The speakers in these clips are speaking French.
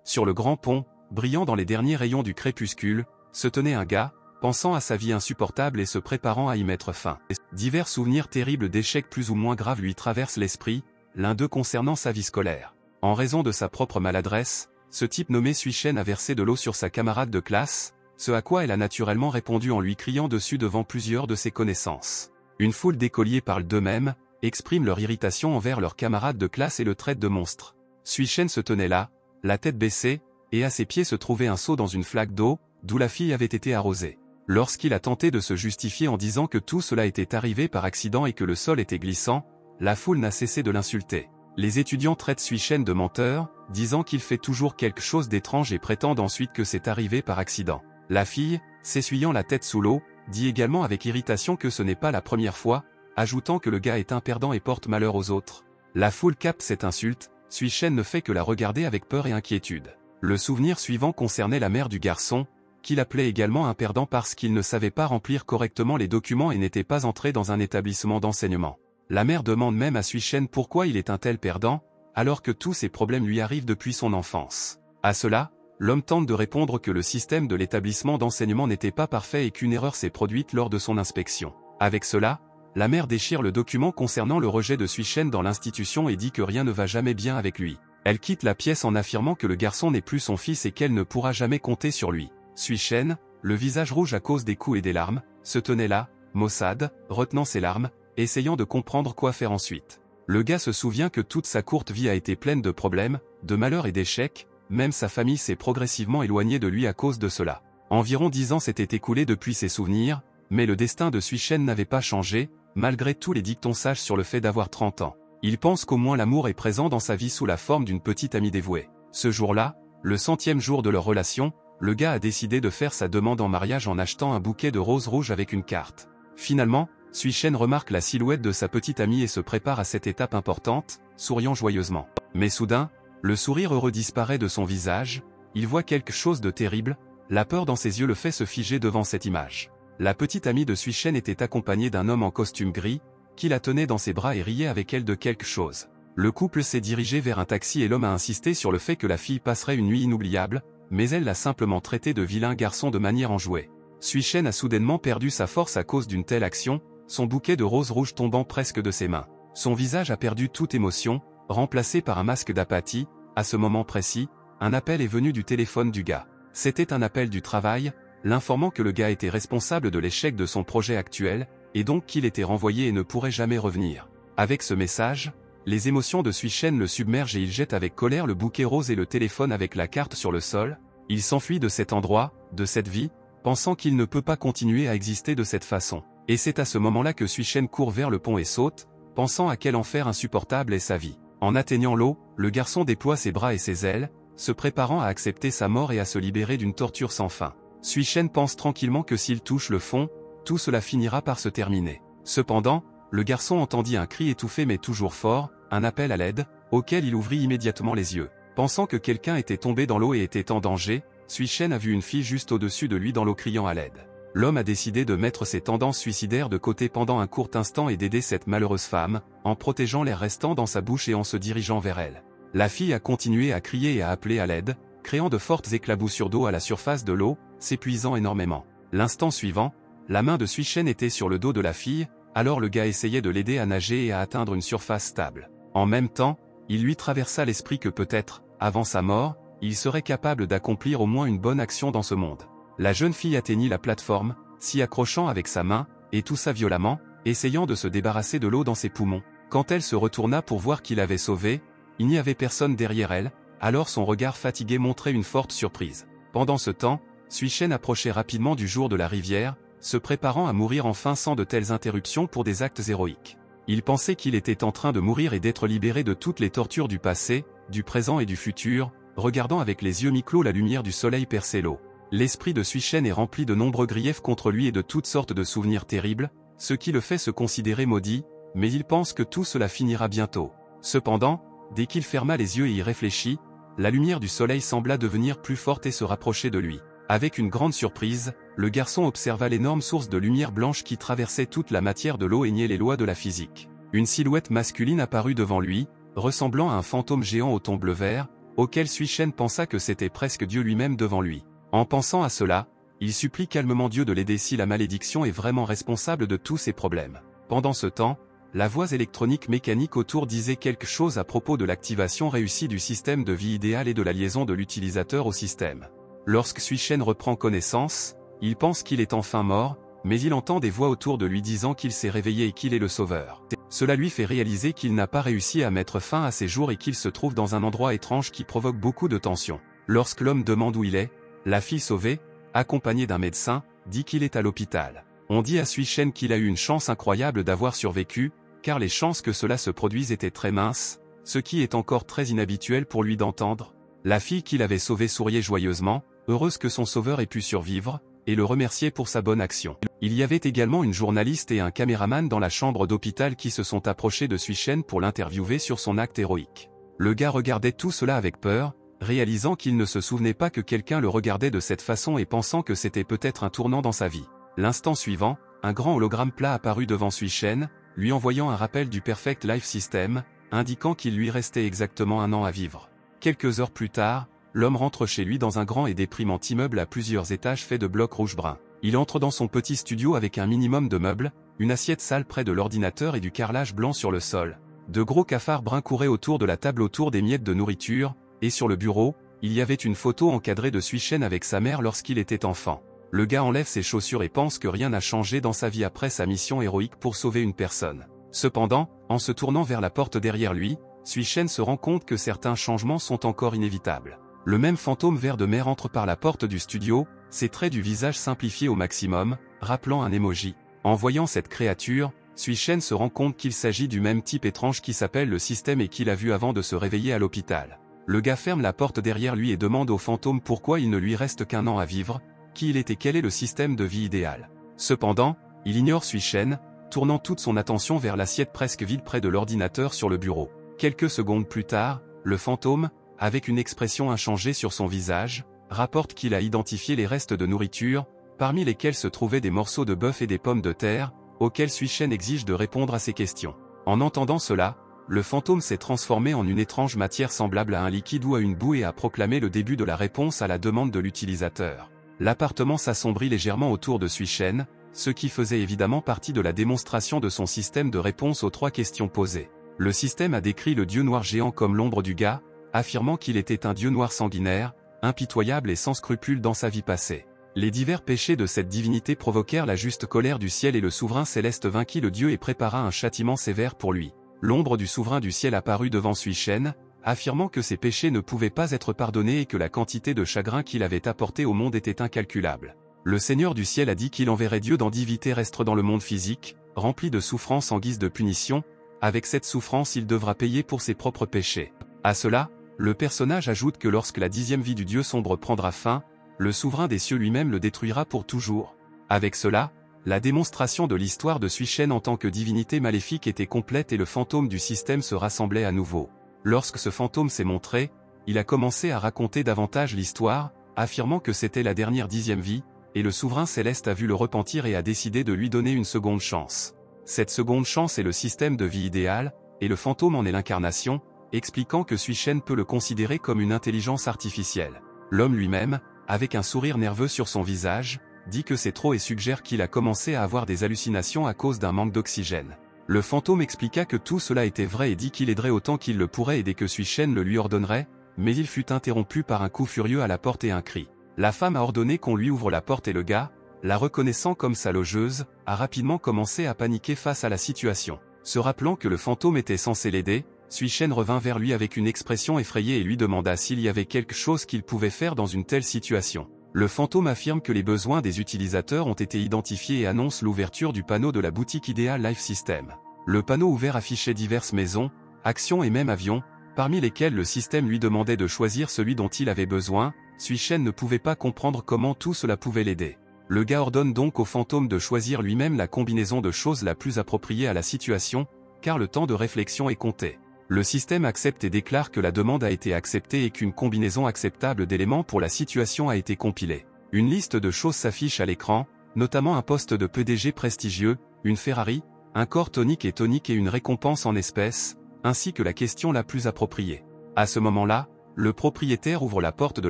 Sur le grand pont, brillant dans les derniers rayons du crépuscule, se tenait un gars, pensant à sa vie insupportable et se préparant à y mettre fin. Divers souvenirs terribles d'échecs plus ou moins graves lui traversent l'esprit, l'un d'eux concernant sa vie scolaire. En raison de sa propre maladresse, ce type nommé Suichen a versé de l'eau sur sa camarade de classe, ce à quoi elle a naturellement répondu en lui criant dessus devant plusieurs de ses connaissances. Une foule d'écoliers parlent d'eux-mêmes, expriment leur irritation envers leurs camarades de classe et le traitent de monstre. Suichen se tenait là, la tête baissée, et à ses pieds se trouvait un seau dans une flaque d'eau, d'où la fille avait été arrosée. Lorsqu'il a tenté de se justifier en disant que tout cela était arrivé par accident et que le sol était glissant, la foule n'a cessé de l'insulter. Les étudiants traitent Suichen de menteur, disant qu'il fait toujours quelque chose d'étrange et prétendent ensuite que c'est arrivé par accident. La fille, s'essuyant la tête sous l'eau, dit également avec irritation que ce n'est pas la première fois, ajoutant que le gars est un perdant et porte malheur aux autres. La foule capte cette insulte, Suichen ne fait que la regarder avec peur et inquiétude. Le souvenir suivant concernait la mère du garçon, qu'il appelait également un perdant parce qu'il ne savait pas remplir correctement les documents et n'était pas entré dans un établissement d'enseignement. La mère demande même à Suichen pourquoi il est un tel perdant, alors que tous ces problèmes lui arrivent depuis son enfance. À cela, l'homme tente de répondre que le système de l'établissement d'enseignement n'était pas parfait et qu'une erreur s'est produite lors de son inspection. Avec cela, la mère déchire le document concernant le rejet de Suichen dans l'institution et dit que rien ne va jamais bien avec lui. Elle quitte la pièce en affirmant que le garçon n'est plus son fils et qu'elle ne pourra jamais compter sur lui. Suichen, le visage rouge à cause des coups et des larmes, se tenait là, maussade, retenant ses larmes, essayant de comprendre quoi faire ensuite. Le gars se souvient que toute sa courte vie a été pleine de problèmes, de malheurs et d'échecs, même sa famille s'est progressivement éloignée de lui à cause de cela. Environ 10 ans s'étaient écoulés depuis ses souvenirs, mais le destin de Suichen n'avait pas changé, malgré tous les dictons sages sur le fait d'avoir 30 ans. Il pense qu'au moins l'amour est présent dans sa vie sous la forme d'une petite amie dévouée. Ce jour-là, le 100e jour de leur relation, le gars a décidé de faire sa demande en mariage en achetant un bouquet de roses rouges avec une carte. Finalement, Suichen remarque la silhouette de sa petite amie et se prépare à cette étape importante, souriant joyeusement. Mais soudain, le sourire heureux disparaît de son visage, il voit quelque chose de terrible, la peur dans ses yeux le fait se figer devant cette image. La petite amie de Suichen était accompagnée d'un homme en costume gris, qui la tenait dans ses bras et riait avec elle de quelque chose. Le couple s'est dirigé vers un taxi et l'homme a insisté sur le fait que la fille passerait une nuit inoubliable, mais elle l'a simplement traité de vilain garçon de manière enjouée. Suichen a soudainement perdu sa force à cause d'une telle action, son bouquet de roses rouges tombant presque de ses mains. Son visage a perdu toute émotion, remplacé par un masque d'apathie. À ce moment précis, un appel est venu du téléphone du gars. C'était un appel du travail, l'informant que le gars était responsable de l'échec de son projet actuel, et donc qu'il était renvoyé et ne pourrait jamais revenir. Avec ce message, les émotions de Suichen le submergent et il jette avec colère le bouquet rose et le téléphone avec la carte sur le sol. Il s'enfuit de cet endroit, de cette vie, pensant qu'il ne peut pas continuer à exister de cette façon. Et c'est à ce moment-là que Suichen court vers le pont et saute, pensant à quel enfer insupportable est sa vie. En atteignant l'eau, le garçon déploie ses bras et ses ailes, se préparant à accepter sa mort et à se libérer d'une torture sans fin. Suichen pense tranquillement que s'il touche le fond, tout cela finira par se terminer. Cependant, le garçon entendit un cri étouffé mais toujours fort, un appel à l'aide, auquel il ouvrit immédiatement les yeux. Pensant que quelqu'un était tombé dans l'eau et était en danger, Suichen a vu une fille juste au-dessus de lui dans l'eau criant à l'aide. L'homme a décidé de mettre ses tendances suicidaires de côté pendant un court instant et d'aider cette malheureuse femme, en protégeant l'air restant dans sa bouche et en se dirigeant vers elle. La fille a continué à crier et à appeler à l'aide, créant de fortes éclaboussures d'eau à la surface de l'eau, s'épuisant énormément. L'instant suivant, la main de Suichen était sur le dos de la fille, alors le gars essayait de l'aider à nager et à atteindre une surface stable. En même temps, il lui traversa l'esprit que peut-être, avant sa mort, il serait capable d'accomplir au moins une bonne action dans ce monde. La jeune fille atteignit la plateforme, s'y accrochant avec sa main, et toussa violemment, essayant de se débarrasser de l'eau dans ses poumons. Quand elle se retourna pour voir qui l'avait sauvée, il n'y avait personne derrière elle, alors son regard fatigué montrait une forte surprise. Pendant ce temps, Suichen approchait rapidement du jour de la rivière, se préparant à mourir enfin sans de telles interruptions pour des actes héroïques. Il pensait qu'il était en train de mourir et d'être libéré de toutes les tortures du passé, du présent et du futur, regardant avec les yeux mi-clos la lumière du soleil percer l'eau. L'esprit de Suichen est rempli de nombreux griefs contre lui et de toutes sortes de souvenirs terribles, ce qui le fait se considérer maudit, mais il pense que tout cela finira bientôt. Cependant, dès qu'il ferma les yeux et y réfléchit, la lumière du soleil sembla devenir plus forte et se rapprocher de lui. Avec une grande surprise, le garçon observa l'énorme source de lumière blanche qui traversait toute la matière de l'eau et niait les lois de la physique. Une silhouette masculine apparut devant lui, ressemblant à un fantôme géant au ton bleu-vert, auquel Sui-Shen pensa que c'était presque Dieu lui-même devant lui. En pensant à cela, il supplie calmement Dieu de l'aider si la malédiction est vraiment responsable de tous ses problèmes. Pendant ce temps, la voix électronique mécanique autour disait quelque chose à propos de l'activation réussie du système de vie idéal et de la liaison de l'utilisateur au système. Lorsque Sui-Shen reprend connaissance, il pense qu'il est enfin mort, mais il entend des voix autour de lui disant qu'il s'est réveillé et qu'il est le sauveur. Cela lui fait réaliser qu'il n'a pas réussi à mettre fin à ses jours et qu'il se trouve dans un endroit étrange qui provoque beaucoup de tension. Lorsque l'homme demande où il est, la fille sauvée, accompagnée d'un médecin, dit qu'il est à l'hôpital. On dit à Sui-Shen qu'il a eu une chance incroyable d'avoir survécu, car les chances que cela se produise étaient très minces, ce qui est encore très inhabituel pour lui d'entendre. La fille qu'il avait sauvée souriait joyeusement, heureuse que son sauveur ait pu survivre, et le remercier pour sa bonne action. Il y avait également une journaliste et un caméraman dans la chambre d'hôpital qui se sont approchés de Sui-Shen pour l'interviewer sur son acte héroïque. Le gars regardait tout cela avec peur, réalisant qu'il ne se souvenait pas que quelqu'un le regardait de cette façon et pensant que c'était peut-être un tournant dans sa vie. L'instant suivant, un grand hologramme plat apparut devant Sui-Shen, lui envoyant un rappel du Perfect Life System, indiquant qu'il lui restait exactement 1 an à vivre. Quelques heures plus tard, l'homme rentre chez lui dans un grand et déprimant immeuble à plusieurs étages fait de blocs rouge-brun. Il entre dans son petit studio avec un minimum de meubles, une assiette sale près de l'ordinateur et du carrelage blanc sur le sol. De gros cafards bruns couraient autour de la table autour des miettes de nourriture, et sur le bureau, il y avait une photo encadrée de Sui-Shen avec sa mère lorsqu'il était enfant. Le gars enlève ses chaussures et pense que rien n'a changé dans sa vie après sa mission héroïque pour sauver une personne. Cependant, en se tournant vers la porte derrière lui, Sui-Shen se rend compte que certains changements sont encore inévitables. Le même fantôme vert de mer entre par la porte du studio, ses traits du visage simplifiés au maximum, rappelant un emoji. En voyant cette créature, Sui-Shen se rend compte qu'il s'agit du même type étrange qui s'appelle le système et qu'il a vu avant de se réveiller à l'hôpital. Le gars ferme la porte derrière lui et demande au fantôme pourquoi il ne lui reste qu'1 an à vivre, qui il est et quel est le système de vie idéal. Cependant, il ignore Sui-Shen, tournant toute son attention vers l'assiette presque vide près de l'ordinateur sur le bureau. Quelques secondes plus tard, le fantôme, avec une expression inchangée sur son visage, rapporte qu'il a identifié les restes de nourriture, parmi lesquels se trouvaient des morceaux de bœuf et des pommes de terre, auxquels Sui-Shen exige de répondre à ses questions. En entendant cela, le fantôme s'est transformé en une étrange matière semblable à un liquide ou à une boue et a proclamé le début de la réponse à la demande de l'utilisateur. L'appartement s'assombrit légèrement autour de Sui-Shen, ce qui faisait évidemment partie de la démonstration de son système de réponse aux 3 questions posées. Le système a décrit le dieu noir géant comme l'ombre du gars, affirmant qu'il était un dieu noir sanguinaire, impitoyable et sans scrupules dans sa vie passée. Les divers péchés de cette divinité provoquèrent la juste colère du ciel et le souverain céleste vainquit le dieu et prépara un châtiment sévère pour lui. L'ombre du souverain du ciel apparut devant Sui-Shen, affirmant que ses péchés ne pouvaient pas être pardonnés et que la quantité de chagrin qu'il avait apporté au monde était incalculable. Le Seigneur du ciel a dit qu'il enverrait Dieu dans 10 vies terrestres dans le monde physique, rempli de souffrance en guise de punition. Avec cette souffrance il devra payer pour ses propres péchés. À cela, le personnage ajoute que lorsque la 10e vie du dieu sombre prendra fin, le souverain des cieux lui-même le détruira pour toujours. Avec cela, la démonstration de l'histoire de Sui-Shen en tant que divinité maléfique était complète et le fantôme du système se rassemblait à nouveau. Lorsque ce fantôme s'est montré, il a commencé à raconter davantage l'histoire, affirmant que c'était la dernière 10e vie, et le souverain céleste a vu le repentir et a décidé de lui donner une seconde chance. Cette seconde chance est le système de vie idéal, et le fantôme en est l'incarnation, expliquant que Sui-Shen peut le considérer comme une intelligence artificielle. L'homme lui-même, avec un sourire nerveux sur son visage, dit que c'est trop et suggère qu'il a commencé à avoir des hallucinations à cause d'un manque d'oxygène. Le fantôme expliqua que tout cela était vrai et dit qu'il aiderait autant qu'il le pourrait et dès que Sui-Shen le lui ordonnerait, mais il fut interrompu par un coup furieux à la porte et un cri. La femme a ordonné qu'on lui ouvre la porte et le gars, la reconnaissant comme sa logeuse, a rapidement commencé à paniquer face à la situation. Se rappelant que le fantôme était censé l'aider, Sui-Shen revint vers lui avec une expression effrayée et lui demanda s'il y avait quelque chose qu'il pouvait faire dans une telle situation. Le fantôme affirme que les besoins des utilisateurs ont été identifiés et annonce l'ouverture du panneau de la boutique Ideal Life System. Le panneau ouvert affichait diverses maisons, actions et même avions, parmi lesquels le système lui demandait de choisir celui dont il avait besoin. Sui-Shen ne pouvait pas comprendre comment tout cela pouvait l'aider. Le gars ordonne donc au fantôme de choisir lui-même la combinaison de choses la plus appropriée à la situation, car le temps de réflexion est compté. Le système accepte et déclare que la demande a été acceptée et qu'une combinaison acceptable d'éléments pour la situation a été compilée. Une liste de choses s'affiche à l'écran, notamment un poste de PDG prestigieux, une Ferrari, un corps tonique et une récompense en espèces, ainsi que la question la plus appropriée. À ce moment-là, Le propriétaire ouvre la porte de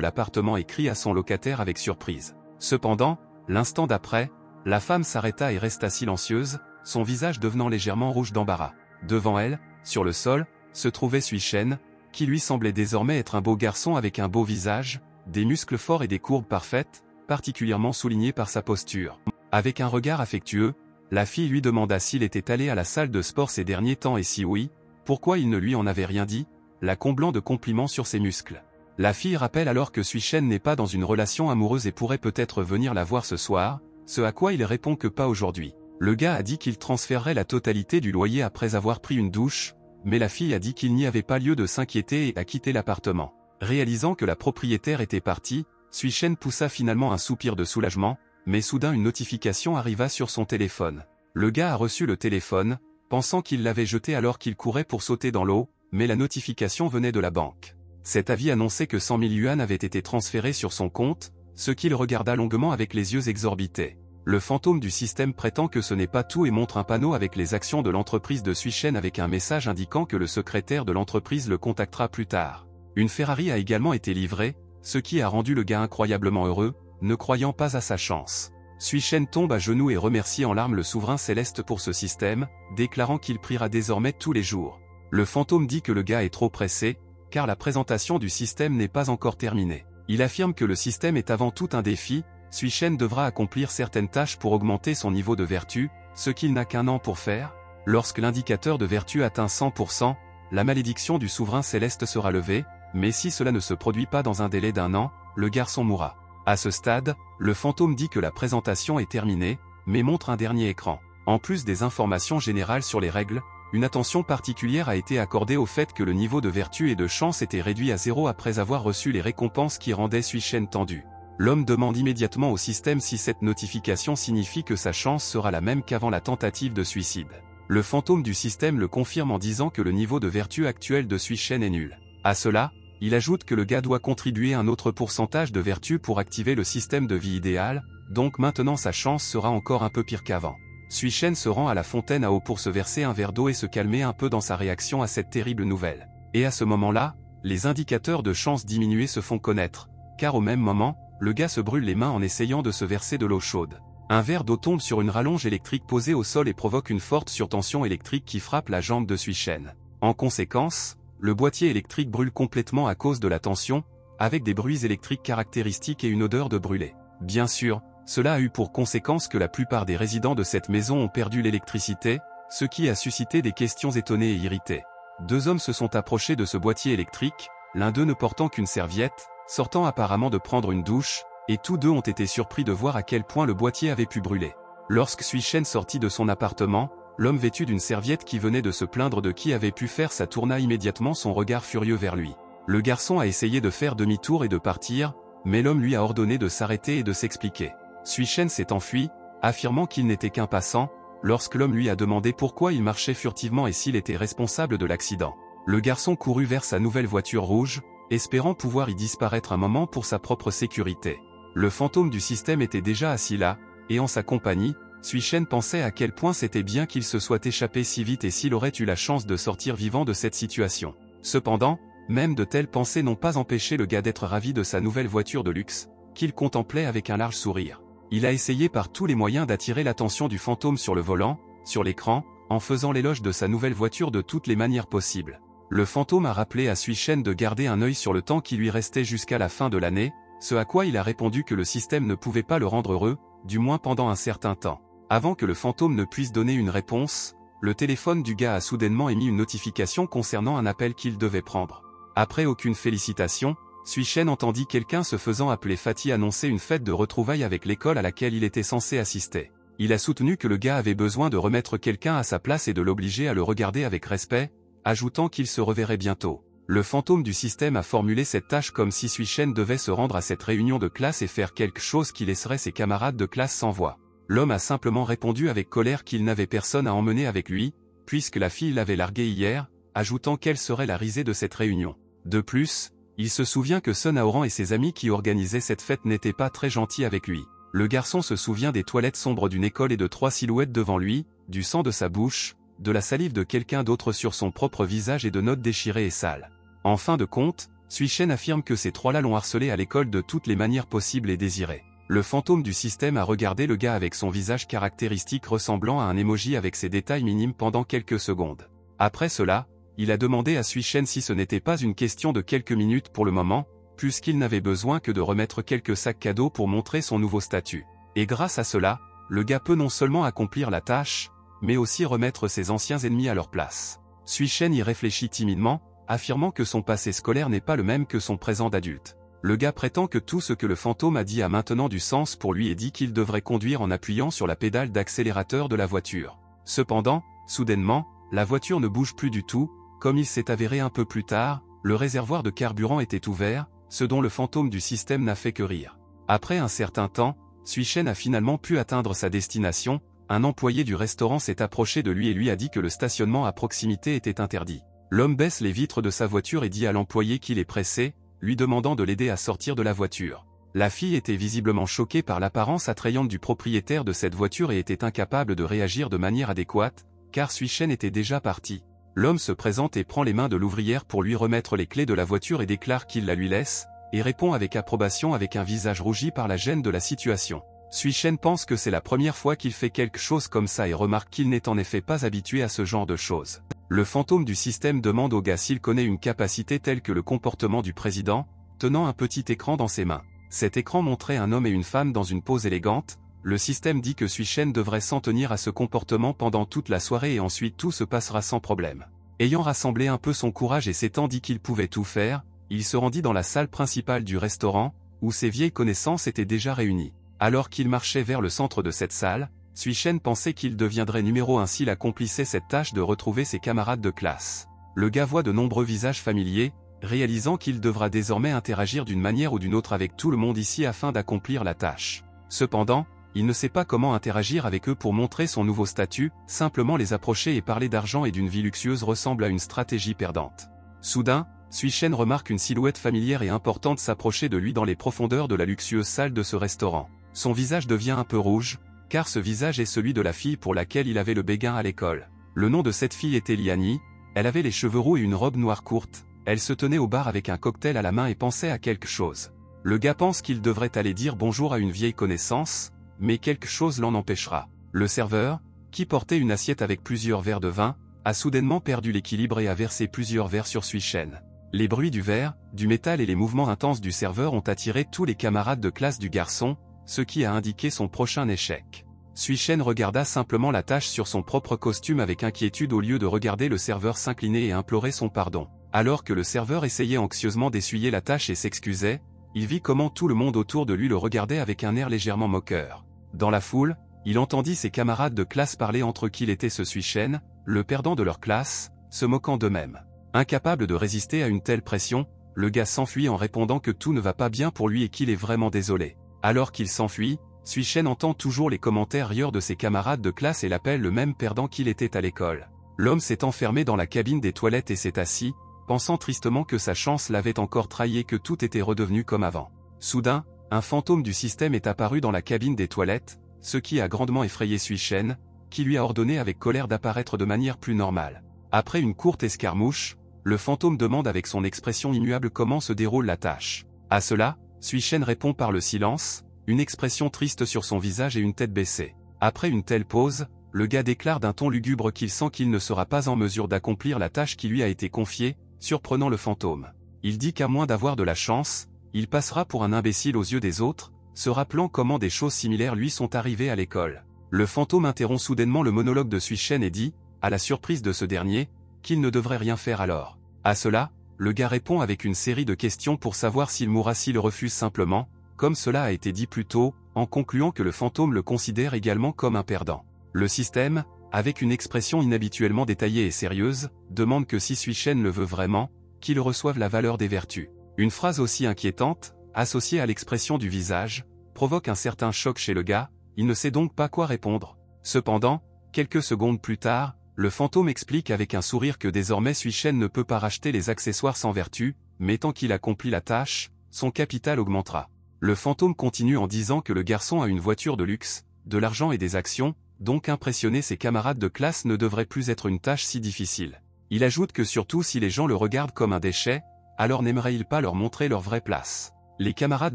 l'appartement et crie à son locataire avec surprise. Cependant, l'instant d'après, la femme s'arrêta et resta silencieuse, son visage devenant légèrement rouge d'embarras. Devant elle, sur le sol, se trouvait Sui Shen, qui lui semblait désormais être un beau garçon avec un beau visage, des muscles forts et des courbes parfaites, particulièrement soulignés par sa posture. Avec un regard affectueux, la fille lui demanda s'il était allé à la salle de sport ces derniers temps et si oui, pourquoi il ne lui en avait rien dit, la comblant de compliments sur ses muscles. La fille rappelle alors que Sui Shen n'est pas dans une relation amoureuse et pourrait peut-être venir la voir ce soir, ce à quoi il répond que pas aujourd'hui. Le gars a dit qu'il transférerait la totalité du loyer après avoir pris une douche, mais la fille a dit qu'il n'y avait pas lieu de s'inquiéter et a quitté l'appartement. Réalisant que la propriétaire était partie, Sui Shen poussa finalement un soupir de soulagement, mais soudain une notification arriva sur son téléphone. Le gars a reçu le téléphone, pensant qu'il l'avait jeté alors qu'il courait pour sauter dans l'eau, mais la notification venait de la banque. Cet avis annonçait que 100 000 yuan avaient été transférés sur son compte, ce qu'il regarda longuement avec les yeux exorbités. Le fantôme du système prétend que ce n'est pas tout et montre un panneau avec les actions de l'entreprise de Sui Shen avec un message indiquant que le secrétaire de l'entreprise le contactera plus tard. Une Ferrari a également été livrée, ce qui a rendu le gars incroyablement heureux, ne croyant pas à sa chance. Sui Shen tombe à genoux et remercie en larmes le souverain céleste pour ce système, déclarant qu'il priera désormais tous les jours. Le fantôme dit que le gars est trop pressé, car la présentation du système n'est pas encore terminée. Il affirme que le système est avant tout un défi, Sui Shen devra accomplir certaines tâches pour augmenter son niveau de vertu, ce qu'il n'a qu'un an pour faire. Lorsque l'indicateur de vertu atteint 100%, la malédiction du souverain céleste sera levée, mais si cela ne se produit pas dans un délai d'un an, le garçon mourra. À ce stade, le fantôme dit que la présentation est terminée, mais montre un dernier écran. En plus des informations générales sur les règles, une attention particulière a été accordée au fait que le niveau de vertu et de chance était réduit à 0 après avoir reçu les récompenses qui rendaient Sui Shen tendu. L'homme demande immédiatement au système si cette notification signifie que sa chance sera la même qu'avant la tentative de suicide. Le fantôme du système le confirme en disant que le niveau de vertu actuel de Sui Shen est nul. À cela, il ajoute que le gars doit contribuer un autre pourcentage de vertu pour activer le système de vie idéal, donc maintenant sa chance sera encore un peu pire qu'avant. Sui Shen se rend à la fontaine à eau pour se verser un verre d'eau et se calmer un peu dans sa réaction à cette terrible nouvelle. Et à ce moment-là, les indicateurs de chance diminués se font connaître, car au même moment, le gars se brûle les mains en essayant de se verser de l'eau chaude. Un verre d'eau tombe sur une rallonge électrique posée au sol et provoque une forte surtension électrique qui frappe la jambe de Sui Shen. En conséquence, le boîtier électrique brûle complètement à cause de la tension, avec des bruits électriques caractéristiques et une odeur de brûlé. Bien sûr, cela a eu pour conséquence que la plupart des résidents de cette maison ont perdu l'électricité, ce qui a suscité des questions étonnées et irritées. Deux hommes se sont approchés de ce boîtier électrique, l'un d'eux ne portant qu'une serviette, sortant apparemment de prendre une douche, et tous deux ont été surpris de voir à quel point le boîtier avait pu brûler. Lorsque Sui Shen sortit de son appartement, l'homme vêtu d'une serviette qui venait de se plaindre de qui avait pu faire ça tourna immédiatement son regard furieux vers lui. Le garçon a essayé de faire demi-tour et de partir, mais l'homme lui a ordonné de s'arrêter et de s'expliquer. Sui Shen s'est enfui, affirmant qu'il n'était qu'un passant, lorsque l'homme lui a demandé pourquoi il marchait furtivement et s'il était responsable de l'accident. Le garçon courut vers sa nouvelle voiture rouge, espérant pouvoir y disparaître un moment pour sa propre sécurité. Le fantôme du système était déjà assis là, et en sa compagnie, Sui Shen pensait à quel point c'était bien qu'il se soit échappé si vite et s'il aurait eu la chance de sortir vivant de cette situation. Cependant, même de telles pensées n'ont pas empêché le gars d'être ravi de sa nouvelle voiture de luxe, qu'il contemplait avec un large sourire. Il a essayé par tous les moyens d'attirer l'attention du fantôme sur le volant, sur l'écran, en faisant l'éloge de sa nouvelle voiture de toutes les manières possibles. Le fantôme a rappelé à Sui Shen de garder un œil sur le temps qui lui restait jusqu'à la fin de l'année, ce à quoi il a répondu que le système ne pouvait pas le rendre heureux, du moins pendant un certain temps. Avant que le fantôme ne puisse donner une réponse, le téléphone du gars a soudainement émis une notification concernant un appel qu'il devait prendre. Après aucune félicitation, Sui Shen entendit quelqu'un se faisant appeler Fatih annoncer une fête de retrouvailles avec l'école à laquelle il était censé assister. Il a soutenu que le gars avait besoin de remettre quelqu'un à sa place et de l'obliger à le regarder avec respect, ajoutant qu'il se reverrait bientôt. Le fantôme du système a formulé cette tâche comme si Sui Shen devait se rendre à cette réunion de classe et faire quelque chose qui laisserait ses camarades de classe sans voix. L'homme a simplement répondu avec colère qu'il n'avait personne à emmener avec lui, puisque la fille l'avait largué hier, ajoutant quelle serait la risée de cette réunion. De plus, il se souvient que Sun Aoran et ses amis qui organisaient cette fête n'étaient pas très gentils avec lui. Le garçon se souvient des toilettes sombres d'une école et de 3 silhouettes devant lui, du sang de sa bouche, de la salive de quelqu'un d'autre sur son propre visage et de notes déchirées et sales. En fin de compte, Sui-Shen affirme que ces trois-là l'ont harcelé à l'école de toutes les manières possibles et désirées. Le fantôme du système a regardé le gars avec son visage caractéristique ressemblant à un emoji avec ses détails minimes pendant quelques secondes. Après cela, il a demandé à Sui-Shen si ce n'était pas une question de quelques minutes pour le moment, puisqu'il n'avait besoin que de remettre quelques sacs cadeaux pour montrer son nouveau statut. Et grâce à cela, le gars peut non seulement accomplir la tâche, mais aussi remettre ses anciens ennemis à leur place. Sui-Shen y réfléchit timidement, affirmant que son passé scolaire n'est pas le même que son présent d'adulte. Le gars prétend que tout ce que le fantôme a dit a maintenant du sens pour lui et dit qu'il devrait conduire en appuyant sur la pédale d'accélérateur de la voiture. Cependant, soudainement, la voiture ne bouge plus du tout, comme il s'est avéré un peu plus tard, le réservoir de carburant était ouvert, ce dont le fantôme du système n'a fait que rire. Après un certain temps, Sui-Shen a finalement pu atteindre sa destination, un employé du restaurant s'est approché de lui et lui a dit que le stationnement à proximité était interdit. L'homme baisse les vitres de sa voiture et dit à l'employé qu'il est pressé, lui demandant de l'aider à sortir de la voiture. La fille était visiblement choquée par l'apparence attrayante du propriétaire de cette voiture et était incapable de réagir de manière adéquate, car Sui-Shen était déjà parti. L'homme se présente et prend les mains de l'ouvrière pour lui remettre les clés de la voiture et déclare qu'il la lui laisse, et répond avec approbation avec un visage rougi par la gêne de la situation. Sui-Shen pense que c'est la première fois qu'il fait quelque chose comme ça et remarque qu'il n'est en effet pas habitué à ce genre de choses. Le fantôme du système demande au gars s'il connaît une capacité telle que le comportement du président, tenant un petit écran dans ses mains. Cet écran montrait un homme et une femme dans une pose élégante. Le système dit que Sui-Shen devrait s'en tenir à ce comportement pendant toute la soirée et ensuite tout se passera sans problème. Ayant rassemblé un peu son courage et s'étant dit qu'il pouvait tout faire, il se rendit dans la salle principale du restaurant, où ses vieilles connaissances étaient déjà réunies. Alors qu'il marchait vers le centre de cette salle, Sui-Shen pensait qu'il deviendrait numéro 1 s'il accomplissait cette tâche de retrouver ses camarades de classe. Le gars voit de nombreux visages familiers, réalisant qu'il devra désormais interagir d'une manière ou d'une autre avec tout le monde ici afin d'accomplir la tâche. Cependant, il ne sait pas comment interagir avec eux pour montrer son nouveau statut, simplement les approcher et parler d'argent et d'une vie luxueuse ressemble à une stratégie perdante. Soudain, Sui-Shen remarque une silhouette familière et importante s'approcher de lui dans les profondeurs de la luxueuse salle de ce restaurant. Son visage devient un peu rouge, car ce visage est celui de la fille pour laquelle il avait le béguin à l'école. Le nom de cette fille était Liani, elle avait les cheveux roux et une robe noire courte, elle se tenait au bar avec un cocktail à la main et pensait à quelque chose. Le gars pense qu'il devrait aller dire bonjour à une vieille connaissance, mais quelque chose l'en empêchera. Le serveur, qui portait une assiette avec plusieurs verres de vin, a soudainement perdu l'équilibre et a versé plusieurs verres sur Sui-Shen. Les bruits du verre, du métal et les mouvements intenses du serveur ont attiré tous les camarades de classe du garçon, ce qui a indiqué son prochain échec. Sui-Shen regarda simplement la tache sur son propre costume avec inquiétude au lieu de regarder le serveur s'incliner et implorer son pardon. Alors que le serveur essayait anxieusement d'essuyer la tache et s'excusait, il vit comment tout le monde autour de lui le regardait avec un air légèrement moqueur. Dans la foule, il entendit ses camarades de classe parler entre qu'il était ce Sui-Shen, le perdant de leur classe, se moquant d'eux-mêmes. Incapable de résister à une telle pression, le gars s'enfuit en répondant que tout ne va pas bien pour lui et qu'il est vraiment désolé. Alors qu'il s'enfuit, Sui-Shen entend toujours les commentaires rieurs de ses camarades de classe et l'appelle le même perdant qu'il était à l'école. L'homme s'est enfermé dans la cabine des toilettes et s'est assis, pensant tristement que sa chance l'avait encore trahi et que tout était redevenu comme avant. Soudain, un fantôme du système est apparu dans la cabine des toilettes, ce qui a grandement effrayé Sui-Shen, qui lui a ordonné avec colère d'apparaître de manière plus normale. Après une courte escarmouche, le fantôme demande avec son expression immuable comment se déroule la tâche. À cela, Sui-Shen répond par le silence, une expression triste sur son visage et une tête baissée. Après une telle pause, le gars déclare d'un ton lugubre qu'il sent qu'il ne sera pas en mesure d'accomplir la tâche qui lui a été confiée, surprenant le fantôme. Il dit qu'à moins d'avoir de la chance, il passera pour un imbécile aux yeux des autres, se rappelant comment des choses similaires lui sont arrivées à l'école. Le fantôme interrompt soudainement le monologue de Sui-Shen et dit, à la surprise de ce dernier, qu'il ne devrait rien faire alors. À cela, le gars répond avec une série de questions pour savoir s'il mourra s'il refuse simplement, comme cela a été dit plus tôt, en concluant que le fantôme le considère également comme un perdant. Le système, avec une expression inhabituellement détaillée et sérieuse, demande que si Sui-Shen le veut vraiment, qu'il reçoive la valeur des vertus. Une phrase aussi inquiétante, associée à l'expression du visage, provoque un certain choc chez le gars, il ne sait donc pas quoi répondre. Cependant, quelques secondes plus tard, le fantôme explique avec un sourire que désormais Sui-Shen ne peut pas racheter les accessoires sans vertu, mais tant qu'il accomplit la tâche, son capital augmentera. Le fantôme continue en disant que le garçon a une voiture de luxe, de l'argent et des actions, donc impressionner ses camarades de classe ne devrait plus être une tâche si difficile. Il ajoute que surtout si les gens le regardent comme un déchet, alors n'aimerait-il pas leur montrer leur vraie place? Les camarades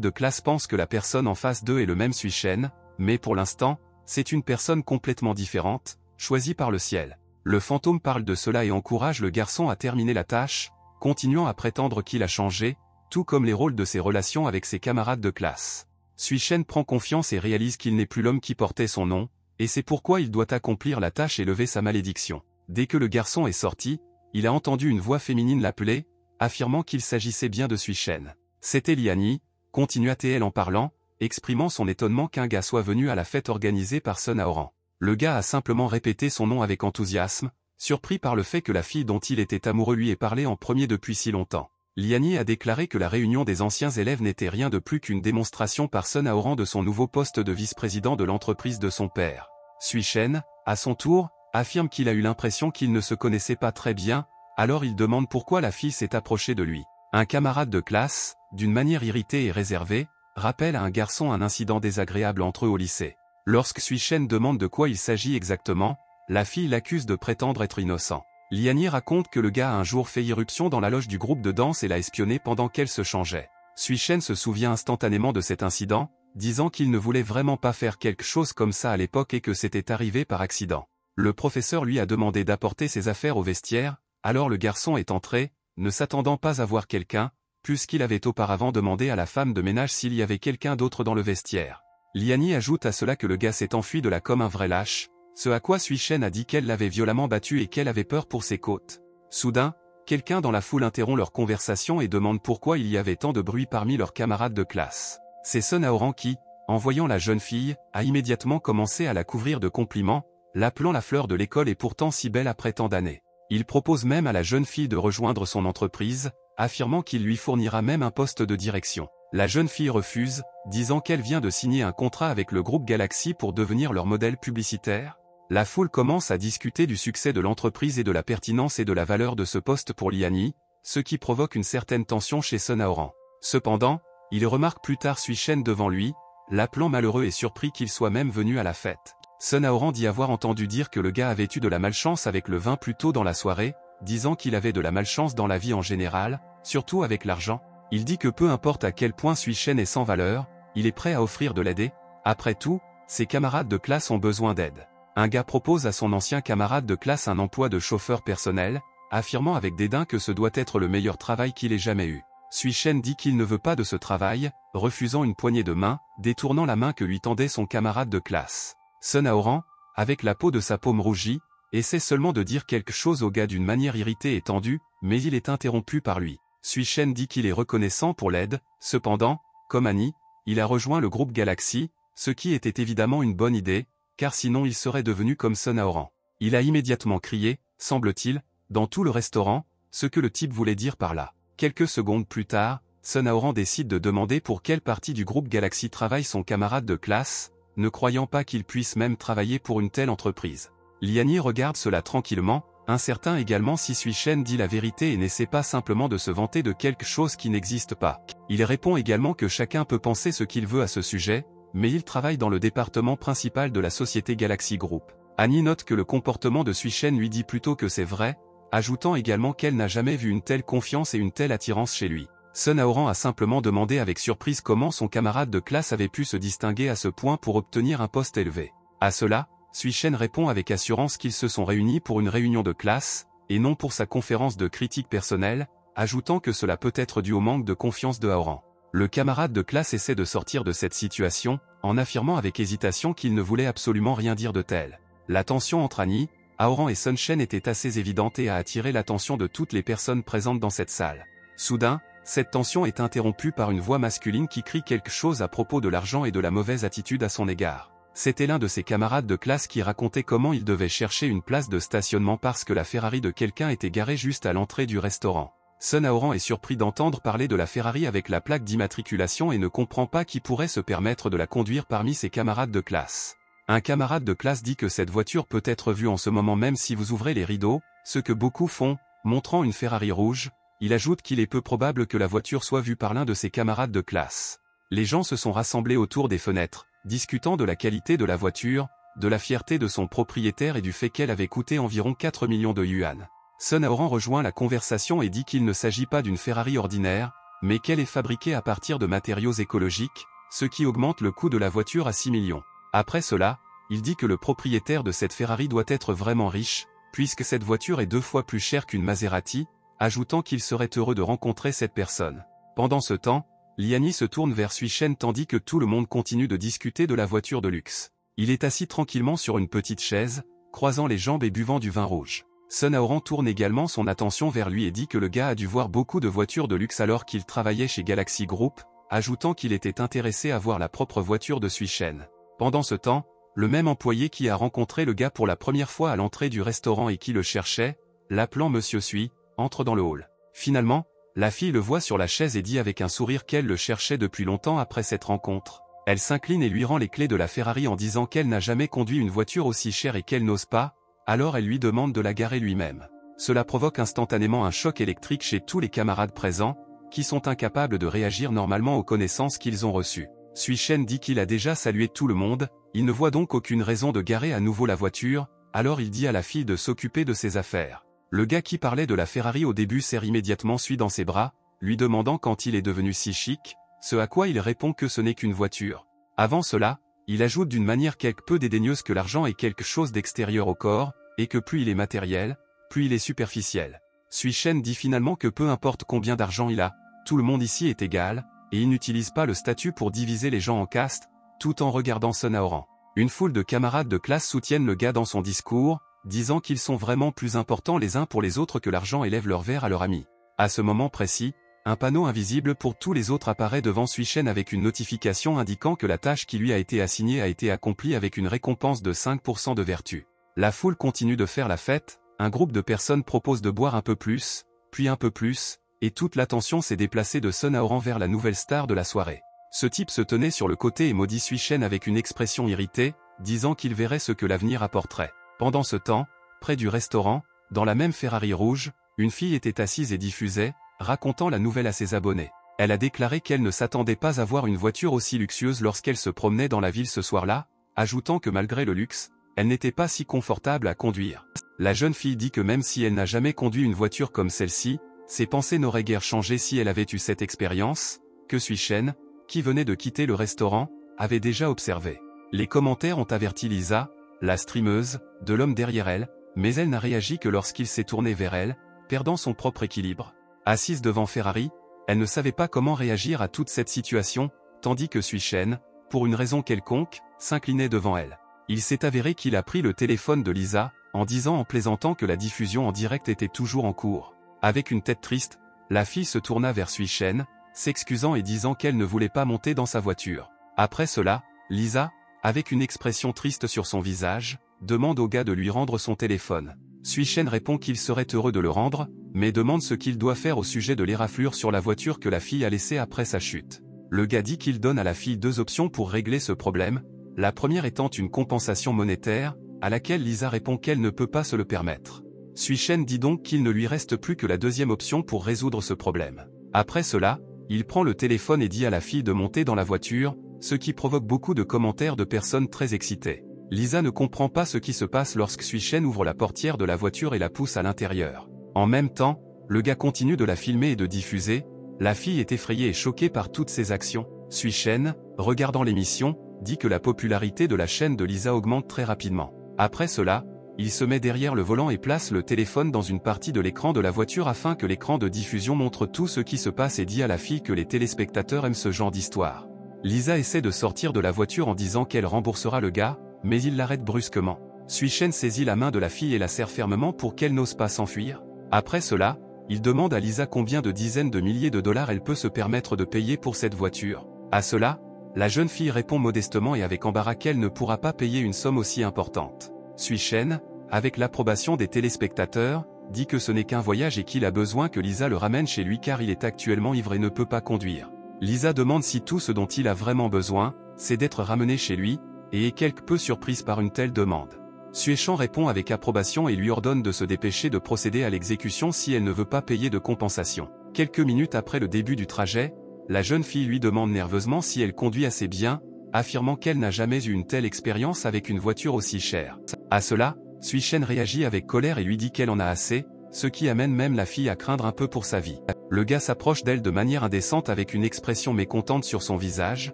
de classe pensent que la personne en face d'eux est le même Suishen, mais pour l'instant, c'est une personne complètement différente, choisie par le ciel. Le fantôme parle de cela et encourage le garçon à terminer la tâche, continuant à prétendre qu'il a changé, tout comme les rôles de ses relations avec ses camarades de classe. Suishen prend confiance et réalise qu'il n'est plus l'homme qui portait son nom, et c'est pourquoi il doit accomplir la tâche et lever sa malédiction. Dès que le garçon est sorti, il a entendu une voix féminine l'appeler, affirmant qu'il s'agissait bien de Suishen. C'était Liani, continua-t-elle en parlant, exprimant son étonnement qu'un gars soit venu à la fête organisée par Sun Aoran. Le gars a simplement répété son nom avec enthousiasme, surpris par le fait que la fille dont il était amoureux lui ait parlé en premier depuis si longtemps. Liani a déclaré que la réunion des anciens élèves n'était rien de plus qu'une démonstration par Sun Aoran de son nouveau poste de vice-président de l'entreprise de son père. Suishen, à son tour, affirme qu'il a eu l'impression qu'ils ne se connaissaient pas très bien, alors il demande pourquoi la fille s'est approchée de lui. Un camarade de classe, d'une manière irritée et réservée, rappelle à un garçon un incident désagréable entre eux au lycée. Lorsque Suishen demande de quoi il s'agit exactement, la fille l'accuse de prétendre être innocent. Liani raconte que le gars a un jour fait irruption dans la loge du groupe de danse et l'a espionné pendant qu'elle se changeait. Suishen se souvient instantanément de cet incident, disant qu'il ne voulait vraiment pas faire quelque chose comme ça à l'époque et que c'était arrivé par accident. Le professeur lui a demandé d'apporter ses affaires au vestiaire, alors le garçon est entré, ne s'attendant pas à voir quelqu'un, puisqu'il avait auparavant demandé à la femme de ménage s'il y avait quelqu'un d'autre dans le vestiaire. Liani ajoute à cela que le gars s'est enfui de là comme un vrai lâche, ce à quoi Suishen a dit qu'elle l'avait violemment battu et qu'elle avait peur pour ses côtes. Soudain, quelqu'un dans la foule interrompt leur conversation et demande pourquoi il y avait tant de bruit parmi leurs camarades de classe. C'est Sun Aoran qui, en voyant la jeune fille, a immédiatement commencé à la couvrir de compliments, l'appelant la fleur de l'école et pourtant si belle après tant d'années. Il propose même à la jeune fille de rejoindre son entreprise, affirmant qu'il lui fournira même un poste de direction. La jeune fille refuse, disant qu'elle vient de signer un contrat avec le groupe Galaxy pour devenir leur modèle publicitaire. La foule commence à discuter du succès de l'entreprise et de la pertinence et de la valeur de ce poste pour Liani, ce qui provoque une certaine tension chez Sun Aoran. Cependant, il remarque plus tard Suishen devant lui, l'appelant malheureux et surpris qu'il soit même venu à la fête. Sun Aoran dit avoir entendu dire que le gars avait eu de la malchance avec le vin plus tôt dans la soirée, disant qu'il avait de la malchance dans la vie en général, surtout avec l'argent. Il dit que peu importe à quel point Suishen est sans valeur, il est prêt à offrir de l'aide. Après tout, ses camarades de classe ont besoin d'aide. Un gars propose à son ancien camarade de classe un emploi de chauffeur personnel, affirmant avec dédain que ce doit être le meilleur travail qu'il ait jamais eu. Suishen dit qu'il ne veut pas de ce travail, refusant une poignée de main, détournant la main que lui tendait son camarade de classe. Sun Aoran, avec la peau de sa paume rougie, essaie seulement de dire quelque chose au gars d'une manière irritée et tendue, mais il est interrompu par lui. Suishen dit qu'il est reconnaissant pour l'aide, cependant, comme Annie, il a rejoint le groupe Galaxy, ce qui était évidemment une bonne idée, car sinon il serait devenu comme Sun Aoran. Il a immédiatement crié, semble-t-il, dans tout le restaurant, ce que le type voulait dire par là. Quelques secondes plus tard, Sun Aoran décide de demander pour quelle partie du groupe Galaxy travaille son camarade de classe, ne croyant pas qu'il puisse même travailler pour une telle entreprise. Liani regarde cela tranquillement, incertain également si Suishen dit la vérité et n'essaie pas simplement de se vanter de quelque chose qui n'existe pas. Il répond également que chacun peut penser ce qu'il veut à ce sujet, mais il travaille dans le département principal de la société Galaxy Group. Annie note que le comportement de Suishen lui dit plutôt que c'est vrai, ajoutant également qu'elle n'a jamais vu une telle confiance et une telle attirance chez lui. Sun Aoran a simplement demandé avec surprise comment son camarade de classe avait pu se distinguer à ce point pour obtenir un poste élevé. À cela, Suishen répond avec assurance qu'ils se sont réunis pour une réunion de classe, et non pour sa conférence de critique personnelle, ajoutant que cela peut être dû au manque de confiance de Aoran. Le camarade de classe essaie de sortir de cette situation, en affirmant avec hésitation qu'il ne voulait absolument rien dire de tel. La tension entre Annie, Aoran et Sunshen était assez évidente et a attiré l'attention de toutes les personnes présentes dans cette salle. Soudain, cette tension est interrompue par une voix masculine qui crie quelque chose à propos de l'argent et de la mauvaise attitude à son égard. C'était l'un de ses camarades de classe qui racontait comment il devait chercher une place de stationnement parce que la Ferrari de quelqu'un était garée juste à l'entrée du restaurant. Sun Aoran est surpris d'entendre parler de la Ferrari avec la plaque d'immatriculation et ne comprend pas qui pourrait se permettre de la conduire parmi ses camarades de classe. Un camarade de classe dit que cette voiture peut être vue en ce moment même si vous ouvrez les rideaux, ce que beaucoup font, montrant une Ferrari rouge. Il ajoute qu'il est peu probable que la voiture soit vue par l'un de ses camarades de classe. Les gens se sont rassemblés autour des fenêtres, discutant de la qualité de la voiture, de la fierté de son propriétaire et du fait qu'elle avait coûté environ 4 millions de yuan. Sun Aoran rejoint la conversation et dit qu'il ne s'agit pas d'une Ferrari ordinaire, mais qu'elle est fabriquée à partir de matériaux écologiques, ce qui augmente le coût de la voiture à 6 millions. Après cela, il dit que le propriétaire de cette Ferrari doit être vraiment riche, puisque cette voiture est 2 fois plus chère qu'une Maserati, ajoutant qu'il serait heureux de rencontrer cette personne. Pendant ce temps, Liani se tourne vers Sui Shen tandis que tout le monde continue de discuter de la voiture de luxe. Il est assis tranquillement sur une petite chaise, croisant les jambes et buvant du vin rouge. Sun Aoran tourne également son attention vers lui et dit que le gars a dû voir beaucoup de voitures de luxe alors qu'il travaillait chez Galaxy Group, ajoutant qu'il était intéressé à voir la propre voiture de Sui Shen. Pendant ce temps, le même employé qui a rencontré le gars pour la première fois à l'entrée du restaurant et qui le cherchait, l'appelant Monsieur Sui, entre dans le hall. Finalement, la fille le voit sur la chaise et dit avec un sourire qu'elle le cherchait depuis longtemps après cette rencontre. Elle s'incline et lui rend les clés de la Ferrari en disant qu'elle n'a jamais conduit une voiture aussi chère et qu'elle n'ose pas, alors elle lui demande de la garer lui-même. Cela provoque instantanément un choc électrique chez tous les camarades présents, qui sont incapables de réagir normalement aux connaissances qu'ils ont reçues. Sui Shen dit qu'il a déjà salué tout le monde, il ne voit donc aucune raison de garer à nouveau la voiture, alors il dit à la fille de s'occuper de ses affaires. Le gars qui parlait de la Ferrari au début serre immédiatement Sui dans ses bras, lui demandant quand il est devenu si chic, ce à quoi il répond que ce n'est qu'une voiture. Avant cela, il ajoute d'une manière quelque peu dédaigneuse que l'argent est quelque chose d'extérieur au corps, et que plus il est matériel, plus il est superficiel. Sui Shen dit finalement que peu importe combien d'argent il a, tout le monde ici est égal, et il n'utilise pas le statut pour diviser les gens en castes, tout en regardant Sun Aoran. Une foule de camarades de classe soutiennent le gars dans son discours, disant qu'ils sont vraiment plus importants les uns pour les autres que l'argent et lèvent leur verre à leur ami. À ce moment précis, un panneau invisible pour tous les autres apparaît devant Sui Shen avec une notification indiquant que la tâche qui lui a été assignée a été accomplie avec une récompense de 5% de vertu. La foule continue de faire la fête, un groupe de personnes propose de boire un peu plus, puis un peu plus, et toute l'attention s'est déplacée de Sun Aoran vers la nouvelle star de la soirée. Ce type se tenait sur le côté et maudit Sui Shen avec une expression irritée, disant qu'il verrait ce que l'avenir apporterait. Pendant ce temps, près du restaurant, dans la même Ferrari rouge, une fille était assise et diffusait, racontant la nouvelle à ses abonnés. Elle a déclaré qu'elle ne s'attendait pas à voir une voiture aussi luxueuse lorsqu'elle se promenait dans la ville ce soir-là, ajoutant que malgré le luxe, elle n'était pas si confortable à conduire. La jeune fille dit que même si elle n'a jamais conduit une voiture comme celle-ci, ses pensées n'auraient guère changé si elle avait eu cette expérience, que Sui Shen, qui venait de quitter le restaurant, avait déjà observé. Les commentaires ont averti Lisa, la streameuse, de l'homme derrière elle, mais elle n'a réagi que lorsqu'il s'est tourné vers elle, perdant son propre équilibre. Assise devant Ferrari, elle ne savait pas comment réagir à toute cette situation, tandis que Sui Shen, pour une raison quelconque, s'inclinait devant elle. Il s'est avéré qu'il a pris le téléphone de Lisa, en disant en plaisantant que la diffusion en direct était toujours en cours. Avec une tête triste, la fille se tourna vers Sui Shen, s'excusant et disant qu'elle ne voulait pas monter dans sa voiture. Après cela, Lisa, avec une expression triste sur son visage, demande au gars de lui rendre son téléphone. Sui Shen répond qu'il serait heureux de le rendre, mais demande ce qu'il doit faire au sujet de l'éraflure sur la voiture que la fille a laissée après sa chute. Le gars dit qu'il donne à la fille 2 options pour régler ce problème, la première étant une compensation monétaire, à laquelle Lisa répond qu'elle ne peut pas se le permettre. Sui Shen dit donc qu'il ne lui reste plus que la deuxième option pour résoudre ce problème. Après cela, il prend le téléphone et dit à la fille de monter dans la voiture, ce qui provoque beaucoup de commentaires de personnes très excitées. Lisa ne comprend pas ce qui se passe lorsque Sui Shen ouvre la portière de la voiture et la pousse à l'intérieur. En même temps, le gars continue de la filmer et de diffuser, la fille est effrayée et choquée par toutes ses actions. Sui Shen, regardant l'émission, dit que la popularité de la chaîne de Lisa augmente très rapidement. Après cela, il se met derrière le volant et place le téléphone dans une partie de l'écran de la voiture afin que l'écran de diffusion montre tout ce qui se passe et dit à la fille que les téléspectateurs aiment ce genre d'histoire. Lisa essaie de sortir de la voiture en disant qu'elle remboursera le gars, mais il l'arrête brusquement. Sui Shen saisit la main de la fille et la serre fermement pour qu'elle n'ose pas s'enfuir. Après cela, il demande à Lisa combien de dizaines de milliers de dollars elle peut se permettre de payer pour cette voiture. À cela, la jeune fille répond modestement et avec embarras qu'elle ne pourra pas payer une somme aussi importante. Sui Shen, avec l'approbation des téléspectateurs, dit que ce n'est qu'un voyage et qu'il a besoin que Lisa le ramène chez lui car il est actuellement ivre et ne peut pas conduire. Lisa demande si tout ce dont il a vraiment besoin, c'est d'être ramené chez lui, et est quelque peu surprise par une telle demande. Sui Shen répond avec approbation et lui ordonne de se dépêcher de procéder à l'exécution si elle ne veut pas payer de compensation. Quelques minutes après le début du trajet, la jeune fille lui demande nerveusement si elle conduit assez bien, affirmant qu'elle n'a jamais eu une telle expérience avec une voiture aussi chère. À cela, Sui Shen réagit avec colère et lui dit qu'elle en a assez, ce qui amène même la fille à craindre un peu pour sa vie. Le gars s'approche d'elle de manière indécente avec une expression mécontente sur son visage,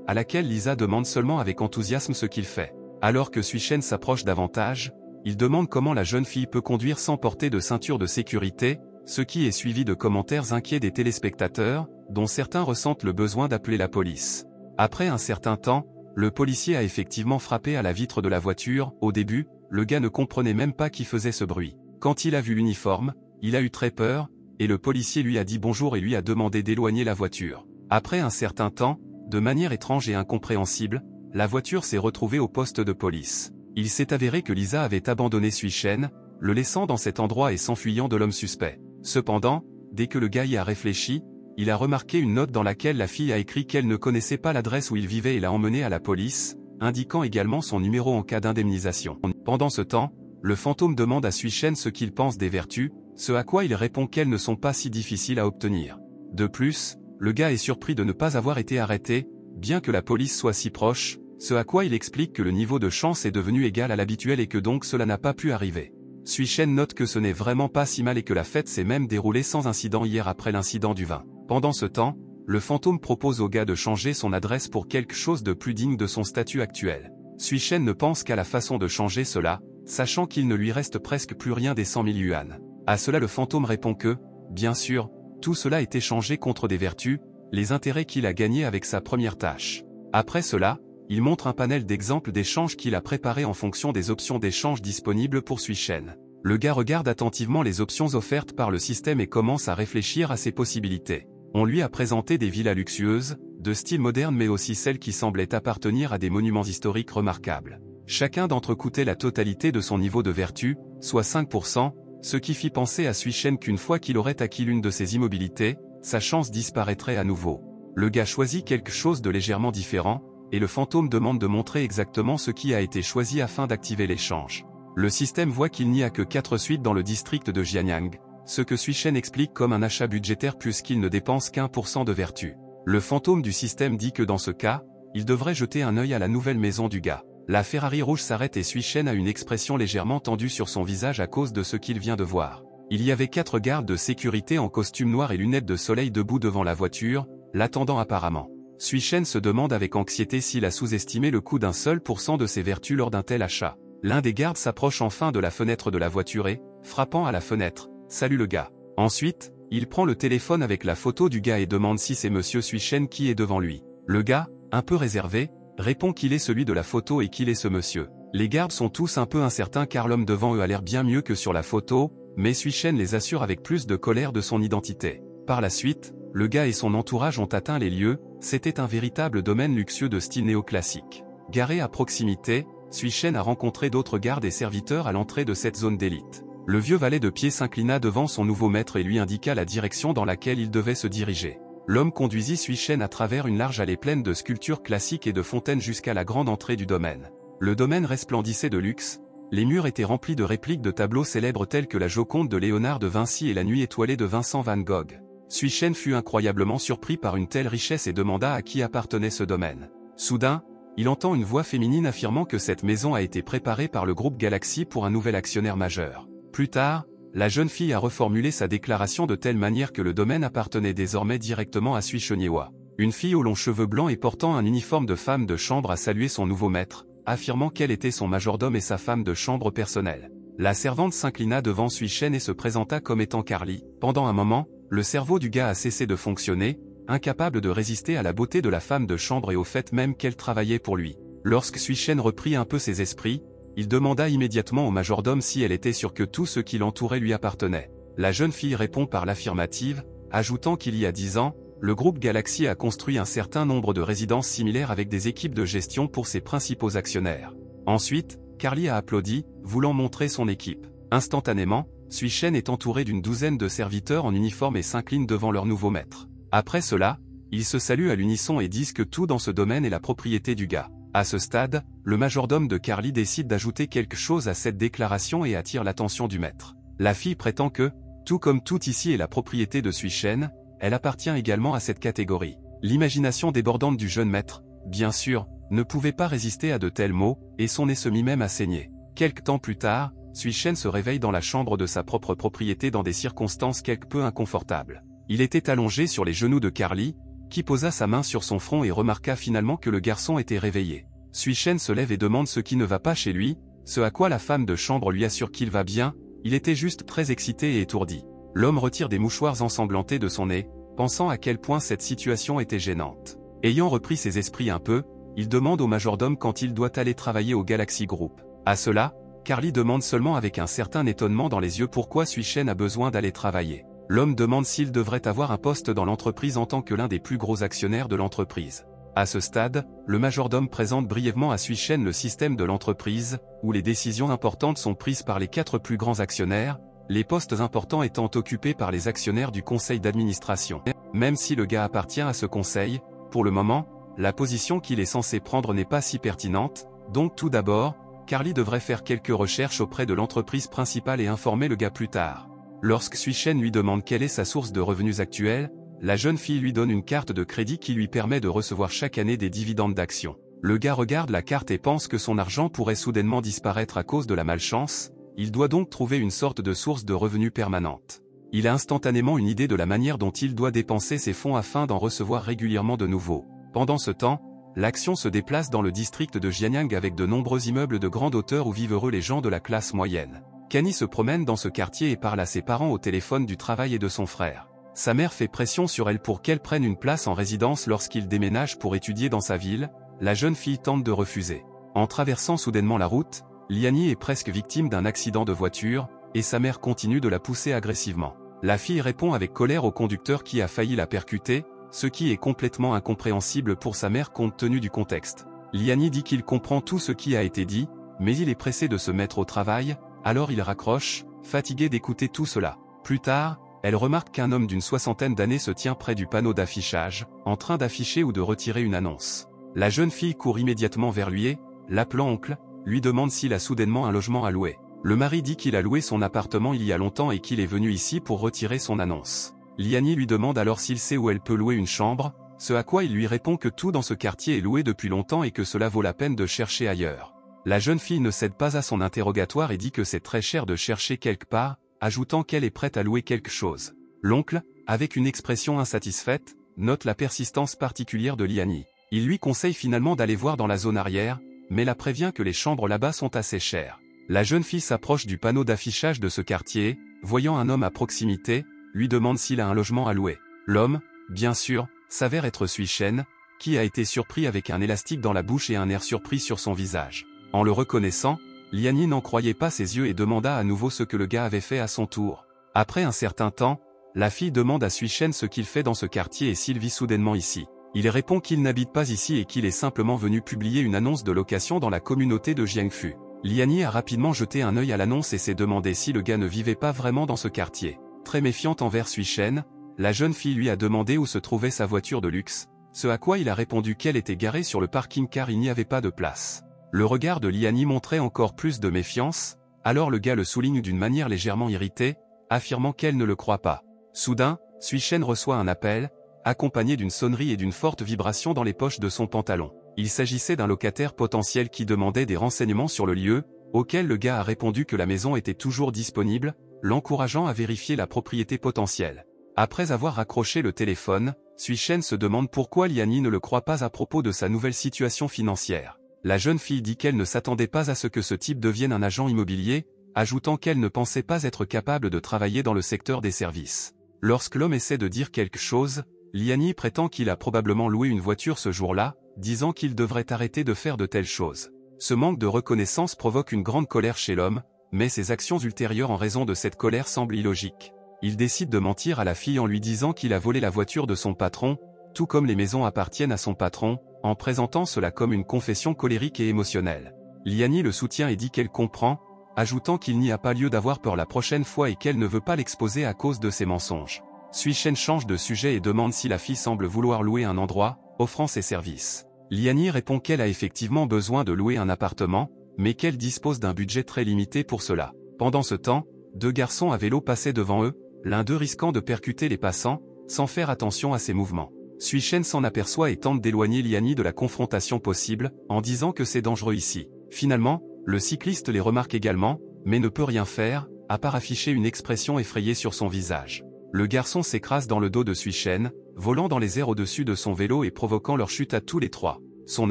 à laquelle Lisa demande seulement avec enthousiasme ce qu'il fait. Alors que Sui-Shen s'approche davantage, il demande comment la jeune fille peut conduire sans porter de ceinture de sécurité, ce qui est suivi de commentaires inquiets des téléspectateurs, dont certains ressentent le besoin d'appeler la police. Après un certain temps, le policier a effectivement frappé à la vitre de la voiture. Au début, le gars ne comprenait même pas qui faisait ce bruit. Quand il a vu l'uniforme, il a eu très peur, et le policier lui a dit bonjour et lui a demandé d'éloigner la voiture. Après un certain temps, de manière étrange et incompréhensible, la voiture s'est retrouvée au poste de police. Il s'est avéré que Lisa avait abandonné Sui-Shen, le laissant dans cet endroit et s'enfuyant de l'homme suspect. Cependant, dès que le gars y a réfléchi, il a remarqué une note dans laquelle la fille a écrit qu'elle ne connaissait pas l'adresse où il vivait et l'a emmené à la police, indiquant également son numéro en cas d'indemnisation. Pendant ce temps, le fantôme demande à Sui-Shen ce qu'il pense des vertus, ce à quoi il répond qu'elles ne sont pas si difficiles à obtenir. De plus, le gars est surpris de ne pas avoir été arrêté, bien que la police soit si proche, ce à quoi il explique que le niveau de chance est devenu égal à l'habituel et que donc cela n'a pas pu arriver. Sui-Shen note que ce n'est vraiment pas si mal et que la fête s'est même déroulée sans incident hier après l'incident du vin. Pendant ce temps, le fantôme propose au gars de changer son adresse pour quelque chose de plus digne de son statut actuel. Sui-Shen ne pense qu'à la façon de changer cela, sachant qu'il ne lui reste presque plus rien des 100 000 yuan. À cela le fantôme répond que, bien sûr, tout cela est échangé contre des vertus, les intérêts qu'il a gagnés avec sa première tâche. Après cela, il montre un panel d'exemples d'échanges qu'il a préparé en fonction des options d'échange disponibles pour Sui-Shen. Le gars regarde attentivement les options offertes par le système et commence à réfléchir à ses possibilités. On lui a présenté des villas luxueuses, de style moderne mais aussi celles qui semblaient appartenir à des monuments historiques remarquables. Chacun d'entre eux coûtait la totalité de son niveau de vertu, soit 5%, ce qui fit penser à Sui-Shen qu'une fois qu'il aurait acquis l'une de ces immobilités, sa chance disparaîtrait à nouveau. Le gars choisit quelque chose de légèrement différent, et le fantôme demande de montrer exactement ce qui a été choisi afin d'activer l'échange. Le système voit qu'il n'y a que 4 suites dans le district de Jianyang, ce que Sui-Shen explique comme un achat budgétaire puisqu'il ne dépense qu'1% de vertu. Le fantôme du système dit que dans ce cas, il devrait jeter un œil à la nouvelle maison du gars. La Ferrari rouge s'arrête et Sui-Shen a une expression légèrement tendue sur son visage à cause de ce qu'il vient de voir. Il y avait 4 gardes de sécurité en costume noir et lunettes de soleil debout devant la voiture, l'attendant apparemment. Sui-Shen se demande avec anxiété s'il a sous-estimé le coût d'un seul % de ses vertus lors d'un tel achat. L'un des gardes s'approche enfin de la fenêtre de la voiture et, frappant à la fenêtre, salue le gars. Ensuite, il prend le téléphone avec la photo du gars et demande si c'est monsieur Sui-Shen qui est devant lui. Le gars, un peu réservé, répond qu'il est celui de la photo et qu'il est ce monsieur. Les gardes sont tous un peu incertains car l'homme devant eux a l'air bien mieux que sur la photo, mais Sui-Shen les assure avec plus de colère de son identité. Par la suite, le gars et son entourage ont atteint les lieux, c'était un véritable domaine luxueux de style néoclassique. Garé à proximité, Sui-Shen a rencontré d'autres gardes et serviteurs à l'entrée de cette zone d'élite. Le vieux valet de pied s'inclina devant son nouveau maître et lui indiqua la direction dans laquelle il devait se diriger. L'homme conduisit Sui-Shen à travers une large allée pleine de sculptures classiques et de fontaines jusqu'à la grande entrée du domaine. Le domaine resplendissait de luxe, les murs étaient remplis de répliques de tableaux célèbres tels que la Joconde de Léonard de Vinci et la Nuit étoilée de Vincent van Gogh. Sui-Shen fut incroyablement surpris par une telle richesse et demanda à qui appartenait ce domaine. Soudain, il entend une voix féminine affirmant que cette maison a été préparée par le groupe Galaxy pour un nouvel actionnaire majeur. Plus tard, la jeune fille a reformulé sa déclaration de telle manière que le domaine appartenait désormais directement à Sui-Shen. Une fille aux longs cheveux blancs et portant un uniforme de femme de chambre a salué son nouveau maître, affirmant qu'elle était son majordome et sa femme de chambre personnelle. La servante s'inclina devant Sui-Shen et se présenta comme étant Carly. Pendant un moment, le cerveau du gars a cessé de fonctionner, incapable de résister à la beauté de la femme de chambre et au fait même qu'elle travaillait pour lui. Lorsque Sui-Shen reprit un peu ses esprits, il demanda immédiatement au majordome si elle était sûre que tout ce qui l'entourait lui appartenait. La jeune fille répond par l'affirmative, ajoutant qu'il y a 10 ans, le groupe Galaxy a construit un certain nombre de résidences similaires avec des équipes de gestion pour ses principaux actionnaires. Ensuite, Carly a applaudi, voulant montrer son équipe. Instantanément, Sui-Shen est entouré d'une douzaine de serviteurs en uniforme et s'incline devant leur nouveau maître. Après cela, ils se saluent à l'unisson et disent que tout dans ce domaine est la propriété du gars. À ce stade, le majordome de Carly décide d'ajouter quelque chose à cette déclaration et attire l'attention du maître. La fille prétend que, tout comme tout ici est la propriété de Sui-Shen, elle appartient également à cette catégorie. L'imagination débordante du jeune maître, bien sûr, ne pouvait pas résister à de tels mots, et son nez se mit même à saigner. Quelque temps plus tard, Sui-Shen se réveille dans la chambre de sa propre propriété dans des circonstances quelque peu inconfortables. Il était allongé sur les genoux de Carly, qui posa sa main sur son front et remarqua finalement que le garçon était réveillé. Sui-Shen se lève et demande ce qui ne va pas chez lui, ce à quoi la femme de chambre lui assure qu'il va bien, il était juste très excité et étourdi. L'homme retire des mouchoirs ensanglantés de son nez, pensant à quel point cette situation était gênante. Ayant repris ses esprits un peu, il demande au majordome quand il doit aller travailler au Galaxy Group. À cela, Carly demande seulement avec un certain étonnement dans les yeux pourquoi Sui-Shen a besoin d'aller travailler. L'homme demande s'il devrait avoir un poste dans l'entreprise en tant que l'un des plus gros actionnaires de l'entreprise. À ce stade, le majordome présente brièvement à Sui-Shen le système de l'entreprise, où les décisions importantes sont prises par les 4 plus grands actionnaires, les postes importants étant occupés par les actionnaires du conseil d'administration. Même si le gars appartient à ce conseil, pour le moment, la position qu'il est censé prendre n'est pas si pertinente, donc tout d'abord, Carly devrait faire quelques recherches auprès de l'entreprise principale et informer le gars plus tard. Lorsque Sui-Shen lui demande quelle est sa source de revenus actuelle, la jeune fille lui donne une carte de crédit qui lui permet de recevoir chaque année des dividendes d'actions. Le gars regarde la carte et pense que son argent pourrait soudainement disparaître à cause de la malchance, il doit donc trouver une sorte de source de revenus permanente. Il a instantanément une idée de la manière dont il doit dépenser ses fonds afin d'en recevoir régulièrement de nouveaux. Pendant ce temps, l'action se déplace dans le district de Jianyang avec de nombreux immeubles de grande hauteur où vivent heureux les gens de la classe moyenne. Kenny se promène dans ce quartier et parle à ses parents au téléphone du travail et de son frère. Sa mère fait pression sur elle pour qu'elle prenne une place en résidence lorsqu'il déménage pour étudier dans sa ville, la jeune fille tente de refuser. En traversant soudainement la route, Liani est presque victime d'un accident de voiture, et sa mère continue de la pousser agressivement. La fille répond avec colère au conducteur qui a failli la percuter, ce qui est complètement incompréhensible pour sa mère compte tenu du contexte. Liani dit qu'il comprend tout ce qui a été dit, mais il est pressé de se mettre au travail, alors il raccroche, fatigué d'écouter tout cela. Plus tard, elle remarque qu'un homme d'une 60aine d'années se tient près du panneau d'affichage, en train d'afficher ou de retirer une annonce. La jeune fille court immédiatement vers lui et, l'appelant oncle, lui demande s'il a soudainement un logement à louer. Le mari dit qu'il a loué son appartement il y a longtemps et qu'il est venu ici pour retirer son annonce. Liani lui demande alors s'il sait où elle peut louer une chambre, ce à quoi il lui répond que tout dans ce quartier est loué depuis longtemps et que cela vaut la peine de chercher ailleurs. La jeune fille ne cède pas à son interrogatoire et dit que c'est très cher de chercher quelque part, ajoutant qu'elle est prête à louer quelque chose. L'oncle, avec une expression insatisfaite, note la persistance particulière de Liani. Il lui conseille finalement d'aller voir dans la zone arrière, mais la prévient que les chambres là-bas sont assez chères. La jeune fille s'approche du panneau d'affichage de ce quartier, voyant un homme à proximité, lui demande s'il a un logement à louer. L'homme, bien sûr, s'avère être Sui-Shen, qui a été surpris avec un élastique dans la bouche et un air surpris sur son visage. En le reconnaissant, Liani n'en croyait pas ses yeux et demanda à nouveau ce que le gars avait fait à son tour. Après un certain temps, la fille demande à Sui-Shen ce qu'il fait dans ce quartier et s'il vit soudainement ici. Il répond qu'il n'habite pas ici et qu'il est simplement venu publier une annonce de location dans la communauté de Jiangfu. Liani a rapidement jeté un œil à l'annonce et s'est demandé si le gars ne vivait pas vraiment dans ce quartier. Très méfiante envers Sui-Shen, la jeune fille lui a demandé où se trouvait sa voiture de luxe, ce à quoi il a répondu qu'elle était garée sur le parking car il n'y avait pas de place. Le regard de Liani montrait encore plus de méfiance, alors le gars le souligne d'une manière légèrement irritée, affirmant qu'elle ne le croit pas. Soudain, Sui-Shen reçoit un appel, accompagné d'une sonnerie et d'une forte vibration dans les poches de son pantalon. Il s'agissait d'un locataire potentiel qui demandait des renseignements sur le lieu, auquel le gars a répondu que la maison était toujours disponible, l'encourageant à vérifier la propriété potentielle. Après avoir raccroché le téléphone, Sui-Shen se demande pourquoi Liani ne le croit pas à propos de sa nouvelle situation financière. La jeune fille dit qu'elle ne s'attendait pas à ce que ce type devienne un agent immobilier, ajoutant qu'elle ne pensait pas être capable de travailler dans le secteur des services. Lorsque l'homme essaie de dire quelque chose, Liani prétend qu'il a probablement loué une voiture ce jour-là, disant qu'il devrait arrêter de faire de telles choses. Ce manque de reconnaissance provoque une grande colère chez l'homme, mais ses actions ultérieures en raison de cette colère semblent illogiques. Il décide de mentir à la fille en lui disant qu'il a volé la voiture de son patron, tout comme les maisons appartiennent à son patron, en présentant cela comme une confession colérique et émotionnelle. Liani le soutient et dit qu'elle comprend, ajoutant qu'il n'y a pas lieu d'avoir peur la prochaine fois et qu'elle ne veut pas l'exposer à cause de ses mensonges. Sui-Shen change de sujet et demande si la fille semble vouloir louer un endroit, offrant ses services. Liani répond qu'elle a effectivement besoin de louer un appartement, mais qu'elle dispose d'un budget très limité pour cela. Pendant ce temps, 2 garçons à vélo passaient devant eux, l'un d'eux risquant de percuter les passants, sans faire attention à ses mouvements. Sui-Shen s'en aperçoit et tente d'éloigner Liani de la confrontation possible, en disant que c'est dangereux ici. Finalement, le cycliste les remarque également, mais ne peut rien faire, à part afficher une expression effrayée sur son visage. Le garçon s'écrase dans le dos de Suishen, volant dans les airs au-dessus de son vélo et provoquant leur chute à tous les trois. Son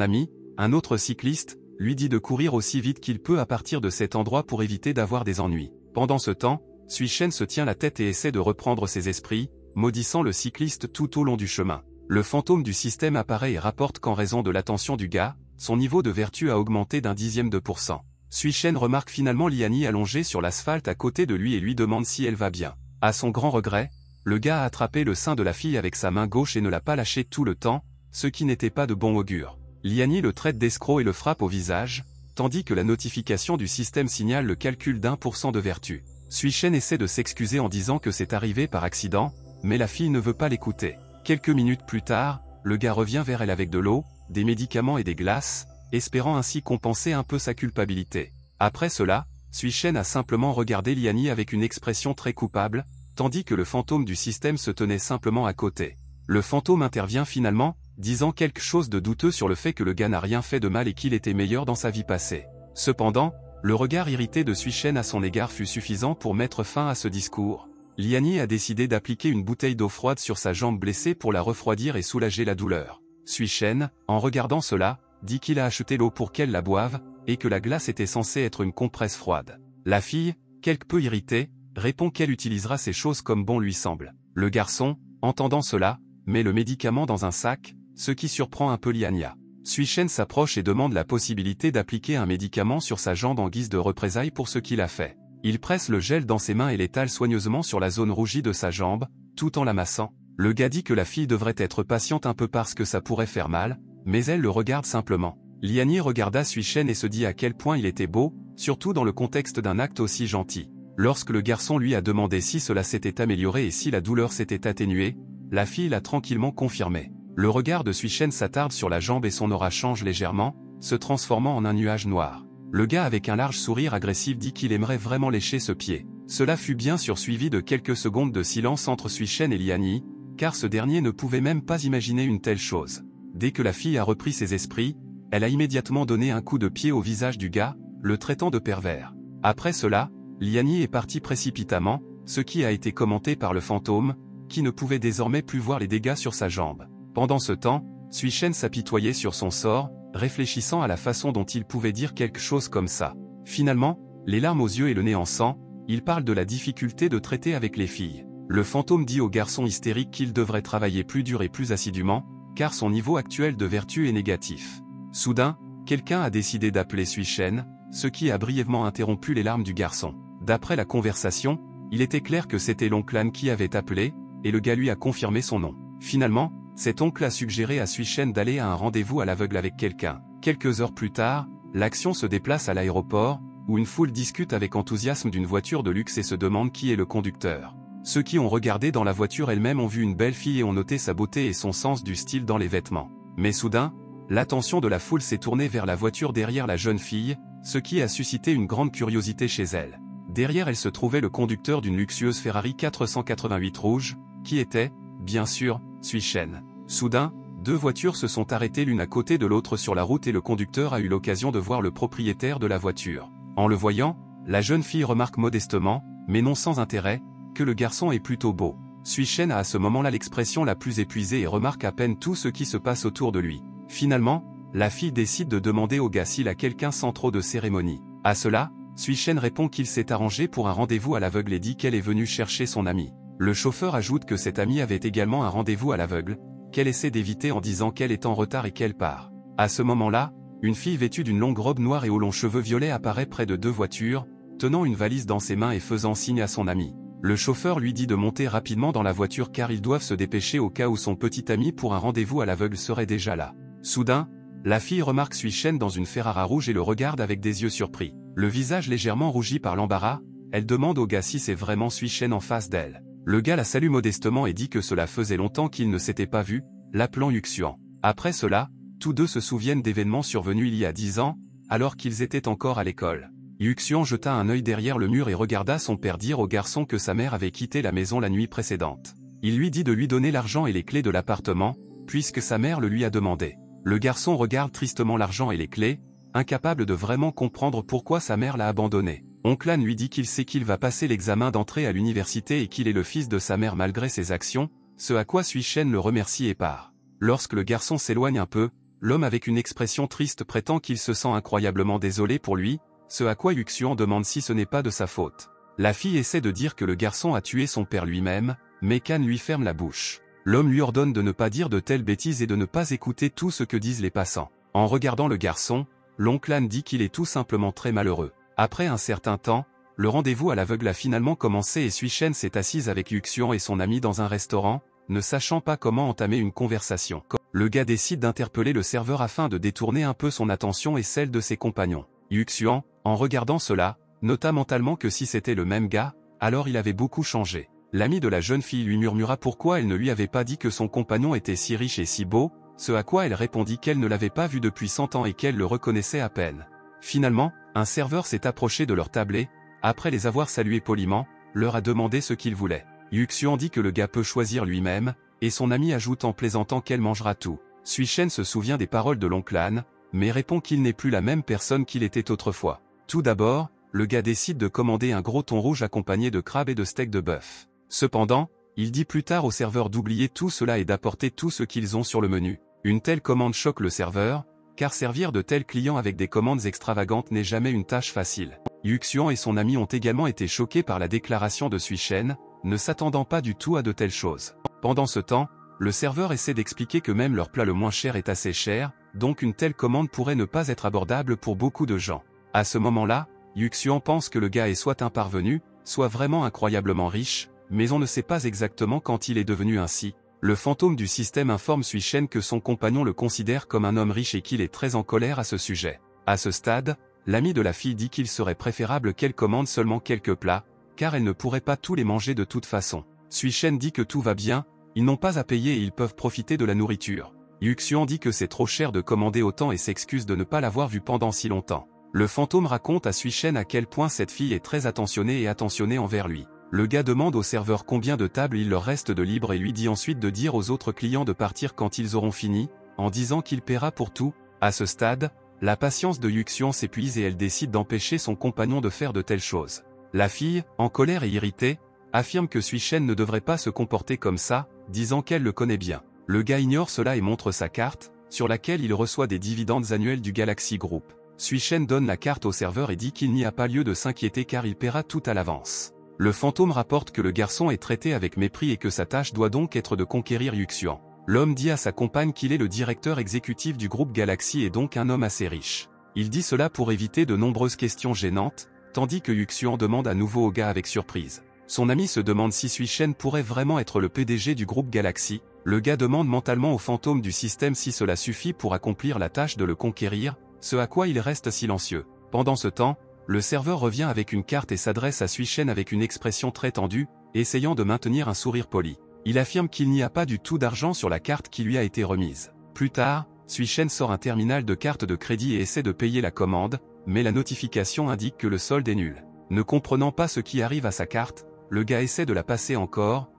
ami, un autre cycliste, lui dit de courir aussi vite qu'il peut à partir de cet endroit pour éviter d'avoir des ennuis. Pendant ce temps, Suishen se tient la tête et essaie de reprendre ses esprits, maudissant le cycliste tout au long du chemin. Le fantôme du système apparaît et rapporte qu'en raison de l'attention du gars, son niveau de vertu a augmenté d'0,1%. Suishen remarque finalement Liani allongée sur l'asphalte à côté de lui et lui demande si elle va bien. À son grand regret, le gars a attrapé le sein de la fille avec sa main gauche et ne l'a pas lâché tout le temps, ce qui n'était pas de bon augure. Liani le traite d'escroc et le frappe au visage, tandis que la notification du système signale le calcul d'1% de vertu. Suishen essaie de s'excuser en disant que c'est arrivé par accident, mais la fille ne veut pas l'écouter. Quelques minutes plus tard, le gars revient vers elle avec de l'eau, des médicaments et des glaces, espérant ainsi compenser un peu sa culpabilité. Après cela, Suishen a simplement regardé Liani avec une expression très coupable, tandis que le fantôme du système se tenait simplement à côté. Le fantôme intervient finalement, disant quelque chose de douteux sur le fait que le gars n'a rien fait de mal et qu'il était meilleur dans sa vie passée. Cependant, le regard irrité de Suishen à son égard fut suffisant pour mettre fin à ce discours. Liani a décidé d'appliquer une bouteille d'eau froide sur sa jambe blessée pour la refroidir et soulager la douleur. Suishen, en regardant cela, dit qu'il a acheté l'eau pour qu'elle la boive, et que la glace était censée être une compresse froide. La fille, quelque peu irritée, répond qu'elle utilisera ces choses comme bon lui semble. Le garçon, entendant cela, met le médicament dans un sac, ce qui surprend un peu Liania. Suishen s'approche et demande la possibilité d'appliquer un médicament sur sa jambe en guise de représailles pour ce qu'il a fait. Il presse le gel dans ses mains et l'étale soigneusement sur la zone rougie de sa jambe, tout en la massant. Le gars dit que la fille devrait être patiente un peu parce que ça pourrait faire mal, mais elle le regarde simplement. Liani regarda Suishen et se dit à quel point il était beau, surtout dans le contexte d'un acte aussi gentil. Lorsque le garçon lui a demandé si cela s'était amélioré et si la douleur s'était atténuée, la fille l'a tranquillement confirmé. Le regard de Suishen s'attarde sur la jambe et son aura change légèrement, se transformant en un nuage noir. Le gars avec un large sourire agressif dit qu'il aimerait vraiment lécher ce pied. Cela fut bien sûr suivi de quelques secondes de silence entre Suishen et Liani, car ce dernier ne pouvait même pas imaginer une telle chose. Dès que la fille a repris ses esprits, elle a immédiatement donné un coup de pied au visage du gars, le traitant de pervers. Après cela, Liani est parti précipitamment, ce qui a été commenté par le fantôme, qui ne pouvait désormais plus voir les dégâts sur sa jambe. Pendant ce temps, Suishen s'apitoyait sur son sort, réfléchissant à la façon dont il pouvait dire quelque chose comme ça. Finalement, les larmes aux yeux et le nez en sang, il parle de la difficulté de traiter avec les filles. Le fantôme dit au garçon hystérique qu'il devrait travailler plus dur et plus assidûment, car son niveau actuel de vertu est négatif. Soudain, quelqu'un a décidé d'appeler Suishen, ce qui a brièvement interrompu les larmes du garçon. D'après la conversation, il était clair que c'était l'oncle Anne qui avait appelé, et le gars lui a confirmé son nom. Finalement, cet oncle a suggéré à Suishen d'aller à un rendez-vous à l'aveugle avec quelqu'un. Quelques heures plus tard, l'action se déplace à l'aéroport, où une foule discute avec enthousiasme d'une voiture de luxe et se demande qui est le conducteur. Ceux qui ont regardé dans la voiture elle-même ont vu une belle fille et ont noté sa beauté et son sens du style dans les vêtements. Mais soudain, l'attention de la foule s'est tournée vers la voiture derrière la jeune fille, ce qui a suscité une grande curiosité chez elle. Derrière elle se trouvait le conducteur d'une luxueuse Ferrari 488 rouge, qui était, bien sûr, Suishen. Soudain, deux voitures se sont arrêtées l'une à côté de l'autre sur la route et le conducteur a eu l'occasion de voir le propriétaire de la voiture. En le voyant, la jeune fille remarque modestement, mais non sans intérêt, que le garçon est plutôt beau. Suishen a à ce moment-là l'expression la plus épuisée et remarque à peine tout ce qui se passe autour de lui. Finalement, la fille décide de demander au gars s'il a quelqu'un sans trop de cérémonie. À cela, Suishen répond qu'il s'est arrangé pour un rendez-vous à l'aveugle et dit qu'elle est venue chercher son ami. Le chauffeur ajoute que cette amie avait également un rendez-vous à l'aveugle, qu'elle essaie d'éviter en disant qu'elle est en retard et qu'elle part. À ce moment-là, une fille vêtue d'une longue robe noire et aux longs cheveux violets apparaît près de deux voitures, tenant une valise dans ses mains et faisant signe à son ami. Le chauffeur lui dit de monter rapidement dans la voiture car ils doivent se dépêcher au cas où son petit ami pour un rendez-vous à l'aveugle serait déjà là. Soudain, la fille remarque Suishen dans une Ferrari rouge et le regarde avec des yeux surpris. Le visage légèrement rougi par l'embarras, elle demande au gars si c'est vraiment Suishen en face d'elle. Le gars la salue modestement et dit que cela faisait longtemps qu'ils ne s'étaient pas vus, l'appelant Yuxian. Après cela, tous deux se souviennent d'événements survenus il y a 10 ans, alors qu'ils étaient encore à l'école. Yuxian jeta un œil derrière le mur et regarda son père dire au garçon que sa mère avait quitté la maison la nuit précédente. Il lui dit de lui donner l'argent et les clés de l'appartement, puisque sa mère le lui a demandé. Le garçon regarde tristement l'argent et les clés, incapable de vraiment comprendre pourquoi sa mère l'a abandonné. Oncle Han lui dit qu'il sait qu'il va passer l'examen d'entrée à l'université et qu'il est le fils de sa mère malgré ses actions, ce à quoi Sui Shen le remercie et part. Lorsque le garçon s'éloigne un peu, l'homme avec une expression triste prétend qu'il se sent incroyablement désolé pour lui, ce à quoi Yuxian demande si ce n'est pas de sa faute. La fille essaie de dire que le garçon a tué son père lui-même, mais Kan lui ferme la bouche. L'homme lui ordonne de ne pas dire de telles bêtises et de ne pas écouter tout ce que disent les passants. En regardant le garçon, l'oncle Han dit qu'il est tout simplement très malheureux. Après un certain temps, le rendez-vous à l'aveugle a finalement commencé et Sui Shen s'est assise avec Yuxian et son ami dans un restaurant, ne sachant pas comment entamer une conversation. Le gars décide d'interpeller le serveur afin de détourner un peu son attention et celle de ses compagnons. Yuxian, en regardant cela, nota mentalement que si c'était le même gars, alors il avait beaucoup changé. L'ami de la jeune fille lui murmura pourquoi elle ne lui avait pas dit que son compagnon était si riche et si beau, ce à quoi elle répondit qu'elle ne l'avait pas vu depuis 100 ans et qu'elle le reconnaissait à peine. Finalement, un serveur s'est approché de leur table et, après les avoir salués poliment, leur a demandé ce qu'ils voulaient. Yuxian dit que le gars peut choisir lui-même, et son ami ajoute en plaisantant qu'elle mangera tout. Sui Shen se souvient des paroles de l'oncle Han, mais répond qu'il n'est plus la même personne qu'il était autrefois. Tout d'abord, le gars décide de commander un gros thon rouge accompagné de crabes et de steak de bœuf. Cependant, il dit plus tard au serveur d'oublier tout cela et d'apporter tout ce qu'ils ont sur le menu. Une telle commande choque le serveur, car servir de tels clients avec des commandes extravagantes n'est jamais une tâche facile. Yuxian et son ami ont également été choqués par la déclaration de Sui Shen, ne s'attendant pas du tout à de telles choses. Pendant ce temps, le serveur essaie d'expliquer que même leur plat le moins cher est assez cher, donc une telle commande pourrait ne pas être abordable pour beaucoup de gens. À ce moment-là, Yuxian pense que le gars est soit un parvenu, soit vraiment incroyablement riche, mais on ne sait pas exactement quand il est devenu ainsi. Le fantôme du système informe Sui Shen que son compagnon le considère comme un homme riche et qu'il est très en colère à ce sujet. À ce stade, l'ami de la fille dit qu'il serait préférable qu'elle commande seulement quelques plats, car elle ne pourrait pas tous les manger de toute façon. Sui Shen dit que tout va bien, ils n'ont pas à payer et ils peuvent profiter de la nourriture. Yuxian dit que c'est trop cher de commander autant et s'excuse de ne pas l'avoir vu pendant si longtemps. Le fantôme raconte à Sui Shen à quel point cette fille est très attentionnée et attentionnée envers lui. Le gars demande au serveur combien de tables il leur reste de libre et lui dit ensuite de dire aux autres clients de partir quand ils auront fini, en disant qu'il paiera pour tout. À ce stade, la patience de Yuxian s'épuise et elle décide d'empêcher son compagnon de faire de telles choses. La fille, en colère et irritée, affirme que Sui Shen ne devrait pas se comporter comme ça, disant qu'elle le connaît bien. Le gars ignore cela et montre sa carte, sur laquelle il reçoit des dividendes annuels du Galaxy Group. Sui Shen donne la carte au serveur et dit qu'il n'y a pas lieu de s'inquiéter car il paiera tout à l'avance. Le fantôme rapporte que le garçon est traité avec mépris et que sa tâche doit donc être de conquérir Yuxian. L'homme dit à sa compagne qu'il est le directeur exécutif du groupe Galaxy et donc un homme assez riche. Il dit cela pour éviter de nombreuses questions gênantes, tandis que Yuxian demande à nouveau au gars avec surprise. Son ami se demande si Sui Shen pourrait vraiment être le PDG du groupe Galaxy. Le gars demande mentalement au fantôme du système si cela suffit pour accomplir la tâche de le conquérir, ce à quoi il reste silencieux. Pendant ce temps, le serveur revient avec une carte et s'adresse à Sui Shen avec une expression très tendue, essayant de maintenir un sourire poli. Il affirme qu'il n'y a pas du tout d'argent sur la carte qui lui a été remise. Plus tard, Sui Shen sort un terminal de carte de crédit et essaie de payer la commande, mais la notification indique que le solde est nul. Ne comprenant pas ce qui arrive à sa carte, le gars essaie de la passer encore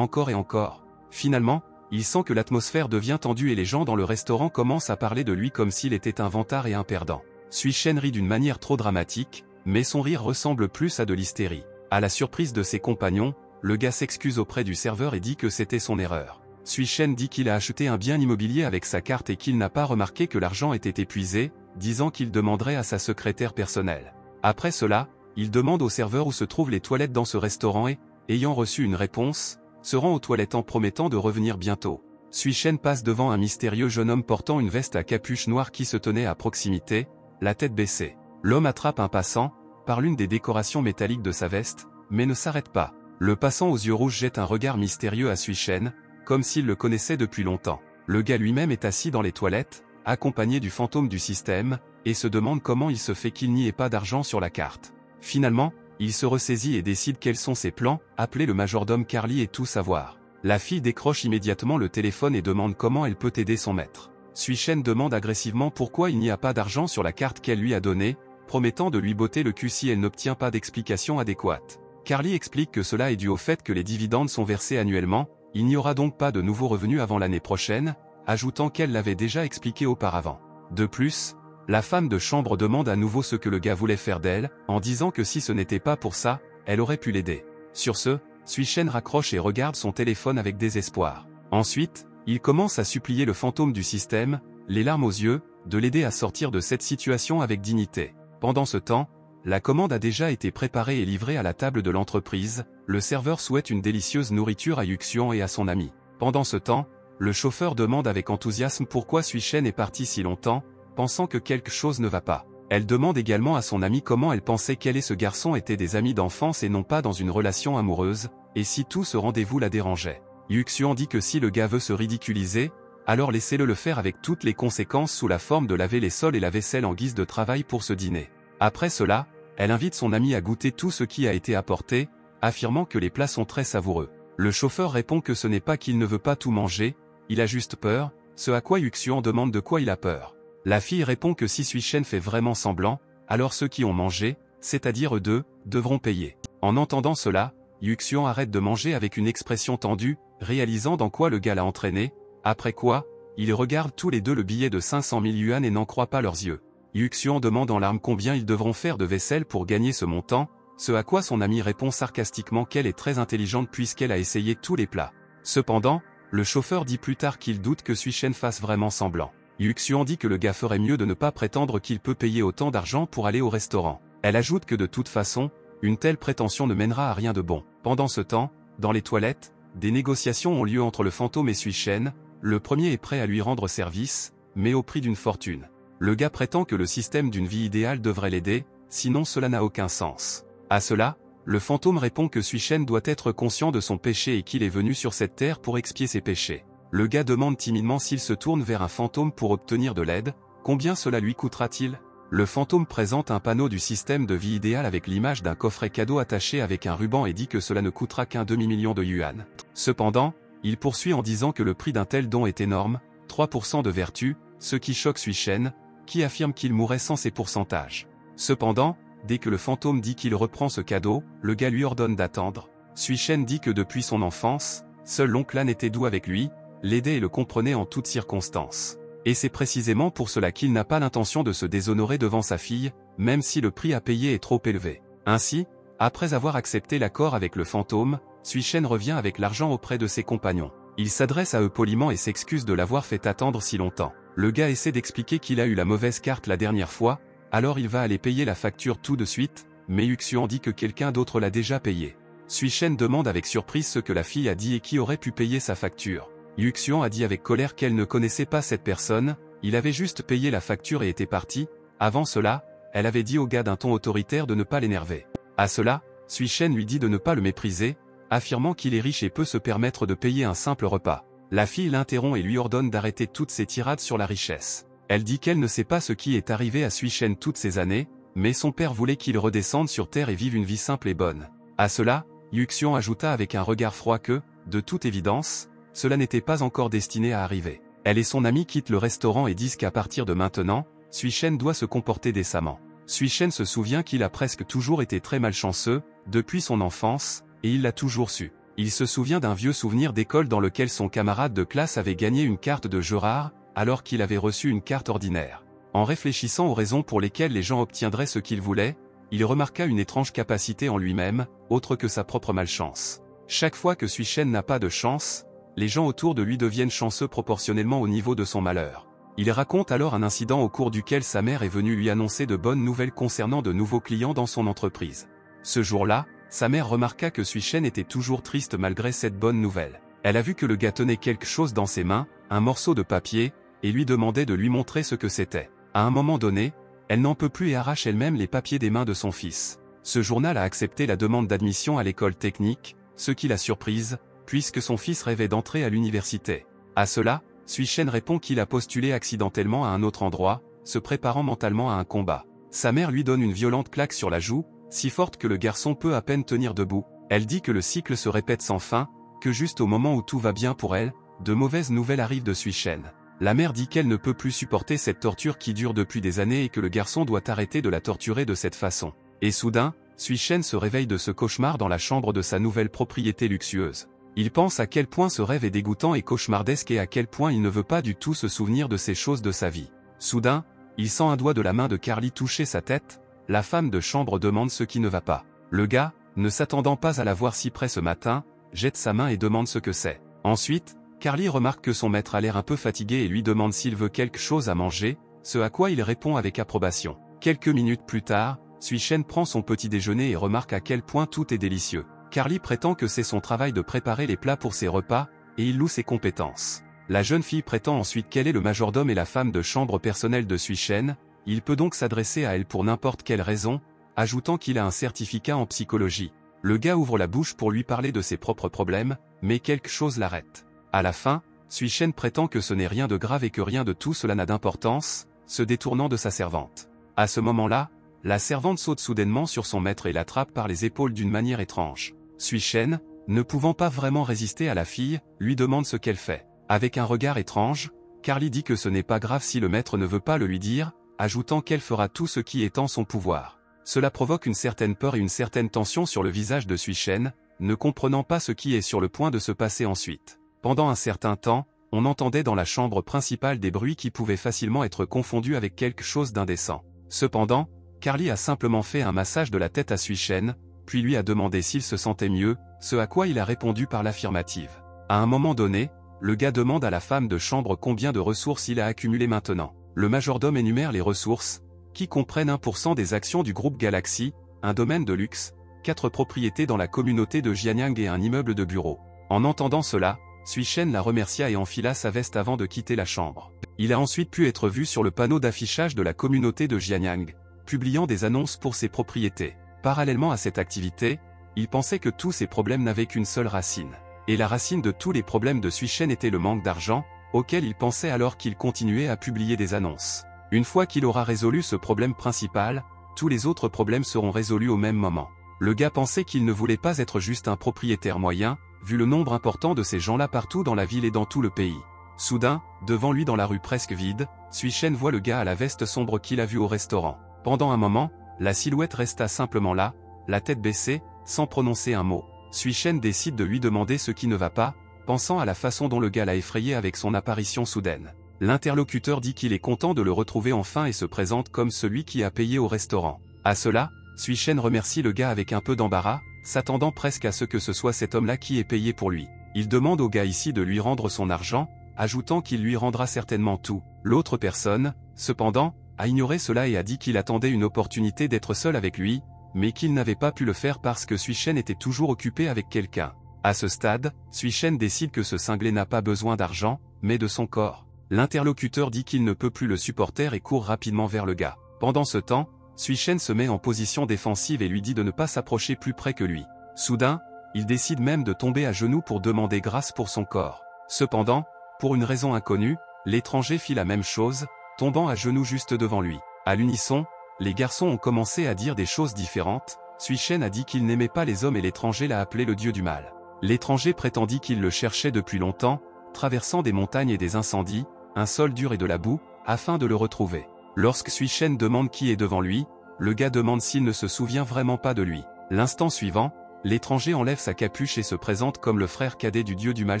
et encore. Finalement, il sent que l'atmosphère devient tendue et les gens dans le restaurant commencent à parler de lui comme s'il était un vantard et un perdant. Sui Shen rit d'une manière trop dramatique, mais son rire ressemble plus à de l'hystérie. À la surprise de ses compagnons, le gars s'excuse auprès du serveur et dit que c'était son erreur. Sui Shen dit qu'il a acheté un bien immobilier avec sa carte et qu'il n'a pas remarqué que l'argent était épuisé, disant qu'il demanderait à sa secrétaire personnelle. Après cela, il demande au serveur où se trouvent les toilettes dans ce restaurant et, ayant reçu une réponse, se rend aux toilettes en promettant de revenir bientôt. Sui Shen passe devant un mystérieux jeune homme portant une veste à capuche noire qui se tenait à proximité, la tête baissée. L'homme attrape un passant, par l'une des décorations métalliques de sa veste, mais ne s'arrête pas. Le passant aux yeux rouges jette un regard mystérieux à Sui Shen, comme s'il le connaissait depuis longtemps. Le gars lui-même est assis dans les toilettes, accompagné du fantôme du système, et se demande comment il se fait qu'il n'y ait pas d'argent sur la carte. Finalement, il se ressaisit et décide quels sont ses plans, appeler le majordome Carly et tout savoir. La fille décroche immédiatement le téléphone et demande comment elle peut aider son maître. Sui Shen demande agressivement pourquoi il n'y a pas d'argent sur la carte qu'elle lui a donnée, promettant de lui botter le cul si elle n'obtient pas d'explication adéquate. Carly explique que cela est dû au fait que les dividendes sont versés annuellement, il n'y aura donc pas de nouveaux revenus avant l'année prochaine, ajoutant qu'elle l'avait déjà expliqué auparavant. De plus, La femme de chambre demande à nouveau ce que le gars voulait faire d'elle, en disant que si ce n'était pas pour ça, elle aurait pu l'aider. Sur ce, Sui-Shen raccroche et regarde son téléphone avec désespoir. Ensuite, il commence à supplier le fantôme du système, les larmes aux yeux, de l'aider à sortir de cette situation avec dignité. Pendant ce temps, la commande a déjà été préparée et livrée à la table de l'entreprise, le serveur souhaite une délicieuse nourriture à Yuxian et à son ami. Pendant ce temps, le chauffeur demande avec enthousiasme pourquoi Sui-Shen est parti si longtemps, pensant que quelque chose ne va pas. Elle demande également à son ami comment elle pensait qu'elle et ce garçon étaient des amis d'enfance et non pas dans une relation amoureuse, et si tout ce rendez-vous la dérangeait. Yuxian dit que si le gars veut se ridiculiser, alors laissez-le le faire avec toutes les conséquences sous la forme de laver les sols et la vaisselle en guise de travail pour ce dîner. Après cela, elle invite son ami à goûter tout ce qui a été apporté, affirmant que les plats sont très savoureux. Le chauffeur répond que ce n'est pas qu'il ne veut pas tout manger, il a juste peur, ce à quoi Yuxian demande de quoi il a peur. La fille répond que si Sui-Shen fait vraiment semblant, alors ceux qui ont mangé, c'est-à-dire eux deux, devront payer. En entendant cela, Yuxian arrête de manger avec une expression tendue, réalisant dans quoi le gars l'a entraîné, après quoi, ils regardent tous les deux le billet de 500 000 yuan et n'en croient pas leurs yeux. Yuxian demande en larmes combien ils devront faire de vaisselle pour gagner ce montant, ce à quoi son ami répond sarcastiquement qu'elle est très intelligente puisqu'elle a essayé tous les plats. Cependant, le chauffeur dit plus tard qu'il doute que Sui-Shen fasse vraiment semblant. Yuxian dit que le gars ferait mieux de ne pas prétendre qu'il peut payer autant d'argent pour aller au restaurant. Elle ajoute que de toute façon, une telle prétention ne mènera à rien de bon. Pendant ce temps, dans les toilettes, des négociations ont lieu entre le fantôme et Sui-Shen, le premier est prêt à lui rendre service, mais au prix d'une fortune. Le gars prétend que le système d'une vie idéale devrait l'aider, sinon cela n'a aucun sens. À cela, le fantôme répond que Sui-Shen doit être conscient de son péché et qu'il est venu sur cette terre pour expier ses péchés. Le gars demande timidement s'il se tourne vers un fantôme pour obtenir de l'aide, combien cela lui coûtera-t-il? Le fantôme présente un panneau du système de vie idéal avec l'image d'un coffret cadeau attaché avec un ruban et dit que cela ne coûtera qu'un demi-million de yuan. Cependant, il poursuit en disant que le prix d'un tel don est énorme, 3% de vertu, ce qui choque Sui-Shen, qui affirme qu'il mourrait sans ces pourcentages. Cependant, dès que le fantôme dit qu'il reprend ce cadeau, le gars lui ordonne d'attendre. Sui-Shen dit que depuis son enfance, seul l'oncle Han était doux avec lui, l'aidait et le comprenait en toutes circonstances. Et c'est précisément pour cela qu'il n'a pas l'intention de se déshonorer devant sa fille, même si le prix à payer est trop élevé. Ainsi, après avoir accepté l'accord avec le fantôme, Sui-Shen revient avec l'argent auprès de ses compagnons. Il s'adresse à eux poliment et s'excuse de l'avoir fait attendre si longtemps. Le gars essaie d'expliquer qu'il a eu la mauvaise carte la dernière fois, alors il va aller payer la facture tout de suite, mais Yuxian dit que quelqu'un d'autre l'a déjà payé. Sui-Shen demande avec surprise ce que la fille a dit et qui aurait pu payer sa facture. Yuxian a dit avec colère qu'elle ne connaissait pas cette personne, il avait juste payé la facture et était parti. Avant cela, elle avait dit au gars d'un ton autoritaire de ne pas l'énerver. À cela, Sui-Shen lui dit de ne pas le mépriser, affirmant qu'il est riche et peut se permettre de payer un simple repas. La fille l'interrompt et lui ordonne d'arrêter toutes ses tirades sur la richesse. Elle dit qu'elle ne sait pas ce qui est arrivé à Sui-Shen toutes ces années, mais son père voulait qu'il redescende sur terre et vive une vie simple et bonne. À cela, Yuxian ajouta avec un regard froid que, de toute évidence, cela n'était pas encore destiné à arriver. Elle et son ami quittent le restaurant et disent qu'à partir de maintenant, Sui-Shen doit se comporter décemment. Sui-Shen se souvient qu'il a presque toujours été très malchanceux, depuis son enfance, et il l'a toujours su. Il se souvient d'un vieux souvenir d'école dans lequel son camarade de classe avait gagné une carte de jeu rare, alors qu'il avait reçu une carte ordinaire. En réfléchissant aux raisons pour lesquelles les gens obtiendraient ce qu'ils voulaient, il remarqua une étrange capacité en lui-même, autre que sa propre malchance. Chaque fois que Sui-Shen n'a pas de chance, les gens autour de lui deviennent chanceux proportionnellement au niveau de son malheur. Il raconte alors un incident au cours duquel sa mère est venue lui annoncer de bonnes nouvelles concernant de nouveaux clients dans son entreprise. Ce jour-là, sa mère remarqua que Sui-Shen était toujours triste malgré cette bonne nouvelle. Elle a vu que le gars tenait quelque chose dans ses mains, un morceau de papier, et lui demandait de lui montrer ce que c'était. À un moment donné, elle n'en peut plus et arrache elle-même les papiers des mains de son fils. Ce journal a accepté la demande d'admission à l'école technique, ce qui l'a surprise, puisque son fils rêvait d'entrer à l'université. À cela, Sui-Shen répond qu'il a postulé accidentellement à un autre endroit, se préparant mentalement à un combat. Sa mère lui donne une violente claque sur la joue, si forte que le garçon peut à peine tenir debout. Elle dit que le cycle se répète sans fin, que juste au moment où tout va bien pour elle, de mauvaises nouvelles arrivent de Sui-Shen. La mère dit qu'elle ne peut plus supporter cette torture qui dure depuis des années et que le garçon doit arrêter de la torturer de cette façon. Et soudain, Sui-Shen se réveille de ce cauchemar dans la chambre de sa nouvelle propriété luxueuse. Il pense à quel point ce rêve est dégoûtant et cauchemardesque et à quel point il ne veut pas du tout se souvenir de ces choses de sa vie. Soudain, Il sent un doigt de la main de Carly toucher sa tête, la femme de chambre demande ce qui ne va pas. Le gars, ne s'attendant pas à la voir si près ce matin, jette sa main et demande ce que c'est. Ensuite, Carly remarque que son maître a l'air un peu fatigué et lui demande s'il veut quelque chose à manger, ce à quoi il répond avec approbation. Quelques minutes plus tard, Sui-Shen prend son petit déjeuner et remarque à quel point tout est délicieux. Carly prétend que c'est son travail de préparer les plats pour ses repas, et il loue ses compétences. La jeune fille prétend ensuite qu'elle est le majordome et la femme de chambre personnelle de Sui-Shen, il peut donc s'adresser à elle pour n'importe quelle raison, ajoutant qu'il a un certificat en psychologie. Le gars ouvre la bouche pour lui parler de ses propres problèmes, mais quelque chose l'arrête. À la fin, Sui-Shen prétend que ce n'est rien de grave et que rien de tout cela n'a d'importance, se détournant de sa servante. À ce moment-là, la servante saute soudainement sur son maître et l'attrape par les épaules d'une manière étrange. Sui-Shen, ne pouvant pas vraiment résister à la fille, lui demande ce qu'elle fait. Avec un regard étrange, Carly dit que ce n'est pas grave si le maître ne veut pas le lui dire, ajoutant qu'elle fera tout ce qui est en son pouvoir. Cela provoque une certaine peur et une certaine tension sur le visage de Sui-Shen, ne comprenant pas ce qui est sur le point de se passer ensuite. Pendant un certain temps, on entendait dans la chambre principale des bruits qui pouvaient facilement être confondus avec quelque chose d'indécent. Cependant, Carly a simplement fait un massage de la tête à Sui-Shen, puis lui a demandé s'il se sentait mieux, ce à quoi il a répondu par l'affirmative. À un moment donné, le gars demande à la femme de chambre combien de ressources il a accumulées maintenant. Le majordome énumère les ressources, qui comprennent 1% des actions du groupe Galaxy, un domaine de luxe, 4 propriétés dans la communauté de Jianyang et un immeuble de bureaux. En entendant cela, Sui-Shen la remercia et enfila sa veste avant de quitter la chambre. Il a ensuite pu être vu sur le panneau d'affichage de la communauté de Jianyang, publiant des annonces pour ses propriétés. Parallèlement à cette activité, il pensait que tous ses problèmes n'avaient qu'une seule racine. Et la racine de tous les problèmes de Sui-Shen était le manque d'argent, auquel il pensait alors qu'il continuait à publier des annonces. Une fois qu'il aura résolu ce problème principal, tous les autres problèmes seront résolus au même moment. Le gars pensait qu'il ne voulait pas être juste un propriétaire moyen, vu le nombre important de ces gens-là partout dans la ville et dans tout le pays. Soudain, devant lui dans la rue presque vide, Sui-Shen voit le gars à la veste sombre qu'il a vu au restaurant. Pendant un moment, la silhouette resta simplement là, la tête baissée, sans prononcer un mot. Sui-Shen décide de lui demander ce qui ne va pas, pensant à la façon dont le gars l'a effrayé avec son apparition soudaine. L'interlocuteur dit qu'il est content de le retrouver enfin et se présente comme celui qui a payé au restaurant. À cela, Sui-Shen remercie le gars avec un peu d'embarras, s'attendant presque à ce que ce soit cet homme-là qui ait payé pour lui. Il demande au gars ici de lui rendre son argent, ajoutant qu'il lui rendra certainement tout. L'autre personne, cependant, a ignoré cela et a dit qu'il attendait une opportunité d'être seul avec lui, mais qu'il n'avait pas pu le faire parce que Sui-Shen était toujours occupé avec quelqu'un. À ce stade, Sui-Shen décide que ce cinglé n'a pas besoin d'argent, mais de son corps. L'interlocuteur dit qu'il ne peut plus le supporter et court rapidement vers le gars. Pendant ce temps, Sui-Shen se met en position défensive et lui dit de ne pas s'approcher plus près que lui. Soudain, il décide même de tomber à genoux pour demander grâce pour son corps. Cependant, pour une raison inconnue, l'étranger fit la même chose, tombant à genoux juste devant lui. À l'unisson, les garçons ont commencé à dire des choses différentes. Sui-Shen a dit qu'il n'aimait pas les hommes et l'étranger l'a appelé le dieu du mal. L'étranger prétendit qu'il le cherchait depuis longtemps, traversant des montagnes et des incendies, un sol dur et de la boue, afin de le retrouver. Lorsque Sui-Shen demande qui est devant lui, le gars demande s'il ne se souvient vraiment pas de lui. L'instant suivant, l'étranger enlève sa capuche et se présente comme le frère cadet du dieu du mal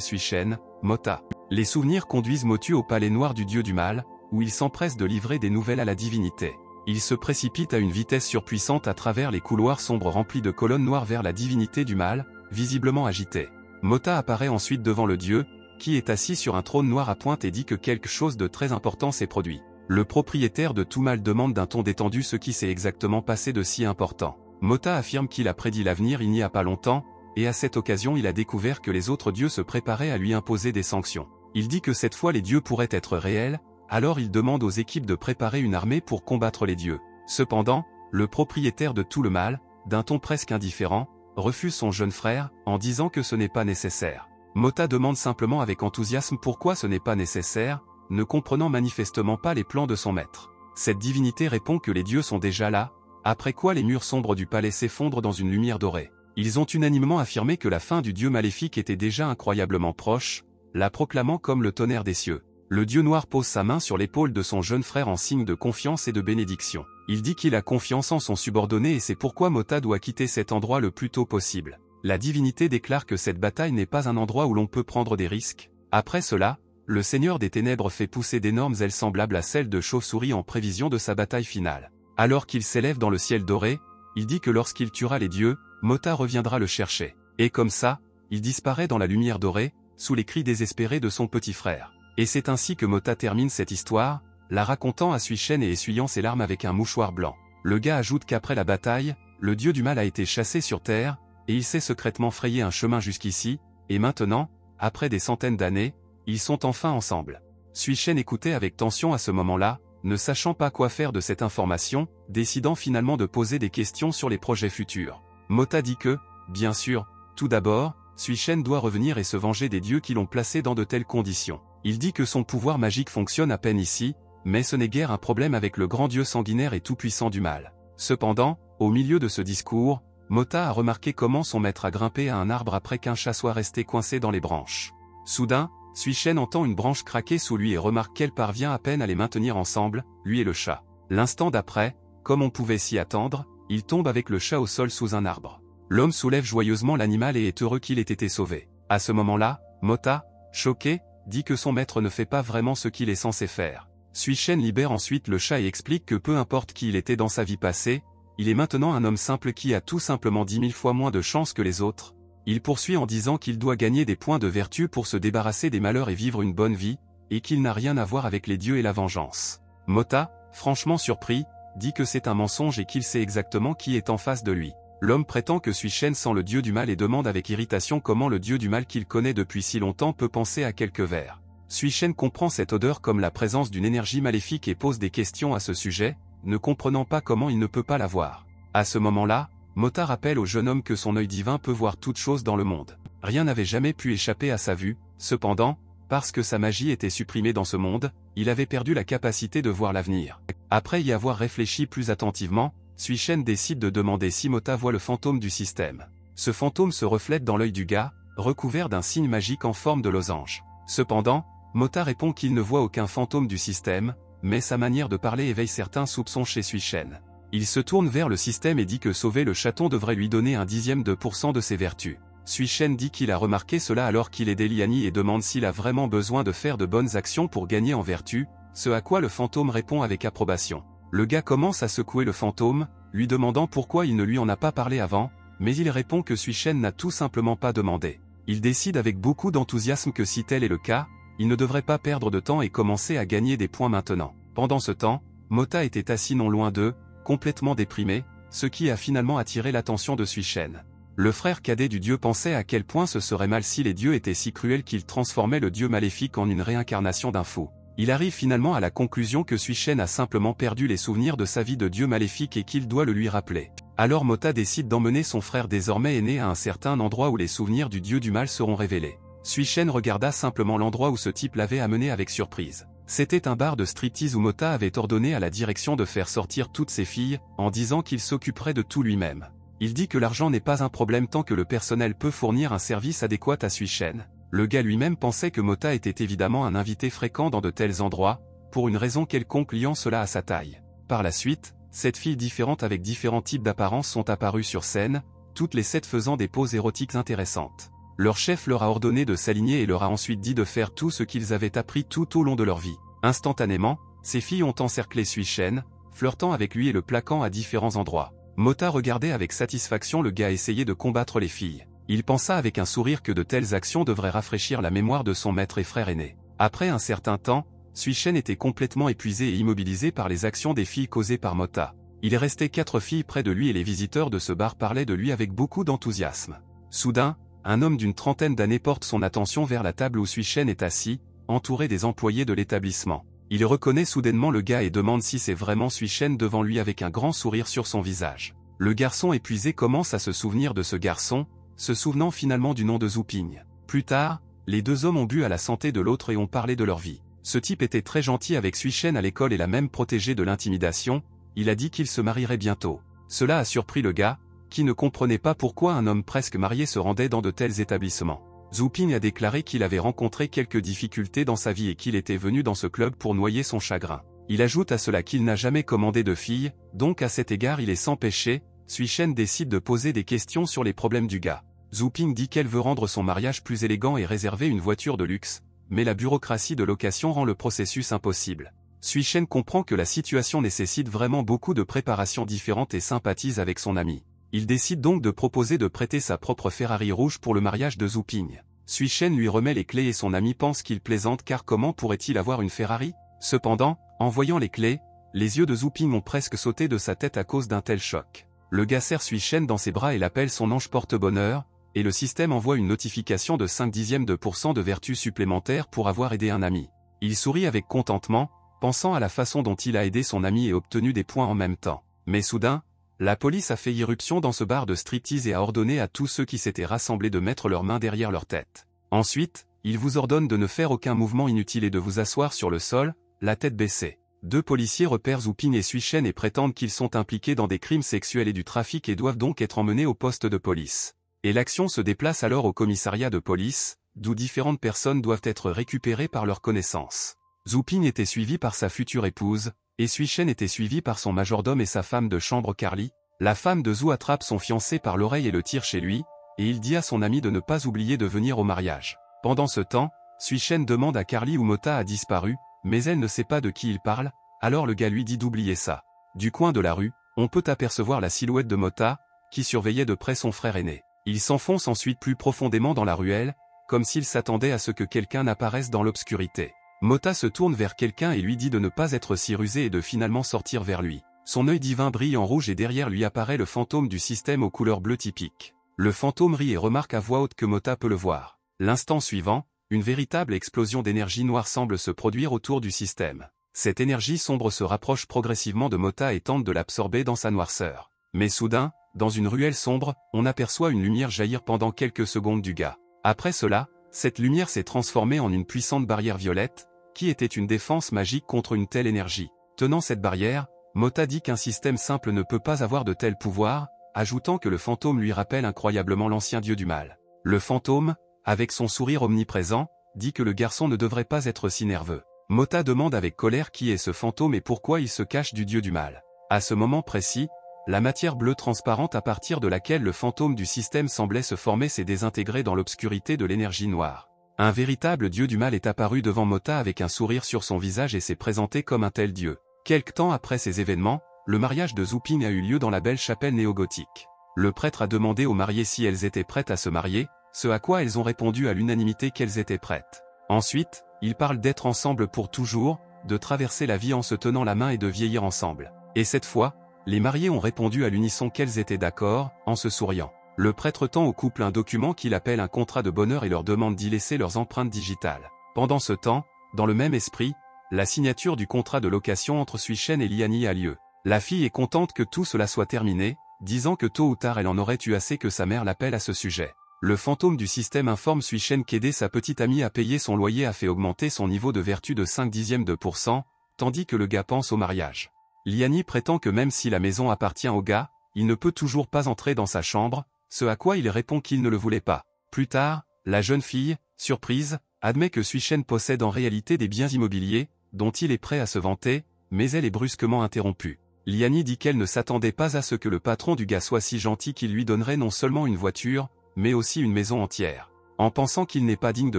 Sui-Shen, Mota. Les souvenirs conduisent Motu au palais noir du dieu du mal, où il s'empresse de livrer des nouvelles à la divinité. Il se précipite à une vitesse surpuissante à travers les couloirs sombres remplis de colonnes noires vers la divinité du mal, visiblement agitée. Mota apparaît ensuite devant le dieu, qui est assis sur un trône noir à pointe et dit que quelque chose de très important s'est produit. Le propriétaire de tout mal demande d'un ton détendu ce qui s'est exactement passé de si important. Mota affirme qu'il a prédit l'avenir il n'y a pas longtemps, et à cette occasion il a découvert que les autres dieux se préparaient à lui imposer des sanctions. Il dit que cette fois les dieux pourraient être réels, alors il demande aux équipes de préparer une armée pour combattre les dieux. Cependant, le propriétaire de tout le mal, d'un ton presque indifférent, refuse son jeune frère, en disant que ce n'est pas nécessaire. Mota demande simplement avec enthousiasme pourquoi ce n'est pas nécessaire, ne comprenant manifestement pas les plans de son maître. Cette divinité répond que les dieux sont déjà là, après quoi les murs sombres du palais s'effondrent dans une lumière dorée. Ils ont unanimement affirmé que la fin du dieu maléfique était déjà incroyablement proche, la proclamant comme le tonnerre des cieux. Le dieu noir pose sa main sur l'épaule de son jeune frère en signe de confiance et de bénédiction. Il dit qu'il a confiance en son subordonné et c'est pourquoi Mota doit quitter cet endroit le plus tôt possible. La divinité déclare que cette bataille n'est pas un endroit où l'on peut prendre des risques. Après cela, le Seigneur des Ténèbres fait pousser d'énormes ailes semblables à celles de chauve-souris en prévision de sa bataille finale. Alors qu'il s'élève dans le ciel doré, il dit que lorsqu'il tuera les dieux, Mota reviendra le chercher. Et comme ça, il disparaît dans la lumière dorée, sous les cris désespérés de son petit frère. Et c'est ainsi que Mota termine cette histoire, la racontant à Suishen et essuyant ses larmes avec un mouchoir blanc. Le gars ajoute qu'après la bataille, le dieu du mal a été chassé sur Terre, et il s'est secrètement frayé un chemin jusqu'ici, et maintenant, après des centaines d'années, ils sont enfin ensemble. Suishen écoutait avec tension à ce moment-là, ne sachant pas quoi faire de cette information, décidant finalement de poser des questions sur les projets futurs. Mota dit que, bien sûr, tout d'abord, Suishen doit revenir et se venger des dieux qui l'ont placé dans de telles conditions. Il dit que son pouvoir magique fonctionne à peine ici, mais ce n'est guère un problème avec le grand dieu sanguinaire et tout-puissant du mal. Cependant, au milieu de ce discours, Mota a remarqué comment son maître a grimpé à un arbre après qu'un chat soit resté coincé dans les branches. Soudain, Suishen entend une branche craquer sous lui et remarque qu'elle parvient à peine à les maintenir ensemble, lui et le chat. L'instant d'après, comme on pouvait s'y attendre, il tombe avec le chat au sol sous un arbre. L'homme soulève joyeusement l'animal et est heureux qu'il ait été sauvé. À ce moment-là, Mota, choqué, dit que son maître ne fait pas vraiment ce qu'il est censé faire. Suishen libère ensuite le chat et explique que peu importe qui il était dans sa vie passée, il est maintenant un homme simple qui a tout simplement 10 000 fois moins de chance que les autres. Il poursuit en disant qu'il doit gagner des points de vertu pour se débarrasser des malheurs et vivre une bonne vie, et qu'il n'a rien à voir avec les dieux et la vengeance. Mota, franchement surpris, dit que c'est un mensonge et qu'il sait exactement qui est en face de lui. L'homme prétend que Suishen sent le dieu du mal et demande avec irritation comment le dieu du mal qu'il connaît depuis si longtemps peut penser à quelques vers. Suishen comprend cette odeur comme la présence d'une énergie maléfique et pose des questions à ce sujet, ne comprenant pas comment il ne peut pas la voir. À ce moment-là, Mota rappelle au jeune homme que son œil divin peut voir toute chose dans le monde. Rien n'avait jamais pu échapper à sa vue, cependant, parce que sa magie était supprimée dans ce monde, il avait perdu la capacité de voir l'avenir. Après y avoir réfléchi plus attentivement, Suishen décide de demander si Mota voit le fantôme du système. Ce fantôme se reflète dans l'œil du gars, recouvert d'un signe magique en forme de losange. Cependant, Mota répond qu'il ne voit aucun fantôme du système, mais sa manière de parler éveille certains soupçons chez Suishen. Il se tourne vers le système et dit que sauver le chaton devrait lui donner 1/10% de ses vertus. Suishen dit qu'il a remarqué cela alors qu'il est Liani et demande s'il a vraiment besoin de faire de bonnes actions pour gagner en vertu, ce à quoi le fantôme répond avec approbation. Le gars commence à secouer le fantôme, lui demandant pourquoi il ne lui en a pas parlé avant, mais il répond que Suishen n'a tout simplement pas demandé. Il décide avec beaucoup d'enthousiasme que si tel est le cas, il ne devrait pas perdre de temps et commencer à gagner des points maintenant. Pendant ce temps, Mota était assis non loin d'eux, complètement déprimé, ce qui a finalement attiré l'attention de Suishen. Le frère cadet du dieu pensait à quel point ce serait mal si les dieux étaient si cruels qu'ils transformaient le dieu maléfique en une réincarnation d'un fou. Il arrive finalement à la conclusion que Suishen a simplement perdu les souvenirs de sa vie de dieu maléfique et qu'il doit le lui rappeler. Alors Mota décide d'emmener son frère désormais aîné à un certain endroit où les souvenirs du dieu du mal seront révélés. Suishen regarda simplement l'endroit où ce type l'avait amené avec surprise. C'était un bar de striptease où Mota avait ordonné à la direction de faire sortir toutes ses filles, en disant qu'il s'occuperait de tout lui-même. Il dit que l'argent n'est pas un problème tant que le personnel peut fournir un service adéquat à Suishen. Le gars lui-même pensait que Mota était évidemment un invité fréquent dans de tels endroits, pour une raison quelconque liant cela à sa taille. Par la suite, 7 filles différentes avec différents types d'apparences sont apparues sur scène, toutes les 7 faisant des poses érotiques intéressantes. Leur chef leur a ordonné de s'aligner et leur a ensuite dit de faire tout ce qu'ils avaient appris tout au long de leur vie. Instantanément, ces filles ont encerclé Suishen, flirtant avec lui et le plaquant à différents endroits. Mota regardait avec satisfaction le gars essayer de combattre les filles. Il pensa avec un sourire que de telles actions devraient rafraîchir la mémoire de son maître et frère aîné. Après un certain temps, Suishen était complètement épuisé et immobilisé par les actions des filles causées par Mota. Il restait 4 filles près de lui et les visiteurs de ce bar parlaient de lui avec beaucoup d'enthousiasme. Soudain, un homme d'une trentaine d'années porte son attention vers la table où Suishen est assis, entouré des employés de l'établissement. Il reconnaît soudainement le gars et demande si c'est vraiment Suishen devant lui avec un grand sourire sur son visage. Le garçon épuisé commence à se souvenir de ce garçon, se souvenant finalement du nom de Zuping. Plus tard, les deux hommes ont bu à la santé de l'autre et ont parlé de leur vie. Ce type était très gentil avec Suishen à l'école et l'a même protégé de l'intimidation, il a dit qu'il se marierait bientôt. Cela a surpris le gars, qui ne comprenait pas pourquoi un homme presque marié se rendait dans de tels établissements. Zuping a déclaré qu'il avait rencontré quelques difficultés dans sa vie et qu'il était venu dans ce club pour noyer son chagrin. Il ajoute à cela qu'il n'a jamais commandé de fille, donc à cet égard il est sans péché. Suishen décide de poser des questions sur les problèmes du gars. Zuping dit qu'elle veut rendre son mariage plus élégant et réserver une voiture de luxe, mais la bureaucratie de location rend le processus impossible. Sui-Shen comprend que la situation nécessite vraiment beaucoup de préparations différentes et sympathise avec son ami. Il décide donc de proposer de prêter sa propre Ferrari rouge pour le mariage de Zhu Ping. Sui-Shen lui remet les clés et son ami pense qu'il plaisante car comment pourrait-il avoir une Ferrari? Cependant, en voyant les clés, les yeux de Zhu Ping ont presque sauté de sa tête à cause d'un tel choc. Le gars serre Sui-Shen dans ses bras et l'appelle son ange porte-bonheur, et le système envoie une notification de 0,5% de vertu supplémentaire pour avoir aidé un ami. Il sourit avec contentement, pensant à la façon dont il a aidé son ami et obtenu des points en même temps. Mais soudain, la police a fait irruption dans ce bar de striptease et a ordonné à tous ceux qui s'étaient rassemblés de mettre leurs mains derrière leur tête. Ensuite, il vous ordonne de ne faire aucun mouvement inutile et de vous asseoir sur le sol, la tête baissée. Deux policiers repèrent Zhu Ping et Sui-Shen et prétendent qu'ils sont impliqués dans des crimes sexuels et du trafic et doivent donc être emmenés au poste de police. Et l'action se déplace alors au commissariat de police, d'où différentes personnes doivent être récupérées par leurs connaissances. Zhu Ping était suivi par sa future épouse, et Sui-Shen était suivi par son majordome et sa femme de chambre Carly. La femme de Zhu attrape son fiancé par l'oreille et le tire chez lui, et il dit à son ami de ne pas oublier de venir au mariage. Pendant ce temps, Sui-Shen demande à Carly où Mota a disparu, mais elle ne sait pas de qui il parle, alors le gars lui dit d'oublier ça. Du coin de la rue, on peut apercevoir la silhouette de Mota, qui surveillait de près son frère aîné. Il s'enfonce ensuite plus profondément dans la ruelle, comme s'il s'attendait à ce que quelqu'un apparaisse dans l'obscurité. Mota se tourne vers quelqu'un et lui dit de ne pas être si rusé et de finalement sortir vers lui. Son œil divin brille en rouge et derrière lui apparaît le fantôme du système aux couleurs bleues typiques. Le fantôme rit et remarque à voix haute que Mota peut le voir. L'instant suivant, une véritable explosion d'énergie noire semble se produire autour du système. Cette énergie sombre se rapproche progressivement de Mota et tente de l'absorber dans sa noirceur. Mais soudain, dans une ruelle sombre, on aperçoit une lumière jaillir pendant quelques secondes du gars. Après cela, cette lumière s'est transformée en une puissante barrière violette, qui était une défense magique contre une telle énergie. Tenant cette barrière, Mota dit qu'un système simple ne peut pas avoir de tels pouvoirs, ajoutant que le fantôme lui rappelle incroyablement l'ancien dieu du mal. Le fantôme, avec son sourire omniprésent, dit que le garçon ne devrait pas être si nerveux. Mota demande avec colère qui est ce fantôme et pourquoi il se cache du dieu du mal. À ce moment précis, la matière bleue transparente à partir de laquelle le fantôme du système semblait se former s'est désintégrée dans l'obscurité de l'énergie noire. Un véritable dieu du mal est apparu devant Mota avec un sourire sur son visage et s'est présenté comme un tel dieu. Quelque temps après ces événements, le mariage de Zhu Ping a eu lieu dans la belle chapelle néo-gothique. Le prêtre a demandé aux mariées si elles étaient prêtes à se marier, ce à quoi elles ont répondu à l'unanimité qu'elles étaient prêtes. Ensuite, ils parlent d'être ensemble pour toujours, de traverser la vie en se tenant la main et de vieillir ensemble. Et cette fois, les mariés ont répondu à l'unisson qu'elles étaient d'accord, en se souriant. Le prêtre tend au couple un document qu'il appelle un contrat de bonheur et leur demande d'y laisser leurs empreintes digitales. Pendant ce temps, dans le même esprit, la signature du contrat de location entre Sui-Shen et Liani a lieu. La fille est contente que tout cela soit terminé, disant que tôt ou tard elle en aurait eu assez que sa mère l'appelle à ce sujet. Le fantôme du système informe Sui-Shen qu'aider sa petite amie à payer son loyer a fait augmenter son niveau de vertu de 0,5%, tandis que le gars pense au mariage. Liani prétend que même si la maison appartient au gars, il ne peut toujours pas entrer dans sa chambre, ce à quoi il répond qu'il ne le voulait pas. Plus tard, la jeune fille, surprise, admet que Sui-Shen possède en réalité des biens immobiliers, dont il est prêt à se vanter, mais elle est brusquement interrompue. Liani dit qu'elle ne s'attendait pas à ce que le patron du gars soit si gentil qu'il lui donnerait non seulement une voiture, mais aussi une maison entière. En pensant qu'il n'est pas digne de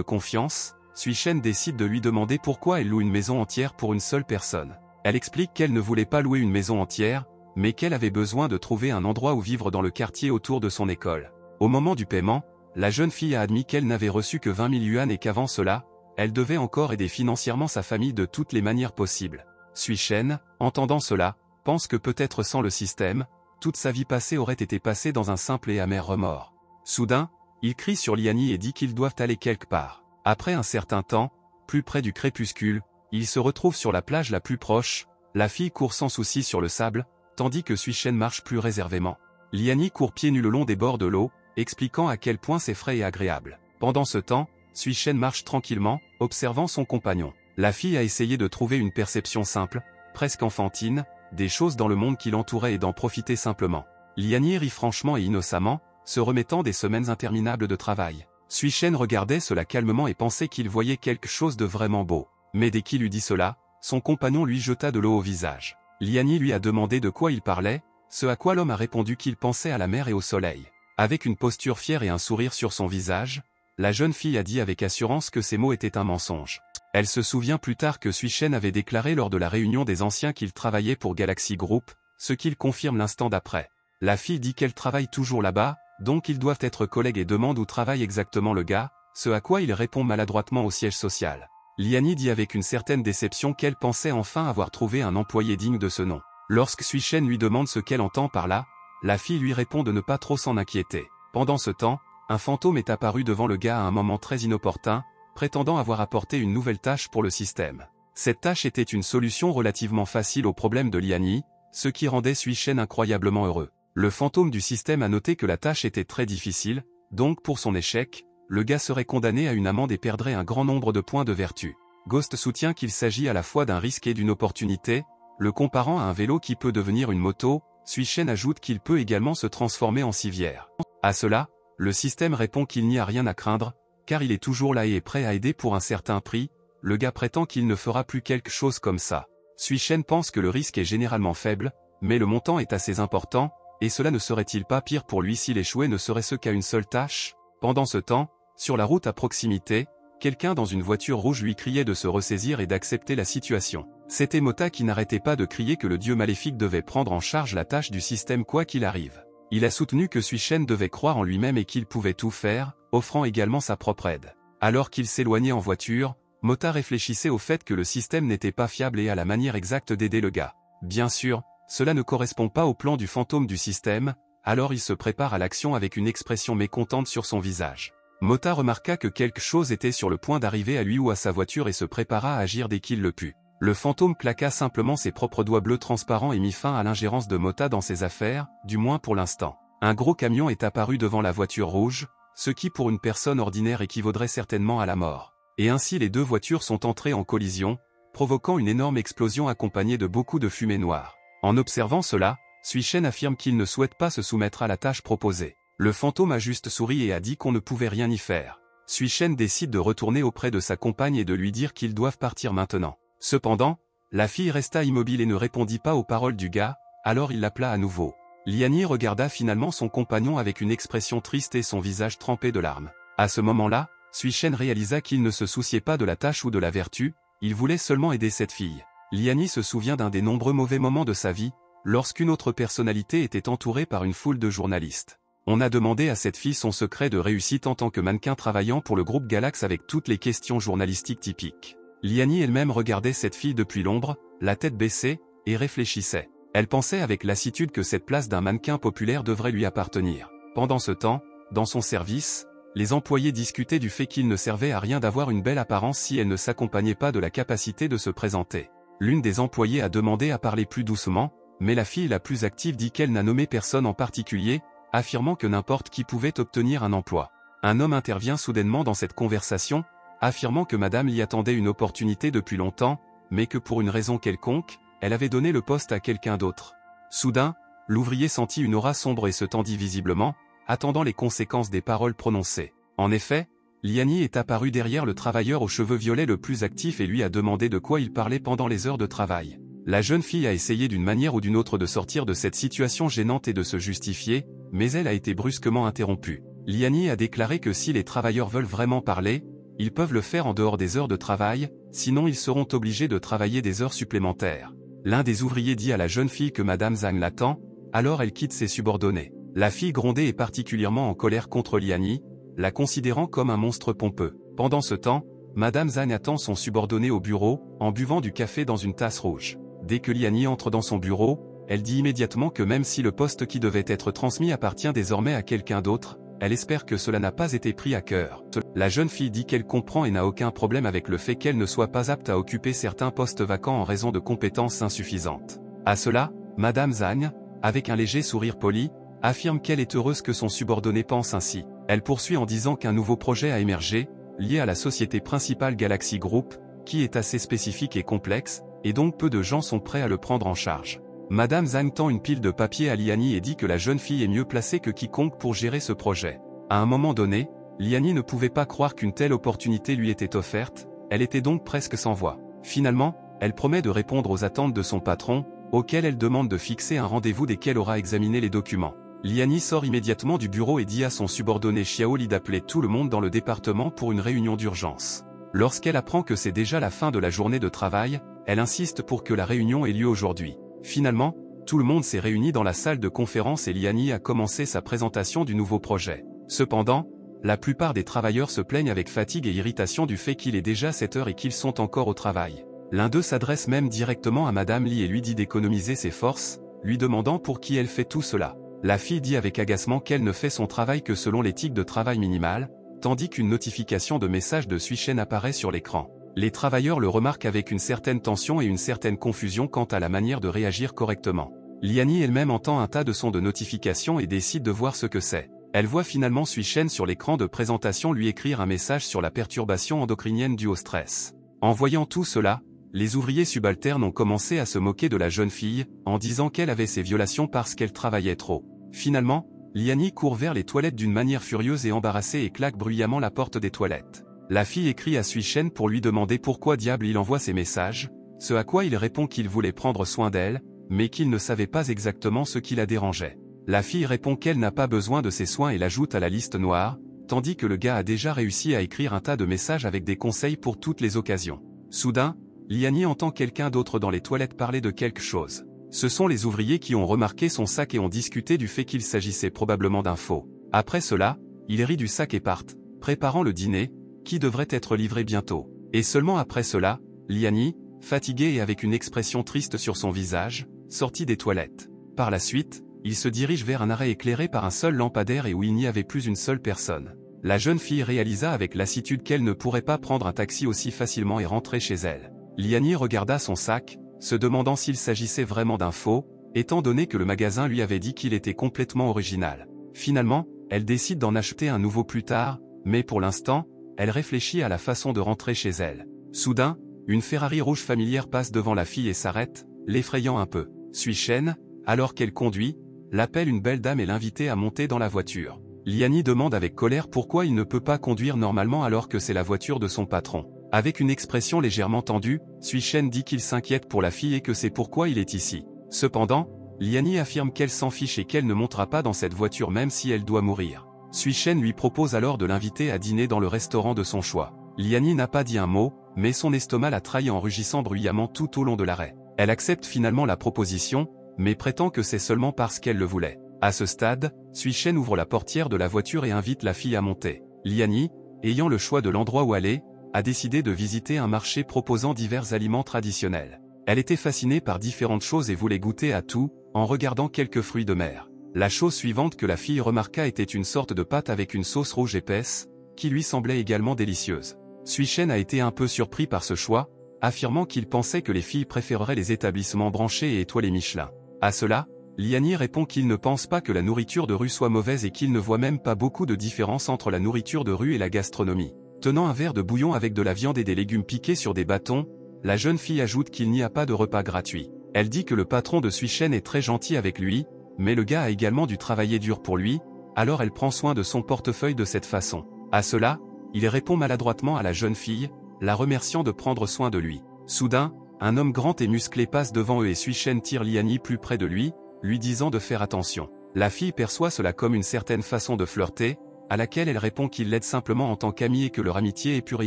confiance, Sui-Shen décide de lui demander pourquoi elle loue une maison entière pour une seule personne. Elle explique qu'elle ne voulait pas louer une maison entière, mais qu'elle avait besoin de trouver un endroit où vivre dans le quartier autour de son école. Au moment du paiement, la jeune fille a admis qu'elle n'avait reçu que 20 000 yuan et qu'avant cela, elle devait encore aider financièrement sa famille de toutes les manières possibles. Sui-Shen, entendant cela, pense que peut-être sans le système, toute sa vie passée aurait été passée dans un simple et amer remords. Soudain, il crie sur Liani et dit qu'ils doivent aller quelque part. Après un certain temps, plus près du crépuscule, il se retrouve sur la plage la plus proche, la fille court sans souci sur le sable, tandis que Sui-Shen marche plus réservément. Liani court pieds nus le long des bords de l'eau, expliquant à quel point c'est frais et agréable. Pendant ce temps, Sui-Shen marche tranquillement, observant son compagnon. La fille a essayé de trouver une perception simple, presque enfantine, des choses dans le monde qui l'entourait et d'en profiter simplement. Liani rit franchement et innocemment, se remettant des semaines interminables de travail. Sui-Shen regardait cela calmement et pensait qu'il voyait quelque chose de vraiment beau. Mais dès qu'il eut dit cela, son compagnon lui jeta de l'eau au visage. Liani lui a demandé de quoi il parlait, ce à quoi l'homme a répondu qu'il pensait à la mer et au soleil. Avec une posture fière et un sourire sur son visage, la jeune fille a dit avec assurance que ces mots étaient un mensonge. Elle se souvient plus tard que Sui Shen avait déclaré lors de la réunion des anciens qu'il travaillait pour Galaxy Group, ce qu'il confirme l'instant d'après. La fille dit qu'elle travaille toujours là-bas, donc ils doivent être collègues et demande où travaille exactement le gars, ce à quoi il répond maladroitement au siège social. Liani dit avec une certaine déception qu'elle pensait enfin avoir trouvé un employé digne de ce nom. Lorsque Sui Shen lui demande ce qu'elle entend par là, la fille lui répond de ne pas trop s'en inquiéter. Pendant ce temps, un fantôme est apparu devant le gars à un moment très inopportun, prétendant avoir apporté une nouvelle tâche pour le système. Cette tâche était une solution relativement facile au problème de Liani, ce qui rendait Sui Shen incroyablement heureux. Le fantôme du système a noté que la tâche était très difficile, donc pour son échec, le gars serait condamné à une amende et perdrait un grand nombre de points de vertu. Ghost soutient qu'il s'agit à la fois d'un risque et d'une opportunité, le comparant à un vélo qui peut devenir une moto. Sui Shen ajoute qu'il peut également se transformer en civière. À cela, le système répond qu'il n'y a rien à craindre, car il est toujours là et est prêt à aider pour un certain prix. Le gars prétend qu'il ne fera plus quelque chose comme ça. Sui Shen pense que le risque est généralement faible, mais le montant est assez important, et cela ne serait-il pas pire pour lui s'il échouait ne serait-ce qu'à une seule tâche? Pendant ce temps, sur la route à proximité, quelqu'un dans une voiture rouge lui criait de se ressaisir et d'accepter la situation. C'était Mota qui n'arrêtait pas de crier que le dieu maléfique devait prendre en charge la tâche du système quoi qu'il arrive. Il a soutenu que Sui Shen devait croire en lui-même et qu'il pouvait tout faire, offrant également sa propre aide. Alors qu'il s'éloignait en voiture, Mota réfléchissait au fait que le système n'était pas fiable et à la manière exacte d'aider le gars. Bien sûr, cela ne correspond pas au plan du fantôme du système, alors il se prépare à l'action avec une expression mécontente sur son visage. Mota remarqua que quelque chose était sur le point d'arriver à lui ou à sa voiture et se prépara à agir dès qu'il le put. Le fantôme claqua simplement ses propres doigts bleus transparents et mit fin à l'ingérence de Mota dans ses affaires, du moins pour l'instant. Un gros camion est apparu devant la voiture rouge, ce qui pour une personne ordinaire équivaudrait certainement à la mort. Et ainsi les deux voitures sont entrées en collision, provoquant une énorme explosion accompagnée de beaucoup de fumée noire. En observant cela, Sui Shen affirme qu'il ne souhaite pas se soumettre à la tâche proposée. Le fantôme a juste souri et a dit qu'on ne pouvait rien y faire. Sui Shen décide de retourner auprès de sa compagne et de lui dire qu'ils doivent partir maintenant. Cependant, la fille resta immobile et ne répondit pas aux paroles du gars, alors il l'appela à nouveau. Liani regarda finalement son compagnon avec une expression triste et son visage trempé de larmes. À ce moment-là, Sui Shen réalisa qu'il ne se souciait pas de la tâche ou de la vertu, il voulait seulement aider cette fille. Liani se souvient d'un des nombreux mauvais moments de sa vie, lorsqu'une autre personnalité était entourée par une foule de journalistes. On a demandé à cette fille son secret de réussite en tant que mannequin travaillant pour le groupe Galax avec toutes les questions journalistiques typiques. Liani elle-même regardait cette fille depuis l'ombre, la tête baissée, et réfléchissait. Elle pensait avec lassitude que cette place d'un mannequin populaire devrait lui appartenir. Pendant ce temps, dans son service, les employés discutaient du fait qu'il ne servait à rien d'avoir une belle apparence si elle ne s'accompagnait pas de la capacité de se présenter. L'une des employées a demandé à parler plus doucement, mais la fille la plus active dit qu'elle n'a nommé personne en particulier, affirmant que n'importe qui pouvait obtenir un emploi. Un homme intervient soudainement dans cette conversation, affirmant que madame y attendait une opportunité depuis longtemps, mais que pour une raison quelconque, elle avait donné le poste à quelqu'un d'autre. Soudain, l'ouvrier sentit une aura sombre et se tendit visiblement, attendant les conséquences des paroles prononcées. En effet, Liani est apparu derrière le travailleur aux cheveux violets le plus actif et lui a demandé de quoi il parlait pendant les heures de travail. La jeune fille a essayé d'une manière ou d'une autre de sortir de cette situation gênante et de se justifier, mais elle a été brusquement interrompue. Liani a déclaré que si les travailleurs veulent vraiment parler, ils peuvent le faire en dehors des heures de travail, sinon ils seront obligés de travailler des heures supplémentaires. L'un des ouvriers dit à la jeune fille que madame Zhang l'attend, alors elle quitte ses subordonnés. La fille grondée est particulièrement en colère contre Liani, la considérant comme un monstre pompeux. Pendant ce temps, madame Zhang attend son subordonné au bureau, en buvant du café dans une tasse rouge. Dès que Liani entre dans son bureau, elle dit immédiatement que même si le poste qui devait être transmis appartient désormais à quelqu'un d'autre, elle espère que cela n'a pas été pris à cœur. La jeune fille dit qu'elle comprend et n'a aucun problème avec le fait qu'elle ne soit pas apte à occuper certains postes vacants en raison de compétences insuffisantes. À cela, madame Zhang, avec un léger sourire poli, affirme qu'elle est heureuse que son subordonné pense ainsi. Elle poursuit en disant qu'un nouveau projet a émergé, lié à la société principale Galaxy Group, qui est assez spécifique et complexe, et donc peu de gens sont prêts à le prendre en charge. Madame Zhang tend une pile de papier à Liani et dit que la jeune fille est mieux placée que quiconque pour gérer ce projet. À un moment donné, Liani ne pouvait pas croire qu'une telle opportunité lui était offerte, elle était donc presque sans voix. Finalement, elle promet de répondre aux attentes de son patron, auquel elle demande de fixer un rendez-vous dès qu'elle aura examiné les documents. Liani sort immédiatement du bureau et dit à son subordonné Xiao Li d'appeler tout le monde dans le département pour une réunion d'urgence. Lorsqu'elle apprend que c'est déjà la fin de la journée de travail, elle insiste pour que la réunion ait lieu aujourd'hui. Finalement, tout le monde s'est réuni dans la salle de conférence et Liani a commencé sa présentation du nouveau projet. Cependant, la plupart des travailleurs se plaignent avec fatigue et irritation du fait qu'il est déjà 7 heures et qu'ils sont encore au travail. L'un d'eux s'adresse même directement à Madame Li et lui dit d'économiser ses forces, lui demandant pour qui elle fait tout cela. La fille dit avec agacement qu'elle ne fait son travail que selon l'éthique de travail minimale, tandis qu'une notification de message de Suishen apparaît sur l'écran. Les travailleurs le remarquent avec une certaine tension et une certaine confusion quant à la manière de réagir correctement. Liani elle-même entend un tas de sons de notification et décide de voir ce que c'est. Elle voit finalement Suishen sur l'écran de présentation lui écrire un message sur la perturbation endocrinienne due au stress. En voyant tout cela, les ouvriers subalternes ont commencé à se moquer de la jeune fille, en disant qu'elle avait ces violations parce qu'elle travaillait trop. Finalement, Liani court vers les toilettes d'une manière furieuse et embarrassée et claque bruyamment la porte des toilettes. La fille écrit à Suishen pour lui demander pourquoi diable il envoie ces messages, ce à quoi il répond qu'il voulait prendre soin d'elle, mais qu'il ne savait pas exactement ce qui la dérangeait. La fille répond qu'elle n'a pas besoin de ses soins et l'ajoute à la liste noire, tandis que le gars a déjà réussi à écrire un tas de messages avec des conseils pour toutes les occasions. Soudain, Liani entend quelqu'un d'autre dans les toilettes parler de quelque chose. Ce sont les ouvriers qui ont remarqué son sac et ont discuté du fait qu'il s'agissait probablement d'un faux. Après cela, ils rient du sac et partent, préparant le dîner, qui devrait être livré bientôt. Et seulement après cela, Liani, fatigué et avec une expression triste sur son visage, sortit des toilettes. Par la suite, il se dirige vers un arrêt éclairé par un seul lampadaire et où il n'y avait plus une seule personne. La jeune fille réalisa avec lassitude qu'elle ne pourrait pas prendre un taxi aussi facilement et rentrer chez elle. Liani regarda son sac, se demandant s'il s'agissait vraiment d'un faux, étant donné que le magasin lui avait dit qu'il était complètement original. Finalement, elle décide d'en acheter un nouveau plus tard, mais pour l'instant, elle réfléchit à la façon de rentrer chez elle. Soudain, une Ferrari rouge familière passe devant la fille et s'arrête, l'effrayant un peu. Suishen, alors qu'elle conduit, l'appelle une belle dame et l'invite à monter dans la voiture. Liani demande avec colère pourquoi il ne peut pas conduire normalement alors que c'est la voiture de son patron. Avec une expression légèrement tendue, Suishen dit qu'il s'inquiète pour la fille et que c'est pourquoi il est ici. Cependant, Liani affirme qu'elle s'en fiche et qu'elle ne montera pas dans cette voiture même si elle doit mourir. Suishen lui propose alors de l'inviter à dîner dans le restaurant de son choix. Liani n'a pas dit un mot, mais son estomac l'a trahi en rugissant bruyamment tout au long de l'arrêt. Elle accepte finalement la proposition, mais prétend que c'est seulement parce qu'elle le voulait. À ce stade, Suishen ouvre la portière de la voiture et invite la fille à monter. Liani, ayant le choix de l'endroit où aller, a décidé de visiter un marché proposant divers aliments traditionnels. Elle était fascinée par différentes choses et voulait goûter à tout, en regardant quelques fruits de mer. La chose suivante que la fille remarqua était une sorte de pâte avec une sauce rouge épaisse, qui lui semblait également délicieuse. Suishen a été un peu surpris par ce choix, affirmant qu'il pensait que les filles préféreraient les établissements branchés et étoilés Michelin. À cela, Liani répond qu'il ne pense pas que la nourriture de rue soit mauvaise et qu'il ne voit même pas beaucoup de différence entre la nourriture de rue et la gastronomie. Tenant un verre de bouillon avec de la viande et des légumes piqués sur des bâtons, la jeune fille ajoute qu'il n'y a pas de repas gratuit. Elle dit que le patron de Suishen est très gentil avec lui, mais le gars a également dû travailler dur pour lui, alors elle prend soin de son portefeuille de cette façon. À cela, il répond maladroitement à la jeune fille, la remerciant de prendre soin de lui. Soudain, un homme grand et musclé passe devant eux et Suishen tire Liani plus près de lui disant de faire attention. La fille perçoit cela comme une certaine façon de flirter, à laquelle elle répond qu'il l'aide simplement en tant qu'amie et que leur amitié est pure et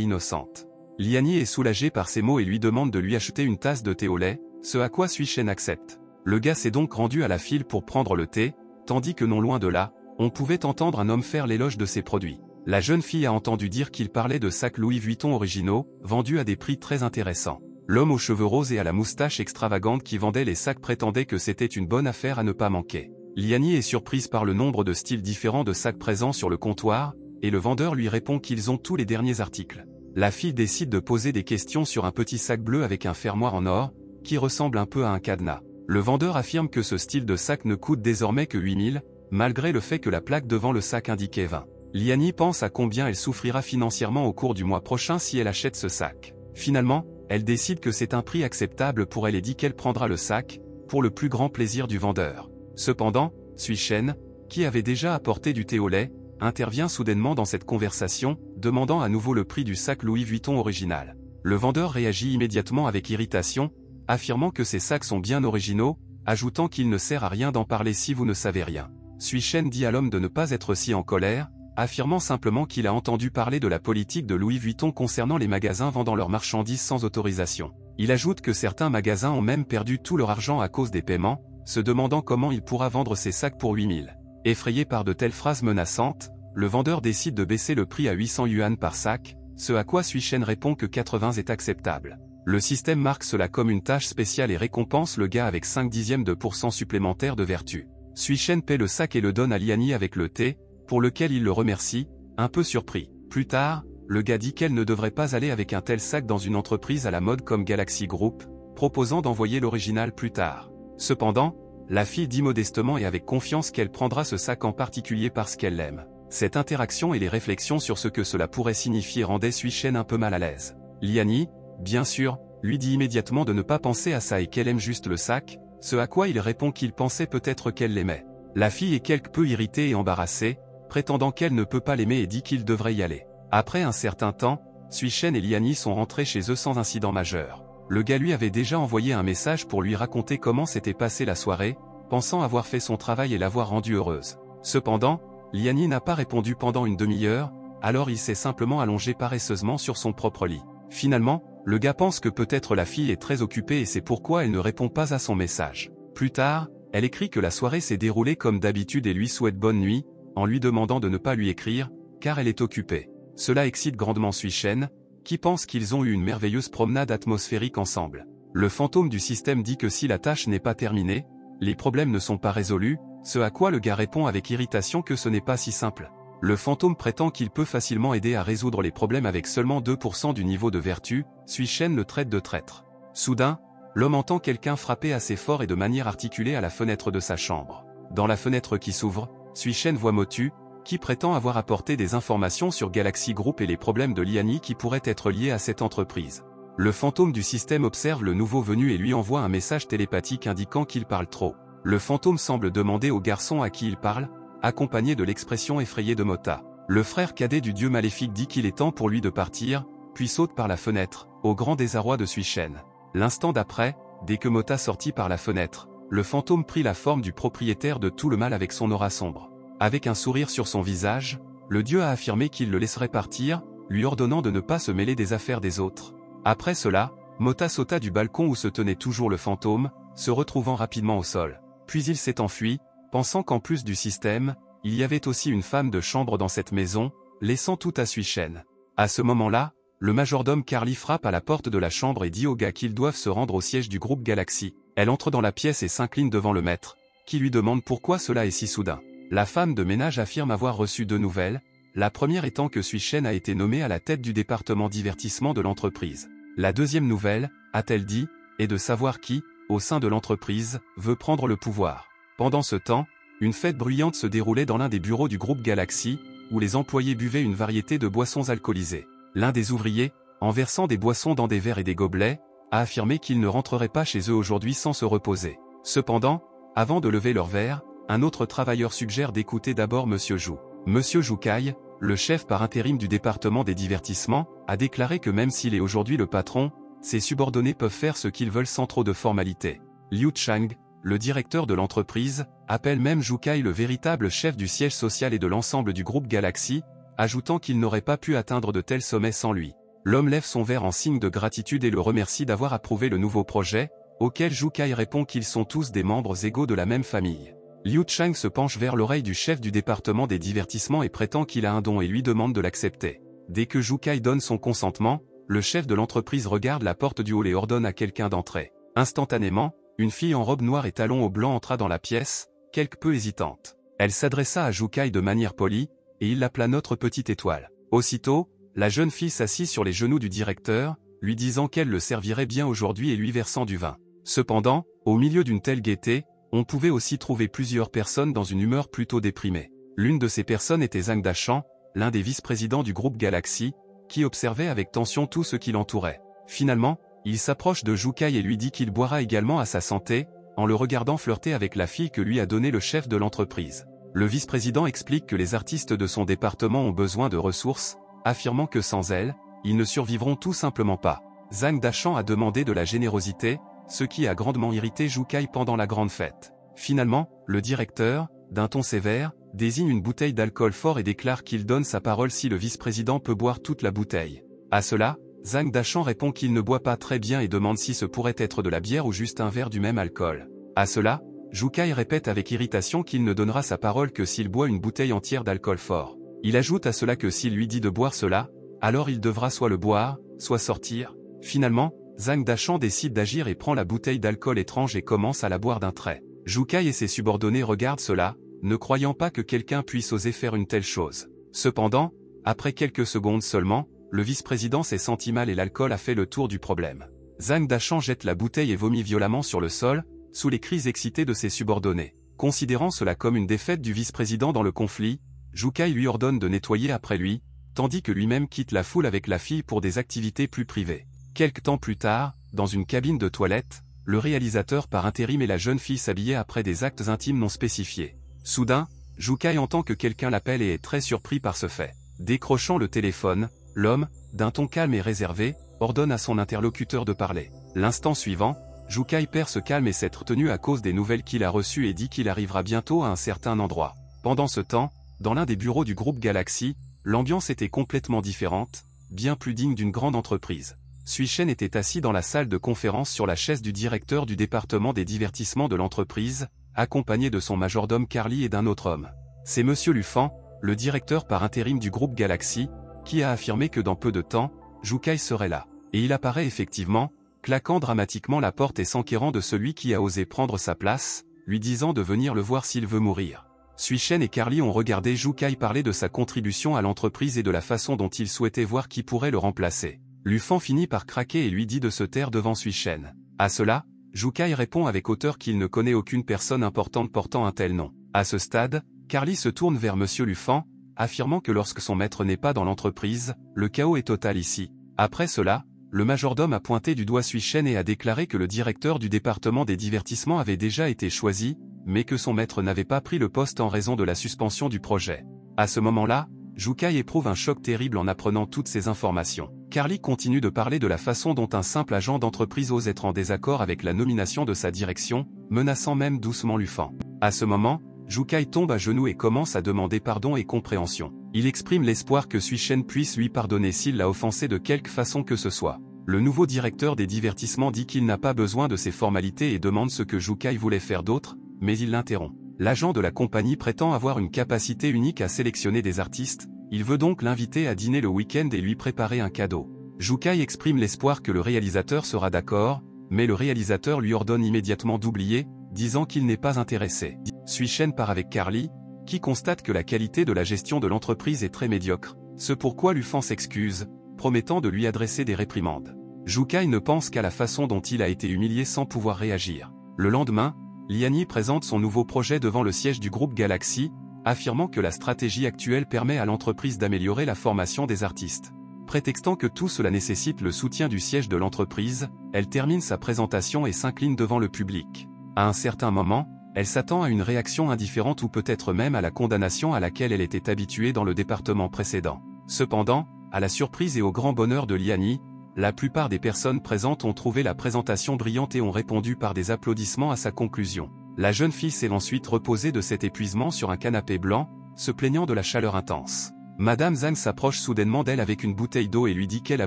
innocente. Liani est soulagée par ces mots et lui demande de lui acheter une tasse de thé au lait, ce à quoi Suishen accepte. Le gars s'est donc rendu à la file pour prendre le thé, tandis que non loin de là, on pouvait entendre un homme faire l'éloge de ses produits. La jeune fille a entendu dire qu'il parlait de sacs Louis Vuitton originaux, vendus à des prix très intéressants. L'homme aux cheveux roses et à la moustache extravagante qui vendait les sacs prétendait que c'était une bonne affaire à ne pas manquer. Liani est surprise par le nombre de styles différents de sacs présents sur le comptoir, et le vendeur lui répond qu'ils ont tous les derniers articles. La fille décide de poser des questions sur un petit sac bleu avec un fermoir en or, qui ressemble un peu à un cadenas. Le vendeur affirme que ce style de sac ne coûte désormais que 8000, malgré le fait que la plaque devant le sac indiquait 20. Liani pense à combien elle souffrira financièrement au cours du mois prochain si elle achète ce sac. Finalement, elle décide que c'est un prix acceptable pour elle et dit qu'elle prendra le sac, pour le plus grand plaisir du vendeur. Cependant, Suishen, qui avait déjà apporté du thé au lait, intervient soudainement dans cette conversation, demandant à nouveau le prix du sac Louis Vuitton original. Le vendeur réagit immédiatement avec irritation, affirmant que ces sacs sont bien originaux, ajoutant qu'il ne sert à rien d'en parler si vous ne savez rien. Sui-Shen dit à l'homme de ne pas être si en colère, affirmant simplement qu'il a entendu parler de la politique de Louis Vuitton concernant les magasins vendant leurs marchandises sans autorisation. Il ajoute que certains magasins ont même perdu tout leur argent à cause des paiements, se demandant comment il pourra vendre ses sacs pour 8000. Effrayé par de telles phrases menaçantes, le vendeur décide de baisser le prix à 800 yuan par sac, ce à quoi Sui-Shen répond que 80 est acceptable. Le système marque cela comme une tâche spéciale et récompense le gars avec 0,5% supplémentaires de vertu. Sui-Shen paie le sac et le donne à Liani avec le thé, pour lequel il le remercie, un peu surpris. Plus tard, le gars dit qu'elle ne devrait pas aller avec un tel sac dans une entreprise à la mode comme Galaxy Group, proposant d'envoyer l'original plus tard. Cependant, la fille dit modestement et avec confiance qu'elle prendra ce sac en particulier parce qu'elle l'aime. Cette interaction et les réflexions sur ce que cela pourrait signifier rendaient Sui-Shen un peu mal à l'aise. Liani, bien sûr, lui dit immédiatement de ne pas penser à ça et qu'elle aime juste le sac, ce à quoi il répond qu'il pensait peut-être qu'elle l'aimait. La fille est quelque peu irritée et embarrassée, prétendant qu'elle ne peut pas l'aimer et dit qu'il devrait y aller. Après un certain temps, Sui-Shen et Liani sont rentrés chez eux sans incident majeur. Le gars lui avait déjà envoyé un message pour lui raconter comment s'était passée la soirée, pensant avoir fait son travail et l'avoir rendue heureuse. Cependant, Liani n'a pas répondu pendant une demi-heure, alors il s'est simplement allongé paresseusement sur son propre lit. Finalement, le gars pense que peut-être la fille est très occupée et c'est pourquoi elle ne répond pas à son message. Plus tard, elle écrit que la soirée s'est déroulée comme d'habitude et lui souhaite bonne nuit, en lui demandant de ne pas lui écrire, car elle est occupée. Cela excite grandement Sui-Shen, qui pense qu'ils ont eu une merveilleuse promenade atmosphérique ensemble. Le fantôme du système dit que si la tâche n'est pas terminée, les problèmes ne sont pas résolus, ce à quoi le gars répond avec irritation que ce n'est pas si simple. Le fantôme prétend qu'il peut facilement aider à résoudre les problèmes avec seulement 2% du niveau de vertu, Sui-Shen le traite de traître. Soudain, l'homme entend quelqu'un frapper assez fort et de manière articulée à la fenêtre de sa chambre. Dans la fenêtre qui s'ouvre, Sui-Shen voit Motu, qui prétend avoir apporté des informations sur Galaxy Group et les problèmes de Liani qui pourraient être liés à cette entreprise. Le fantôme du système observe le nouveau venu et lui envoie un message télépathique indiquant qu'il parle trop. Le fantôme semble demander au garçon à qui il parle, accompagné de l'expression effrayée de Mota. Le frère cadet du dieu maléfique dit qu'il est temps pour lui de partir, puis saute par la fenêtre, au grand désarroi de Sui-Shen. L'instant d'après, dès que Mota sortit par la fenêtre, le fantôme prit la forme du propriétaire de tout le mal avec son aura sombre. Avec un sourire sur son visage, le dieu a affirmé qu'il le laisserait partir, lui ordonnant de ne pas se mêler des affaires des autres. Après cela, Mota sauta du balcon où se tenait toujours le fantôme, se retrouvant rapidement au sol. Puis il s'est enfui, pensant qu'en plus du système, il y avait aussi une femme de chambre dans cette maison, laissant tout à Sui-Shen. À ce moment-là, le majordome Carly frappe à la porte de la chambre et dit aux gars qu'ils doivent se rendre au siège du groupe Galaxy. Elle entre dans la pièce et s'incline devant le maître, qui lui demande pourquoi cela est si soudain. La femme de ménage affirme avoir reçu 2 nouvelles, la première étant que Sui-Shen a été nommé à la tête du département divertissement de l'entreprise. La deuxième nouvelle, a-t-elle dit, est de savoir qui, au sein de l'entreprise, veut prendre le pouvoir. Pendant ce temps, une fête bruyante se déroulait dans l'un des bureaux du groupe Galaxy, où les employés buvaient une variété de boissons alcoolisées. L'un des ouvriers, en versant des boissons dans des verres et des gobelets, a affirmé qu'ils ne rentreraient pas chez eux aujourd'hui sans se reposer. Cependant, avant de lever leur verre, un autre travailleur suggère d'écouter d'abord Monsieur Jou. Monsieur Joukai, le chef par intérim du département des divertissements, a déclaré que même s'il est aujourd'hui le patron, ses subordonnés peuvent faire ce qu'ils veulent sans trop de formalités. Liu Chang, le directeur de l'entreprise, appelle même Joukai le véritable chef du siège social et de l'ensemble du groupe Galaxy, ajoutant qu'il n'aurait pas pu atteindre de tels sommets sans lui. L'homme lève son verre en signe de gratitude et le remercie d'avoir approuvé le nouveau projet, auquel Joukai répond qu'ils sont tous des membres égaux de la même famille. Liu Chang se penche vers l'oreille du chef du département des divertissements et prétend qu'il a un don et lui demande de l'accepter. Dès que Joukai donne son consentement, le chef de l'entreprise regarde la porte du hall et ordonne à quelqu'un d'entrer. Instantanément, une fille en robe noire et talons hauts blancs entra dans la pièce, quelque peu hésitante. Elle s'adressa à Joukai de manière polie, et il l'appela notre petite étoile. Aussitôt, la jeune fille s'assit sur les genoux du directeur, lui disant qu'elle le servirait bien aujourd'hui et lui versant du vin. Cependant, au milieu d'une telle gaieté, on pouvait aussi trouver plusieurs personnes dans une humeur plutôt déprimée. L'une de ces personnes était Zhang Dachan, l'un des vice-présidents du groupe Galaxy, qui observait avec tension tout ce qui l'entourait. Finalement, il s'approche de Joukai et lui dit qu'il boira également à sa santé, en le regardant flirter avec la fille que lui a donnée le chef de l'entreprise. Le vice-président explique que les artistes de son département ont besoin de ressources, affirmant que sans elles, ils ne survivront tout simplement pas. Zhang Dachan a demandé de la générosité, ce qui a grandement irrité Joukai pendant la grande fête. Finalement, le directeur, d'un ton sévère, désigne une bouteille d'alcool fort et déclare qu'il donne sa parole si le vice-président peut boire toute la bouteille. À cela, Zhang Dachang répond qu'il ne boit pas très bien et demande si ce pourrait être de la bière ou juste un verre du même alcool. À cela, Zhu Kai répète avec irritation qu'il ne donnera sa parole que s'il boit une bouteille entière d'alcool fort. Il ajoute à cela que s'il lui dit de boire cela, alors il devra soit le boire, soit sortir. Finalement, Zhang Dachang décide d'agir et prend la bouteille d'alcool étrange et commence à la boire d'un trait. Zhu Kai et ses subordonnés regardent cela, ne croyant pas que quelqu'un puisse oser faire une telle chose. Cependant, après quelques secondes seulement, le vice-président s'est senti mal et l'alcool a fait le tour du problème. Zhang Dachang jette la bouteille et vomit violemment sur le sol, sous les cris excités de ses subordonnés. Considérant cela comme une défaite du vice-président dans le conflit, Zhu Kai lui ordonne de nettoyer après lui, tandis que lui-même quitte la foule avec la fille pour des activités plus privées. Quelque temps plus tard, dans une cabine de toilette, le réalisateur par intérim et la jeune fille s'habillaient après des actes intimes non spécifiés. Soudain, Zhu Kai entend que quelqu'un l'appelle et est très surpris par ce fait. Décrochant le téléphone, l'homme, d'un ton calme et réservé, ordonne à son interlocuteur de parler. L'instant suivant, Zhu Kai perd ce calme et cette retenue à cause des nouvelles qu'il a reçues et dit qu'il arrivera bientôt à un certain endroit. Pendant ce temps, dans l'un des bureaux du groupe Galaxy, l'ambiance était complètement différente, bien plus digne d'une grande entreprise. Sui Shen était assis dans la salle de conférence sur la chaise du directeur du département des divertissements de l'entreprise, accompagné de son majordome Carly et d'un autre homme. C'est Monsieur Lu Fan, le directeur par intérim du groupe Galaxy, qui a affirmé que dans peu de temps, Zhu Kai serait là. Et il apparaît effectivement, claquant dramatiquement la porte et s'enquérant de celui qui a osé prendre sa place, lui disant de venir le voir s'il veut mourir. Sui Shen et Carly ont regardé Zhu Kai parler de sa contribution à l'entreprise et de la façon dont il souhaitait voir qui pourrait le remplacer. Lu Fan finit par craquer et lui dit de se taire devant Sui Shen. À cela, Zhu Kai répond avec hauteur qu'il ne connaît aucune personne importante portant un tel nom. À ce stade, Carly se tourne vers Monsieur Lu Fan, affirmant que lorsque son maître n'est pas dans l'entreprise, le chaos est total ici. Après cela, le majordome a pointé du doigt Sui Shen et a déclaré que le directeur du département des divertissements avait déjà été choisi, mais que son maître n'avait pas pris le poste en raison de la suspension du projet. À ce moment-là, Zhu Kai éprouve un choc terrible en apprenant toutes ces informations. Carly continue de parler de la façon dont un simple agent d'entreprise ose être en désaccord avec la nomination de sa direction, menaçant même doucement Lu Fan. À ce moment, Zhu Kai tombe à genoux et commence à demander pardon et compréhension. Il exprime l'espoir que Sui Shen puisse lui pardonner s'il l'a offensé de quelque façon que ce soit. Le nouveau directeur des divertissements dit qu'il n'a pas besoin de ces formalités et demande ce que Zhu Kai voulait faire d'autre, mais il l'interrompt. L'agent de la compagnie prétend avoir une capacité unique à sélectionner des artistes, il veut donc l'inviter à dîner le week-end et lui préparer un cadeau. Zhu Kai exprime l'espoir que le réalisateur sera d'accord, mais le réalisateur lui ordonne immédiatement d'oublier, disant qu'il n'est pas intéressé. Sui Shen part avec Carly, qui constate que la qualité de la gestion de l'entreprise est très médiocre, ce pourquoi Lu Fan s'excuse, promettant de lui adresser des réprimandes. Zhu Kai ne pense qu'à la façon dont il a été humilié sans pouvoir réagir. Le lendemain, Lian Yi présente son nouveau projet devant le siège du groupe Galaxy, affirmant que la stratégie actuelle permet à l'entreprise d'améliorer la formation des artistes. Prétextant que tout cela nécessite le soutien du siège de l'entreprise, elle termine sa présentation et s'incline devant le public. À un certain moment, elle s'attend à une réaction indifférente ou peut-être même à la condamnation à laquelle elle était habituée dans le département précédent. Cependant, à la surprise et au grand bonheur de Lian Yi, la plupart des personnes présentes ont trouvé la présentation brillante et ont répondu par des applaudissements à sa conclusion. La jeune fille s'est ensuite reposée de cet épuisement sur un canapé blanc, se plaignant de la chaleur intense. Madame Zhang s'approche soudainement d'elle avec une bouteille d'eau et lui dit qu'elle a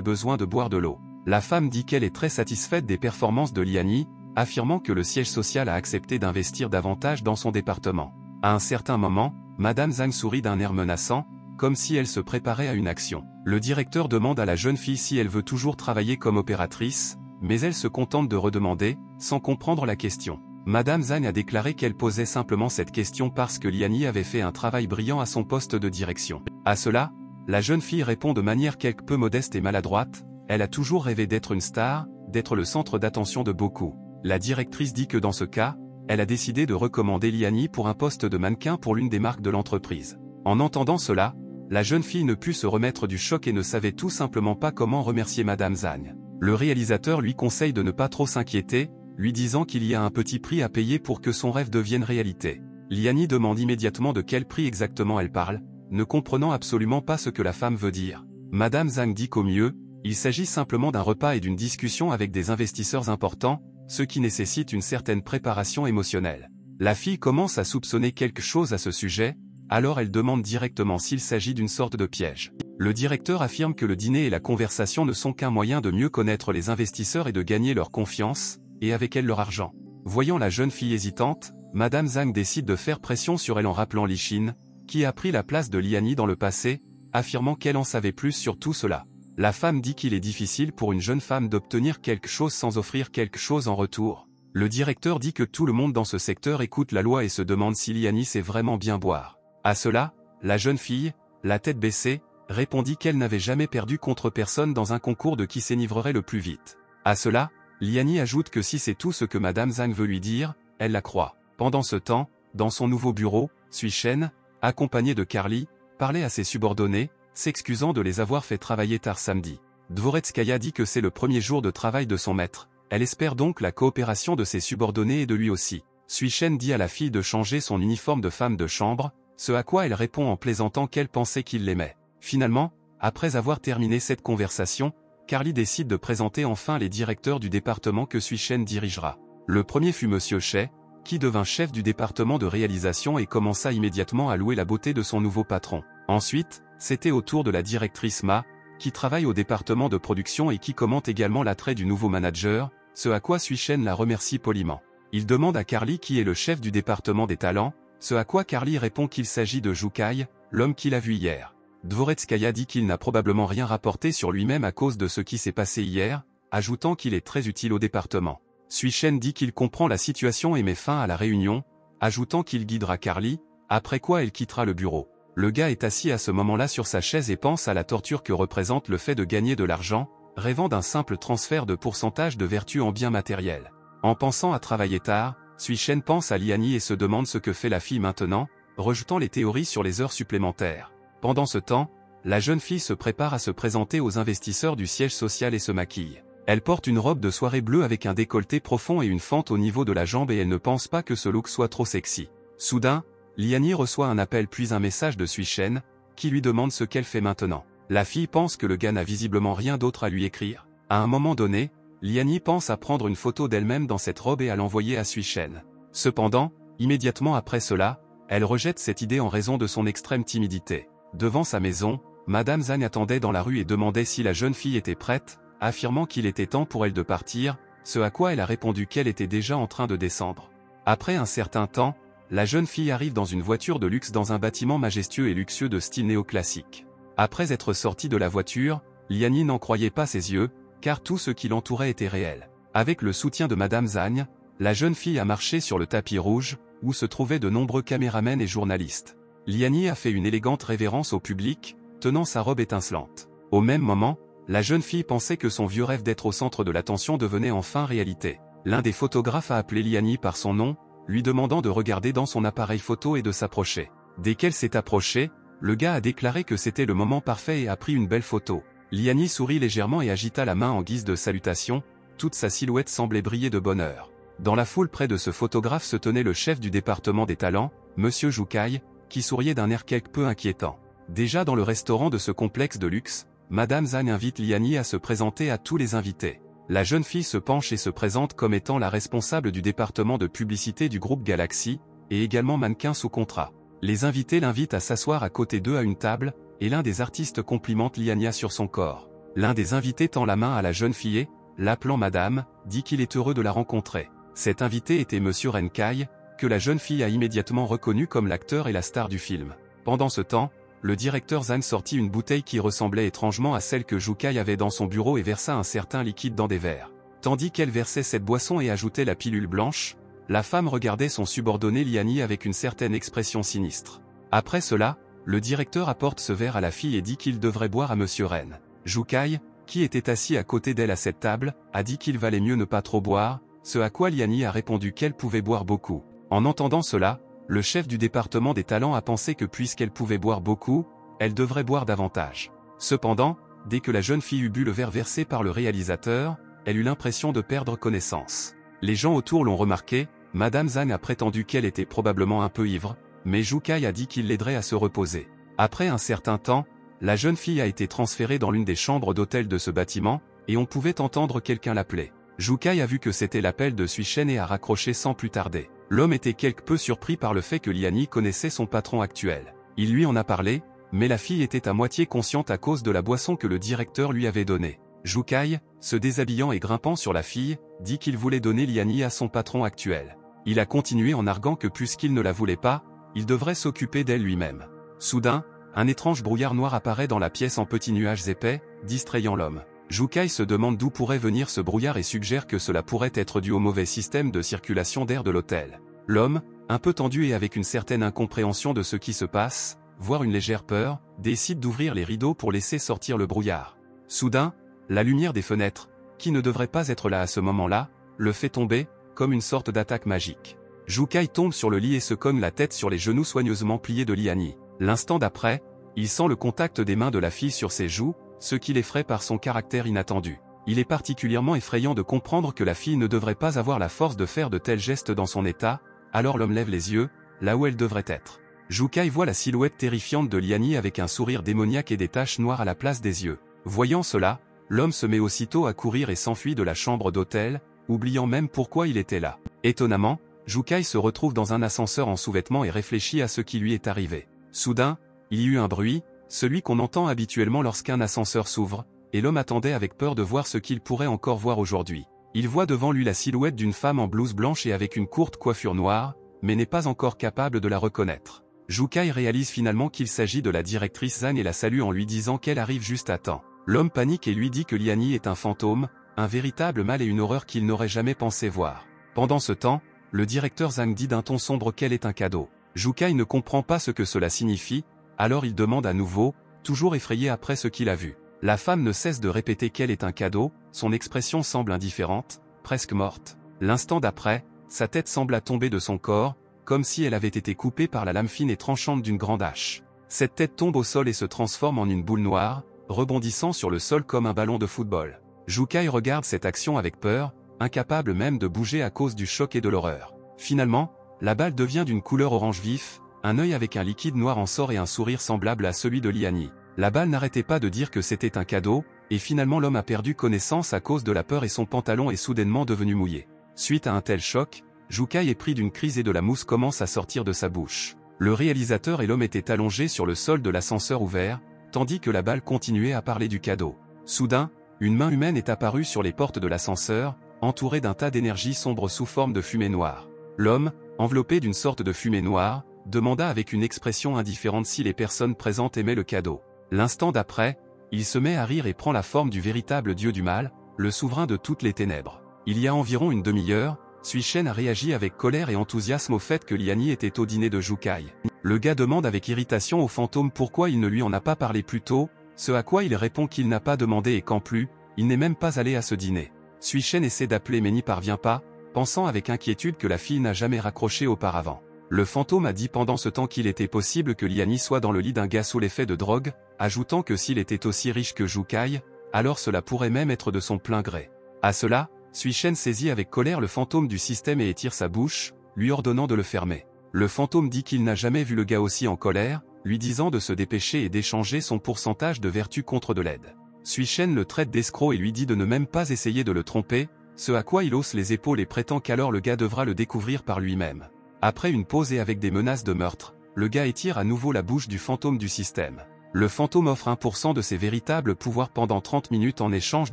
besoin de boire de l'eau. La femme dit qu'elle est très satisfaite des performances de Lian Yi, affirmant que le siège social a accepté d'investir davantage dans son département. À un certain moment, Madame Zhang sourit d'un air menaçant, comme si elle se préparait à une action. Le directeur demande à la jeune fille si elle veut toujours travailler comme opératrice, mais elle se contente de redemander, sans comprendre la question. Madame Zhang a déclaré qu'elle posait simplement cette question parce que Lian Yi avait fait un travail brillant à son poste de direction. À cela, la jeune fille répond de manière quelque peu modeste et maladroite, elle a toujours rêvé d'être une star, d'être le centre d'attention de beaucoup. La directrice dit que dans ce cas, elle a décidé de recommander Lian Yi pour un poste de mannequin pour l'une des marques de l'entreprise. En entendant cela, la jeune fille ne put se remettre du choc et ne savait tout simplement pas comment remercier Madame Zhang. Le réalisateur lui conseille de ne pas trop s'inquiéter, lui disant qu'il y a un petit prix à payer pour que son rêve devienne réalité. Lian Yi demande immédiatement de quel prix exactement elle parle, ne comprenant absolument pas ce que la femme veut dire. Madame Zhang dit qu'au mieux, il s'agit simplement d'un repas et d'une discussion avec des investisseurs importants, ce qui nécessite une certaine préparation émotionnelle. La fille commence à soupçonner quelque chose à ce sujet, alors elle demande directement s'il s'agit d'une sorte de piège. Le directeur affirme que le dîner et la conversation ne sont qu'un moyen de mieux connaître les investisseurs et de gagner leur confiance, et avec elle leur argent. Voyant la jeune fille hésitante, Madame Zhang décide de faire pression sur elle en rappelant Li Xin, qui a pris la place de Liani dans le passé, affirmant qu'elle en savait plus sur tout cela. La femme dit qu'il est difficile pour une jeune femme d'obtenir quelque chose sans offrir quelque chose en retour. Le directeur dit que tout le monde dans ce secteur écoute la loi et se demande si Liani sait vraiment bien boire. À cela, la jeune fille, la tête baissée, répondit qu'elle n'avait jamais perdu contre personne dans un concours de qui s'énivrerait le plus vite. À cela, Liani ajoute que si c'est tout ce que Madame Zhang veut lui dire, elle la croit. Pendant ce temps, dans son nouveau bureau, Sui Shen, accompagné de Carly, parlait à ses subordonnés, s'excusant de les avoir fait travailler tard samedi. Dvoretskaya dit que c'est le premier jour de travail de son maître. Elle espère donc la coopération de ses subordonnés et de lui aussi. Sui Shen dit à la fille de changer son uniforme de femme de chambre, ce à quoi elle répond en plaisantant qu'elle pensait qu'il l'aimait. Finalement, après avoir terminé cette conversation, Carly décide de présenter enfin les directeurs du département que Sui Shen dirigera. Le premier fut Monsieur Shai, qui devint chef du département de réalisation et commença immédiatement à louer la beauté de son nouveau patron. Ensuite, c'était au tour de la directrice Ma, qui travaille au département de production et qui commente également l'attrait du nouveau manager, ce à quoi Sui Shen la remercie poliment. Il demande à Carly qui est le chef du département des talents, ce à quoi Carly répond qu'il s'agit de Zhu Kai, l'homme qu'il a vu hier. Dvoretskaya dit qu'il n'a probablement rien rapporté sur lui-même à cause de ce qui s'est passé hier, ajoutant qu'il est très utile au département. Sui Shen dit qu'il comprend la situation et met fin à la réunion, ajoutant qu'il guidera Carly, après quoi elle quittera le bureau. Le gars est assis à ce moment-là sur sa chaise et pense à la torture que représente le fait de gagner de l'argent, rêvant d'un simple transfert de pourcentage de vertu en biens matériels. En pensant à travailler tard, Sui Shen pense à Liani et se demande ce que fait la fille maintenant, rejetant les théories sur les heures supplémentaires. Pendant ce temps, la jeune fille se prépare à se présenter aux investisseurs du siège social et se maquille. Elle porte une robe de soirée bleue avec un décolleté profond et une fente au niveau de la jambe et elle ne pense pas que ce look soit trop sexy. Soudain, Liani reçoit un appel puis un message de Sui Shen, qui lui demande ce qu'elle fait maintenant. La fille pense que le gars n'a visiblement rien d'autre à lui écrire. À un moment donné, Liani pense à prendre une photo d'elle-même dans cette robe et à l'envoyer à Sui Shen. Cependant, immédiatement après cela, elle rejette cette idée en raison de son extrême timidité. Devant sa maison, Madame Zhang attendait dans la rue et demandait si la jeune fille était prête, affirmant qu'il était temps pour elle de partir, ce à quoi elle a répondu qu'elle était déjà en train de descendre. Après un certain temps, la jeune fille arrive dans une voiture de luxe dans un bâtiment majestueux et luxueux de style néoclassique. Après être sortie de la voiture, Liani n'en croyait pas ses yeux, car tout ce qui l'entourait était réel. Avec le soutien de Madame Zhang, la jeune fille a marché sur le tapis rouge, où se trouvaient de nombreux caméramens et journalistes. Liani a fait une élégante révérence au public, tenant sa robe étincelante. Au même moment, la jeune fille pensait que son vieux rêve d'être au centre de l'attention devenait enfin réalité. L'un des photographes a appelé Liani par son nom, lui demandant de regarder dans son appareil photo et de s'approcher. Dès qu'elle s'est approchée, le gars a déclaré que c'était le moment parfait et a pris une belle photo. Liani sourit légèrement et agita la main en guise de salutation, toute sa silhouette semblait briller de bonheur. Dans la foule près de ce photographe se tenait le chef du département des talents, Monsieur Zhu Kai, qui souriait d'un air quelque peu inquiétant. Déjà dans le restaurant de ce complexe de luxe, Madame Zhang invite Liani à se présenter à tous les invités. La jeune fille se penche et se présente comme étant la responsable du département de publicité du groupe Galaxy, et également mannequin sous contrat. Les invités l'invitent à s'asseoir à côté d'eux à une table, et l'un des artistes complimente Liania sur son corps. L'un des invités tend la main à la jeune fille et, l'appelant Madame, dit qu'il est heureux de la rencontrer. Cet invité était Monsieur Ren Kai, que la jeune fille a immédiatement reconnu comme l'acteur et la star du film. Pendant ce temps, le directeur Zhang sortit une bouteille qui ressemblait étrangement à celle que Zhu Kai avait dans son bureau et versa un certain liquide dans des verres. Tandis qu'elle versait cette boisson et ajoutait la pilule blanche, la femme regardait son subordonné Liani avec une certaine expression sinistre. Après cela, le directeur apporte ce verre à la fille et dit qu'il devrait boire à Monsieur Ren. Zhu Kai, qui était assis à côté d'elle à cette table, a dit qu'il valait mieux ne pas trop boire, ce à quoi Liani a répondu qu'elle pouvait boire beaucoup. En entendant cela, le chef du département des talents a pensé que puisqu'elle pouvait boire beaucoup, elle devrait boire davantage. Cependant, dès que la jeune fille eut bu le verre versé par le réalisateur, elle eut l'impression de perdre connaissance. Les gens autour l'ont remarqué, Madame Zhang a prétendu qu'elle était probablement un peu ivre, mais Zhu Kai a dit qu'il l'aiderait à se reposer. Après un certain temps, la jeune fille a été transférée dans l'une des chambres d'hôtel de ce bâtiment, et on pouvait entendre quelqu'un l'appeler. Zhu Kai a vu que c'était l'appel de Sui Shen et a raccroché sans plus tarder. L'homme était quelque peu surpris par le fait que Liani connaissait son patron actuel. Il lui en a parlé, mais la fille était à moitié consciente à cause de la boisson que le directeur lui avait donnée. Jukai, se déshabillant et grimpant sur la fille, dit qu'il voulait donner Liani à son patron actuel. Il a continué en arguant que puisqu'il ne la voulait pas, il devrait s'occuper d'elle lui-même. Soudain, un étrange brouillard noir apparaît dans la pièce en petits nuages épais, distrayant l'homme. Jukai se demande d'où pourrait venir ce brouillard et suggère que cela pourrait être dû au mauvais système de circulation d'air de l'hôtel. L'homme, un peu tendu et avec une certaine incompréhension de ce qui se passe, voire une légère peur, décide d'ouvrir les rideaux pour laisser sortir le brouillard. Soudain, la lumière des fenêtres, qui ne devrait pas être là à ce moment-là, le fait tomber, comme une sorte d'attaque magique. Jukai tombe sur le lit et se cogne la tête sur les genoux soigneusement pliés de Liani. L'instant d'après, il sent le contact des mains de la fille sur ses joues, ce qui l'effraie par son caractère inattendu. Il est particulièrement effrayant de comprendre que la fille ne devrait pas avoir la force de faire de tels gestes dans son état, alors l'homme lève les yeux, là où elle devrait être. Jukai voit la silhouette terrifiante de Liani avec un sourire démoniaque et des taches noires à la place des yeux. Voyant cela, l'homme se met aussitôt à courir et s'enfuit de la chambre d'hôtel, oubliant même pourquoi il était là. Étonnamment, Jukai se retrouve dans un ascenseur en sous-vêtements et réfléchit à ce qui lui est arrivé. Soudain, il y eut un bruit, celui qu'on entend habituellement lorsqu'un ascenseur s'ouvre, et l'homme attendait avec peur de voir ce qu'il pourrait encore voir aujourd'hui. Il voit devant lui la silhouette d'une femme en blouse blanche et avec une courte coiffure noire, mais n'est pas encore capable de la reconnaître. Jukai réalise finalement qu'il s'agit de la directrice Zan et la salue en lui disant qu'elle arrive juste à temps. L'homme panique et lui dit que Liani est un fantôme, un véritable mal et une horreur qu'il n'aurait jamais pensé voir. Pendant ce temps, le directeur Zhang dit d'un ton sombre qu'elle est un cadeau. Jukai ne comprend pas ce que cela signifie, alors il demande à nouveau, toujours effrayé après ce qu'il a vu. La femme ne cesse de répéter qu'elle est un cadeau, son expression semble indifférente, presque morte. L'instant d'après, sa tête sembla tomber de son corps, comme si elle avait été coupée par la lame fine et tranchante d'une grande hache. Cette tête tombe au sol et se transforme en une boule noire, rebondissant sur le sol comme un ballon de football. Jukai regarde cette action avec peur, incapable même de bouger à cause du choc et de l'horreur. Finalement, la balle devient d'une couleur orange vif, un œil avec un liquide noir en sort et un sourire semblable à celui de Liani. La balle n'arrêtait pas de dire que c'était un cadeau, et finalement l'homme a perdu connaissance à cause de la peur et son pantalon est soudainement devenu mouillé. Suite à un tel choc, Jukai est pris d'une crise et de la mousse commence à sortir de sa bouche. Le réalisateur et l'homme étaient allongés sur le sol de l'ascenseur ouvert, tandis que la balle continuait à parler du cadeau. Soudain, une main humaine est apparue sur les portes de l'ascenseur, entourée d'un tas d'énergie sombre sous forme de fumée noire. L'homme, enveloppé d'une sorte de fumée noire, demanda avec une expression indifférente si les personnes présentes aimaient le cadeau. L'instant d'après, il se met à rire et prend la forme du véritable dieu du mal, le souverain de toutes les ténèbres. Il y a environ une demi-heure, Suishen a réagi avec colère et enthousiasme au fait que Liani était au dîner de Jukai. Le gars demande avec irritation au fantôme pourquoi il ne lui en a pas parlé plus tôt, ce à quoi il répond qu'il n'a pas demandé et qu'en plus, il n'est même pas allé à ce dîner. Suishen essaie d'appeler mais n'y parvient pas, pensant avec inquiétude que la fille n'a jamais raccroché auparavant. Le fantôme a dit pendant ce temps qu'il était possible que Liani soit dans le lit d'un gars sous l'effet de drogue, ajoutant que s'il était aussi riche que Jukai, alors cela pourrait même être de son plein gré. À cela, Suishen saisit avec colère le fantôme du système et étire sa bouche, lui ordonnant de le fermer. Le fantôme dit qu'il n'a jamais vu le gars aussi en colère, lui disant de se dépêcher et d'échanger son pourcentage de vertu contre de l'aide. Suishen le traite d'escroc et lui dit de ne même pas essayer de le tromper, ce à quoi il hausse les épaules et prétend qu'alors le gars devra le découvrir par lui-même. Après une pause et avec des menaces de meurtre, le gars étire à nouveau la bouche du fantôme du système. Le fantôme offre 1% de ses véritables pouvoirs pendant 30 minutes en échange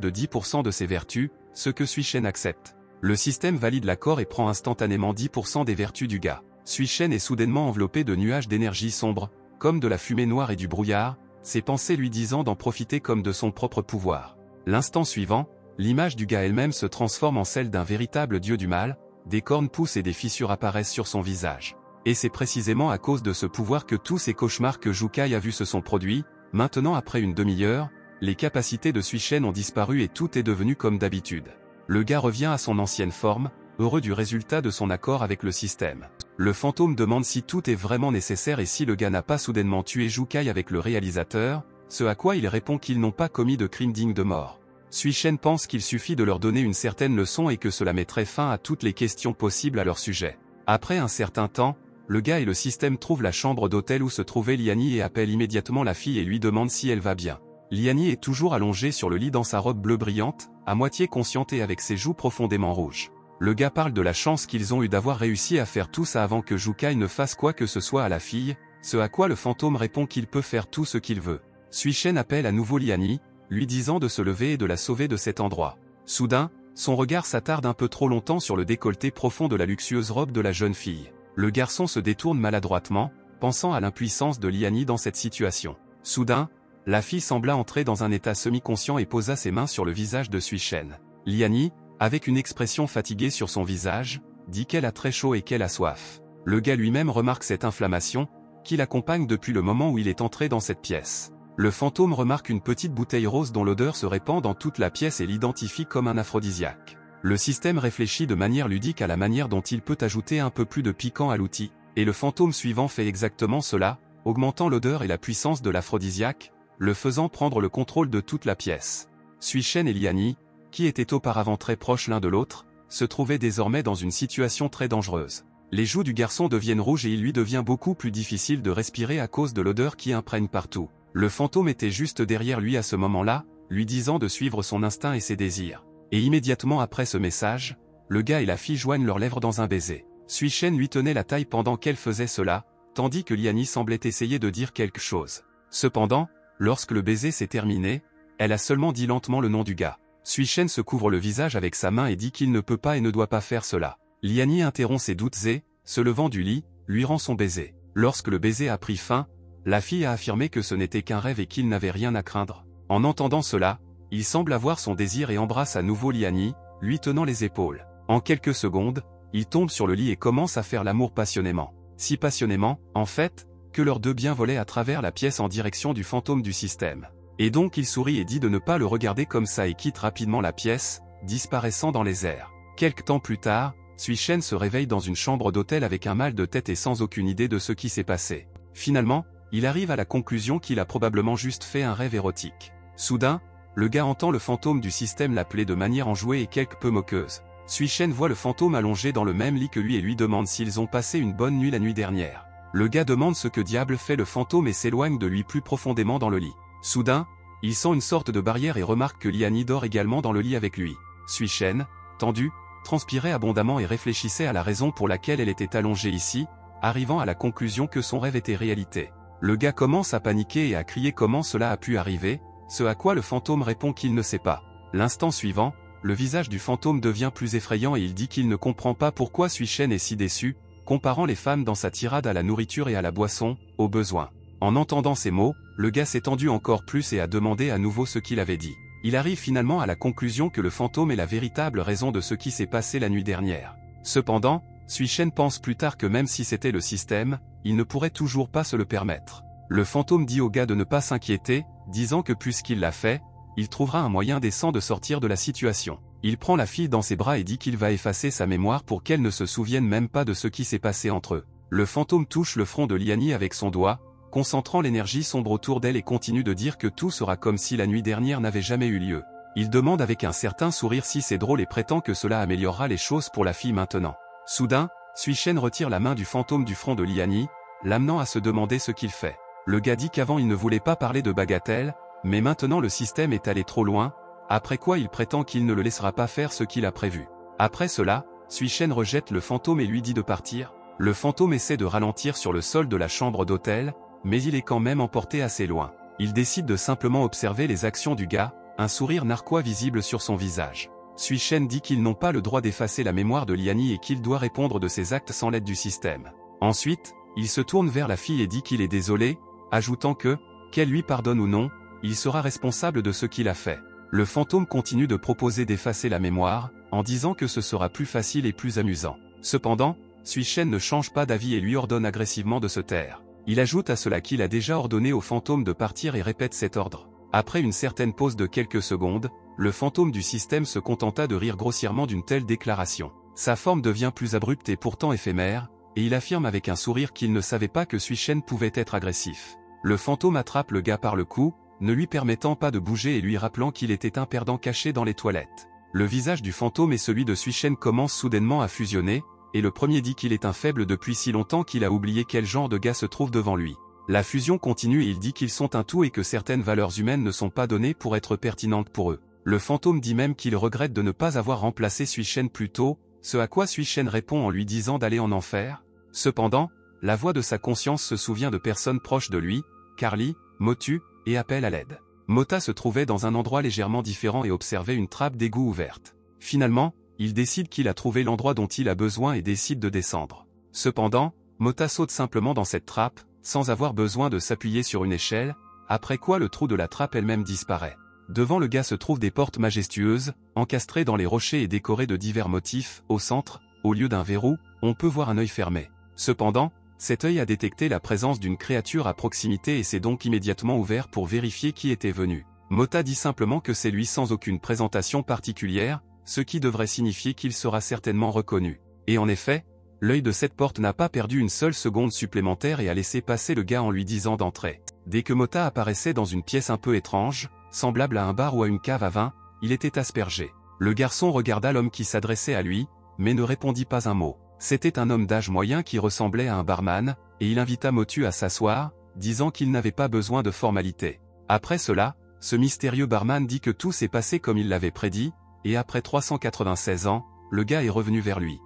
de 10% de ses vertus, ce que Suishen accepte. Le système valide l'accord et prend instantanément 10% des vertus du gars. Suishen est soudainement enveloppé de nuages d'énergie sombre, comme de la fumée noire et du brouillard, ses pensées lui disant d'en profiter comme de son propre pouvoir. L'instant suivant, l'image du gars elle-même se transforme en celle d'un véritable dieu du mal, des cornes poussent et des fissures apparaissent sur son visage. Et c'est précisément à cause de ce pouvoir que tous ces cauchemars que Jukai a vus se sont produits. Maintenant après une demi-heure, les capacités de Suishen ont disparu et tout est devenu comme d'habitude. Le gars revient à son ancienne forme, heureux du résultat de son accord avec le système. Le fantôme demande si tout est vraiment nécessaire et si le gars n'a pas soudainement tué Jukai avec le réalisateur, ce à quoi il répond qu'ils n'ont pas commis de crime digne de mort. Suishen pense qu'il suffit de leur donner une certaine leçon et que cela mettrait fin à toutes les questions possibles à leur sujet. Après un certain temps, le gars et le système trouvent la chambre d'hôtel où se trouvait Liani et appellent immédiatement la fille et lui demandent si elle va bien. Liani est toujours allongée sur le lit dans sa robe bleue brillante, à moitié consciente et avec ses joues profondément rouges. Le gars parle de la chance qu'ils ont eu d'avoir réussi à faire tout ça avant que Jukai ne fasse quoi que ce soit à la fille, ce à quoi le fantôme répond qu'il peut faire tout ce qu'il veut. Suishen appelle à nouveau Liani, lui disant de se lever et de la sauver de cet endroit. Soudain, son regard s'attarde un peu trop longtemps sur le décolleté profond de la luxueuse robe de la jeune fille. Le garçon se détourne maladroitement, pensant à l'impuissance de Liani dans cette situation. Soudain, la fille sembla entrer dans un état semi-conscient et posa ses mains sur le visage de Suishen. Liani, avec une expression fatiguée sur son visage, dit qu'elle a très chaud et qu'elle a soif. Le gars lui-même remarque cette inflammation, qui l'accompagne depuis le moment où il est entré dans cette pièce. Le fantôme remarque une petite bouteille rose dont l'odeur se répand dans toute la pièce et l'identifie comme un aphrodisiaque. Le système réfléchit de manière ludique à la manière dont il peut ajouter un peu plus de piquant à l'outil, et le fantôme suivant fait exactement cela, augmentant l'odeur et la puissance de l'aphrodisiaque, le faisant prendre le contrôle de toute la pièce. Suishen et Liani, qui étaient auparavant très proches l'un de l'autre, se trouvaient désormais dans une situation très dangereuse. Les joues du garçon deviennent rouges et il lui devient beaucoup plus difficile de respirer à cause de l'odeur qui imprègne partout. Le fantôme était juste derrière lui à ce moment-là, lui disant de suivre son instinct et ses désirs. Et immédiatement après ce message, le gars et la fille joignent leurs lèvres dans un baiser. Suishen lui tenait la taille pendant qu'elle faisait cela, tandis que Liani semblait essayer de dire quelque chose. Cependant, lorsque le baiser s'est terminé, elle a seulement dit lentement le nom du gars. Suishen se couvre le visage avec sa main et dit qu'il ne peut pas et ne doit pas faire cela. Liani interrompt ses doutes et, se levant du lit, lui rend son baiser. Lorsque le baiser a pris fin, la fille a affirmé que ce n'était qu'un rêve et qu'il n'avait rien à craindre. En entendant cela, il semble avoir son désir et embrasse à nouveau Liani, lui tenant les épaules. En quelques secondes, il tombe sur le lit et commence à faire l'amour passionnément. Si passionnément, en fait, que leurs deux biens volaient à travers la pièce en direction du fantôme du système. Et donc il sourit et dit de ne pas le regarder comme ça et quitte rapidement la pièce, disparaissant dans les airs. Quelque temps plus tard, Suishen se réveille dans une chambre d'hôtel avec un mal de tête et sans aucune idée de ce qui s'est passé. Finalement, il arrive à la conclusion qu'il a probablement juste fait un rêve érotique. Soudain, le gars entend le fantôme du système l'appeler de manière enjouée et quelque peu moqueuse. Suishen voit le fantôme allongé dans le même lit que lui et lui demande s'ils ont passé une bonne nuit la nuit dernière. Le gars demande ce que diable fait le fantôme et s'éloigne de lui plus profondément dans le lit. Soudain, il sent une sorte de barrière et remarque que Liani dort également dans le lit avec lui. Suishen, tendu, transpirait abondamment et réfléchissait à la raison pour laquelle elle était allongée ici, arrivant à la conclusion que son rêve était réalité. Le gars commence à paniquer et à crier comment cela a pu arriver, ce à quoi le fantôme répond qu'il ne sait pas. L'instant suivant, le visage du fantôme devient plus effrayant et il dit qu'il ne comprend pas pourquoi Suishen est si déçu, comparant les femmes dans sa tirade à la nourriture et à la boisson, aux besoins. En entendant ces mots, le gars s'est tendu encore plus et a demandé à nouveau ce qu'il avait dit. Il arrive finalement à la conclusion que le fantôme est la véritable raison de ce qui s'est passé la nuit dernière. Cependant, Suishen pense plus tard que même si c'était le système, il ne pourrait toujours pas se le permettre. Le fantôme dit au gars de ne pas s'inquiéter, disant que puisqu'il l'a fait, il trouvera un moyen décent de sortir de la situation. Il prend la fille dans ses bras et dit qu'il va effacer sa mémoire pour qu'elle ne se souvienne même pas de ce qui s'est passé entre eux. Le fantôme touche le front de Liani avec son doigt, concentrant l'énergie sombre autour d'elle et continue de dire que tout sera comme si la nuit dernière n'avait jamais eu lieu. Il demande avec un certain sourire si c'est drôle et prétend que cela améliorera les choses pour la fille maintenant. Soudain, Suishen retire la main du fantôme du front de Liani, l'amenant à se demander ce qu'il fait. Le gars dit qu'avant il ne voulait pas parler de bagatelle, mais maintenant le système est allé trop loin, après quoi il prétend qu'il ne le laissera pas faire ce qu'il a prévu. Après cela, Suishen rejette le fantôme et lui dit de partir. Le fantôme essaie de ralentir sur le sol de la chambre d'hôtel, mais il est quand même emporté assez loin. Il décide de simplement observer les actions du gars, un sourire narquois visible sur son visage. Suishen dit qu'ils n'ont pas le droit d'effacer la mémoire de Liani et qu'il doit répondre de ses actes sans l'aide du système. Ensuite, il se tourne vers la fille et dit qu'il est désolé, ajoutant que, qu'elle lui pardonne ou non, il sera responsable de ce qu'il a fait. Le fantôme continue de proposer d'effacer la mémoire, en disant que ce sera plus facile et plus amusant. Cependant, Suishen ne change pas d'avis et lui ordonne agressivement de se taire. Il ajoute à cela qu'il a déjà ordonné au fantôme de partir et répète cet ordre. Après une certaine pause de quelques secondes, le fantôme du système se contenta de rire grossièrement d'une telle déclaration. Sa forme devient plus abrupte et pourtant éphémère, et il affirme avec un sourire qu'il ne savait pas que Suishen pouvait être agressif. Le fantôme attrape le gars par le cou, ne lui permettant pas de bouger et lui rappelant qu'il était un perdant caché dans les toilettes. Le visage du fantôme et celui de Suishen commencent soudainement à fusionner, et le premier dit qu'il est un faible depuis si longtemps qu'il a oublié quel genre de gars se trouve devant lui. La fusion continue et il dit qu'ils sont un tout et que certaines valeurs humaines ne sont pas données pour être pertinentes pour eux. Le fantôme dit même qu'il regrette de ne pas avoir remplacé Suishen plus tôt, ce à quoi Suishen répond en lui disant d'aller en enfer. Cependant, la voix de sa conscience se souvient de personnes proches de lui, Carly, Motu, et appelle à l'aide. Mota se trouvait dans un endroit légèrement différent et observait une trappe d'égout ouverte. Finalement, il décide qu'il a trouvé l'endroit dont il a besoin et décide de descendre. Cependant, Mota saute simplement dans cette trappe, sans avoir besoin de s'appuyer sur une échelle, après quoi le trou de la trappe elle-même disparaît. Devant le gars se trouvent des portes majestueuses, encastrées dans les rochers et décorées de divers motifs. Au centre, au lieu d'un verrou, on peut voir un œil fermé. Cependant, cet œil a détecté la présence d'une créature à proximité et s'est donc immédiatement ouvert pour vérifier qui était venu. Mota dit simplement que c'est lui sans aucune présentation particulière, ce qui devrait signifier qu'il sera certainement reconnu. Et en effet, l'œil de cette porte n'a pas perdu une seule seconde supplémentaire et a laissé passer le gars en lui disant d'entrer. Dès que Mota apparaissait dans une pièce un peu étrange, semblable à un bar ou à une cave à vin, il était aspergé. Le garçon regarda l'homme qui s'adressait à lui, mais ne répondit pas un mot. C'était un homme d'âge moyen qui ressemblait à un barman, et il invita Motu à s'asseoir, disant qu'il n'avait pas besoin de formalités. Après cela, ce mystérieux barman dit que tout s'est passé comme il l'avait prédit, et après 396 ans, le gars est revenu vers lui.